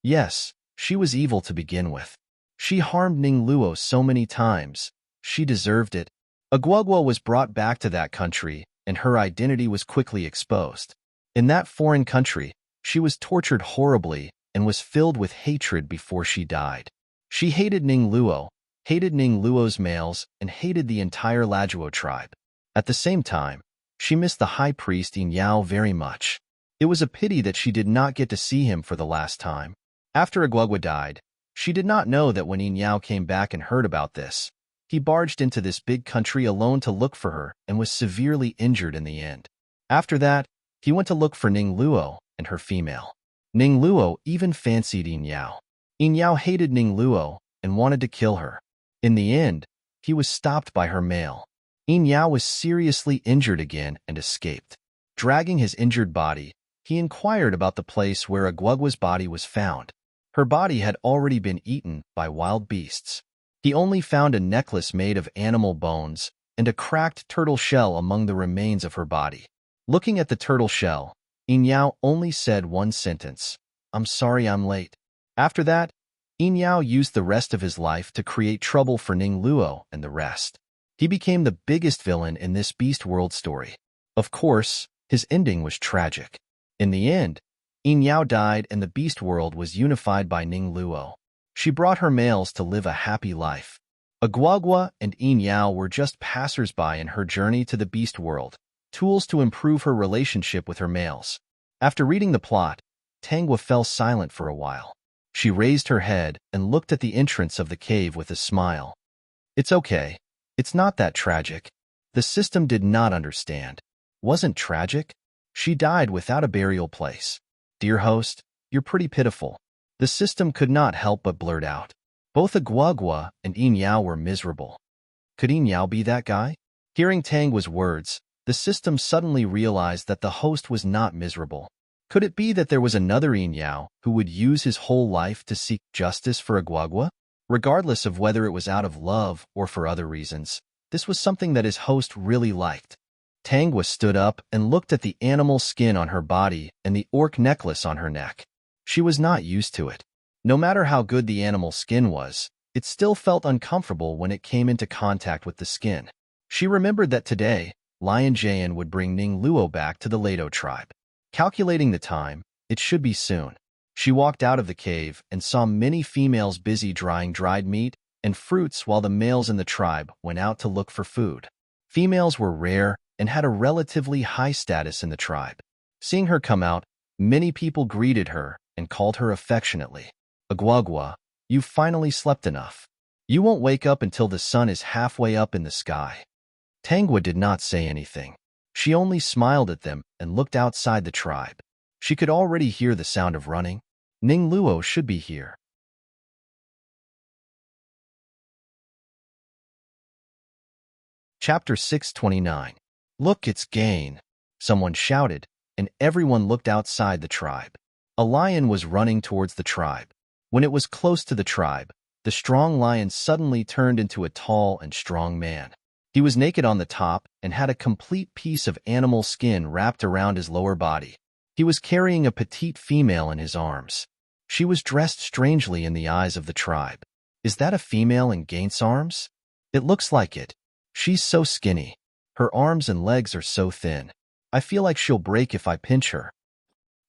Yes, she was evil to begin with. She harmed Ning Luo so many times. She deserved it. Aguagua was brought back to that country, and her identity was quickly exposed. In that foreign country, she was tortured horribly and was filled with hatred before she died. She hated Ning Luo, hated Ning Luo's males, and hated the entire Lajuo tribe. At the same time, she missed the high priest Yin Yao very much. It was a pity that she did not get to see him for the last time. After Aguagua died, she did not know that when Yin Yao came back and heard about this, he barged into this big country alone to look for her and was severely injured in the end. After that, he went to look for Ning Luo and her female. Ning Luo even fancied Yin Yao. Yin Yao hated Ning Luo and wanted to kill her. In the end, he was stopped by her male. Yin Yao was seriously injured again and escaped. Dragging his injured body, he inquired about the place where Aguagua's body was found. Her body had already been eaten by wild beasts. He only found a necklace made of animal bones and a cracked turtle shell among the remains of her body. Looking at the turtle shell, Yin Yao only said one sentence, "I'm sorry I'm late." After that, Yin Yao used the rest of his life to create trouble for Ning Luo and the rest. He became the biggest villain in this Beast World story. Of course, his ending was tragic. In the end, Yin Yao died and the Beast World was unified by Ning Luo. She brought her males to live a happy life. Aguagua and Yin Yao were just passers-by in her journey to the Beast World, tools to improve her relationship with her males. After reading the plot, Tangwa fell silent for a while. She raised her head and looked at the entrance of the cave with a smile. It's okay. It's not that tragic. The system did not understand. Wasn't tragic? She died without a burial place. Dear host, you're pretty pitiful. The system could not help but blurt out. Both Aguagua and Yin Yao were miserable. Could Yin Yao be that guy? Hearing Tangwa's words, the system suddenly realized that the host was not miserable. Could it be that there was another Yin Yao who would use his whole life to seek justice for Aguagua? Regardless of whether it was out of love or for other reasons, this was something that his host really liked. Tangwa stood up and looked at the animal skin on her body and the orc necklace on her neck. She was not used to it. No matter how good the animal skin was, it still felt uncomfortable when it came into contact with the skin. She remembered that today, Lion Jayan would bring Ning Luo back to the Lado tribe. Calculating the time, it should be soon. She walked out of the cave and saw many females busy drying dried meat and fruits while the males in the tribe went out to look for food. Females were rare and had a relatively high status in the tribe. Seeing her come out, many people greeted her and called her affectionately, "Aguagua, you've finally slept enough. You won't wake up until the sun is halfway up in the sky." Tangwa did not say anything. She only smiled at them and looked outside the tribe. She could already hear the sound of running. Ning Luo should be here. Chapter 629. Look, it's Gain, someone shouted, and everyone looked outside the tribe. A lion was running towards the tribe. When it was close to the tribe, the strong lion suddenly turned into a tall and strong man. He was naked on the top and had a complete piece of animal skin wrapped around his lower body. He was carrying a petite female in his arms. She was dressed strangely in the eyes of the tribe. Is that a female in Gain's arms? It looks like it. She's so skinny. Her arms and legs are so thin. I feel like she'll break if I pinch her.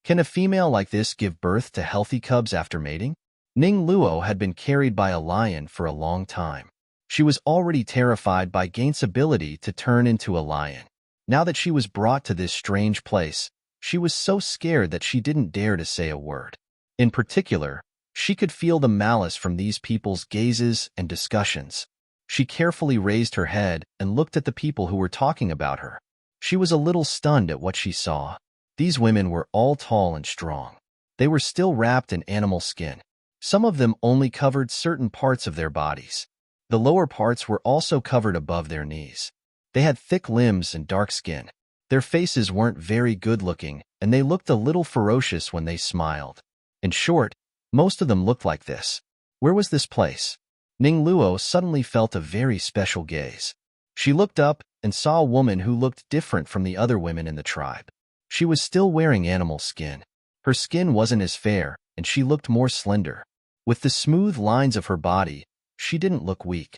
Can a female like this give birth to healthy cubs after mating? Ning Luo had been carried by a lion for a long time. She was already terrified by Gain's ability to turn into a lion. Now that she was brought to this strange place, she was so scared that she didn't dare to say a word. In particular, she could feel the malice from these people's gazes and discussions. She carefully raised her head and looked at the people who were talking about her. She was a little stunned at what she saw. These women were all tall and strong. They were still wrapped in animal skin. Some of them only covered certain parts of their bodies. The lower parts were also covered above their knees. They had thick limbs and dark skin. Their faces weren't very good-looking, and they looked a little ferocious when they smiled. In short, most of them looked like this. Where was this place? Ning Luo suddenly felt a very special gaze. She looked up and saw a woman who looked different from the other women in the tribe. She was still wearing animal skin. Her skin wasn't as fair, and she looked more slender. With the smooth lines of her body, she didn't look weak.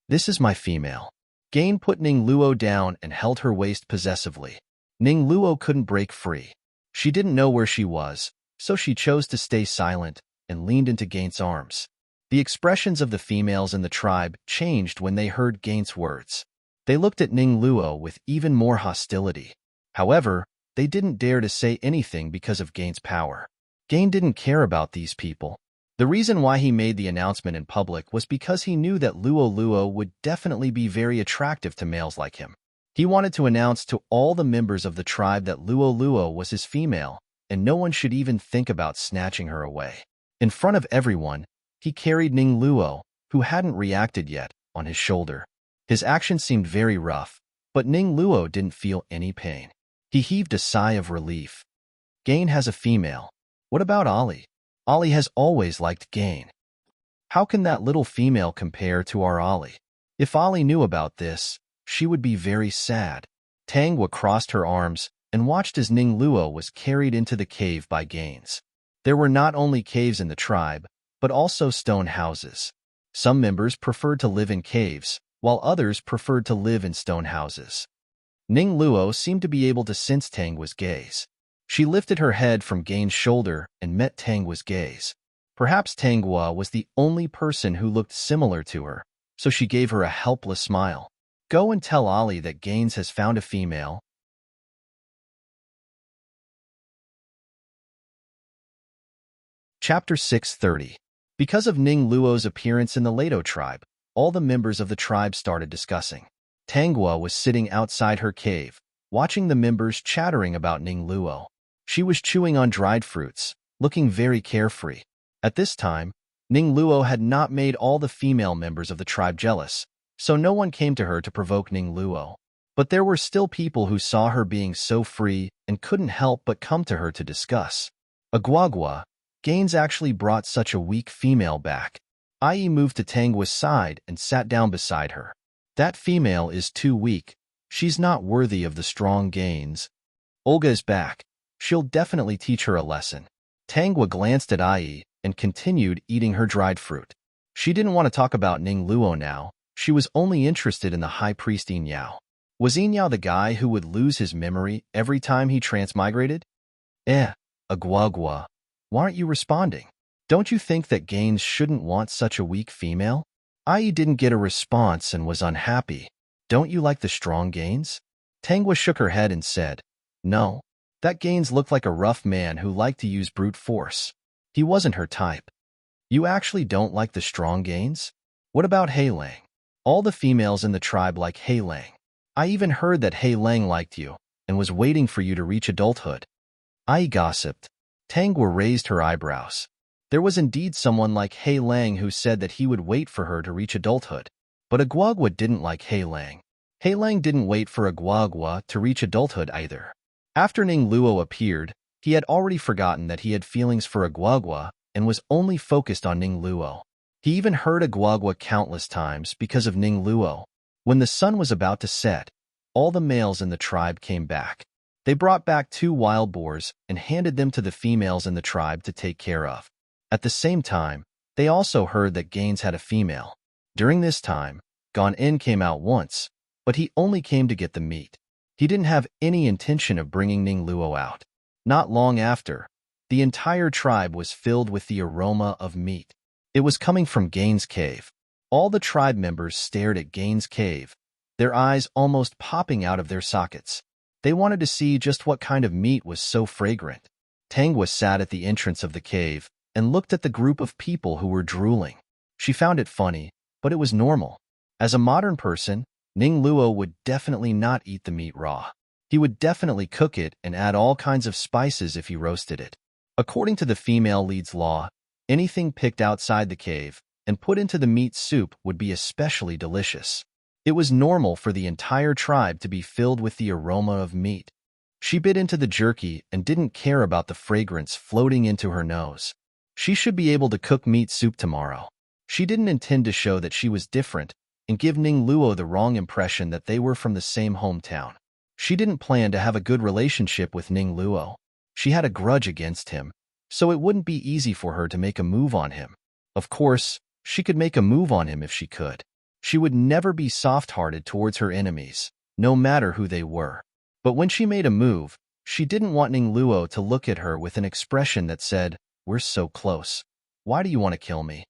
This is my female. Gain put Ning Luo down and held her waist possessively. Ning Luo couldn't break free. She didn't know where she was, so she chose to stay silent and leaned into Gain's arms. The expressions of the females in the tribe changed when they heard Gain's words. They looked at Ning Luo with even more hostility. However, they didn't dare to say anything because of Gain's power. Gain didn't care about these people. The reason why he made the announcement in public was because he knew that Luo would definitely be very attractive to males like him. He wanted to announce to all the members of the tribe that Luo was his female, and no one should even think about snatching her away. In front of everyone, he carried Ning Luo, who hadn't reacted yet, on his shoulder. His action seemed very rough, but Ning Luo didn't feel any pain. He heaved a sigh of relief. Gain has a female. What about Ollie? Ollie has always liked Gain. How can that little female compare to our Ollie? If Ollie knew about this, she would be very sad. Tangwa crossed her arms and watched as Ning Luo was carried into the cave by Gains. There were not only caves in the tribe, but also stone houses. Some members preferred to live in caves, while others preferred to live in stone houses. Ning Luo seemed to be able to sense Tangwa's gaze. She lifted her head from Gain's shoulder and met Tangwa's gaze. Perhaps Tangwa was the only person who looked similar to her, so she gave her a helpless smile. Go and tell Ollie that Gains has found a female. Chapter 630. Because of Ning Luo's appearance in the Leto tribe, all the members of the tribe started discussing. Tangwa was sitting outside her cave, watching the members chattering about Ning Luo. She was chewing on dried fruits, looking very carefree. At this time, Ning Luo had not made all the female members of the tribe jealous, so no one came to her to provoke Ning Luo. But there were still people who saw her being so free and couldn't help but come to her to discuss. Agwagwa, Gains actually brought such a weak female back. Ai moved to Tangwa's side and sat down beside her. That female is too weak. She's not worthy of the strong Gains. Olga is back. She'll definitely teach her a lesson. Tangwa glanced at Ai and continued eating her dried fruit. She didn't want to talk about Ning Luo now. She was only interested in the High Priest Yinyao. Was Yinyao the guy who would lose his memory every time he transmigrated? Agwagwa, why aren't you responding? Don't you think that Gains shouldn't want such a weak female? Ai didn't get a response and was unhappy. Don't you like the strong Gains? Tangwa shook her head and said, No. That Gains looked like a rough man who liked to use brute force. He wasn't her type. You actually don't like the strong Gains? What about Hei Lang? All the females in the tribe like Hei Lang. I even heard that Hei Lang liked you and was waiting for you to reach adulthood. Ai gossiped. Tangwa raised her eyebrows. There was indeed someone like Hei Lang who said that he would wait for her to reach adulthood. But Agwagwa didn't like Hei Lang. Hei Lang didn't wait for Agwagwa to reach adulthood either. After Ning Luo appeared, he had already forgotten that he had feelings for Agwagwa and was only focused on Ning Luo. He even heard Agwagwa countless times because of Ning Luo. When the sun was about to set, all the males in the tribe came back. They brought back 2 wild boars and handed them to the females in the tribe to take care of. At the same time, they also heard that Gains had a female. During this time, Gon En came out once, but he only came to get the meat. He didn't have any intention of bringing Ning Luo out. Not long after, the entire tribe was filled with the aroma of meat. It was coming from Gain's cave. All the tribe members stared at Gain's cave, their eyes almost popping out of their sockets. They wanted to see just what kind of meat was so fragrant. Tangwa sat at the entrance of the cave and looked at the group of people who were drooling. She found it funny, but it was normal. As a modern person, Ning Luo would definitely not eat the meat raw. He would definitely cook it and add all kinds of spices if he roasted it. According to the female lead's law, anything picked outside the cave and put into the meat soup would be especially delicious. It was normal for the entire tribe to be filled with the aroma of meat. She bit into the jerky and didn't care about the fragrance floating into her nose. She should be able to cook meat soup tomorrow. She didn't intend to show that she was different and give Ning Luo the wrong impression that they were from the same hometown. She didn't plan to have a good relationship with Ning Luo. She had a grudge against him, so it wouldn't be easy for her to make a move on him. Of course, she could make a move on him if she could. She would never be soft-hearted towards her enemies, no matter who they were. But when she made a move, she didn't want Ning Luo to look at her with an expression that said, "We're so close. Why do you want to kill me?"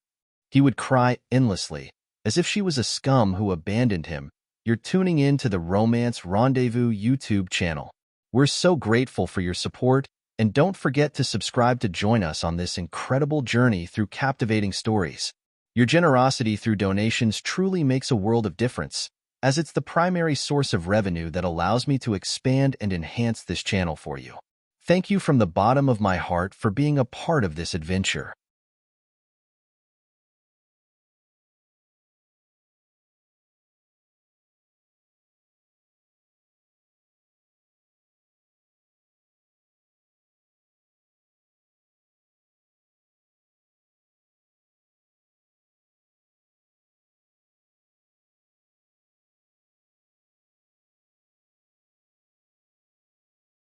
He would cry endlessly, as if she was a scum who abandoned him. You're tuning in to the Romance Rendezvous YouTube channel. We're so grateful for your support, and don't forget to subscribe to join us on this incredible journey through captivating stories. Your generosity through donations truly makes a world of difference, as it's the primary source of revenue that allows me to expand and enhance this channel for you. Thank you from the bottom of my heart for being a part of this adventure.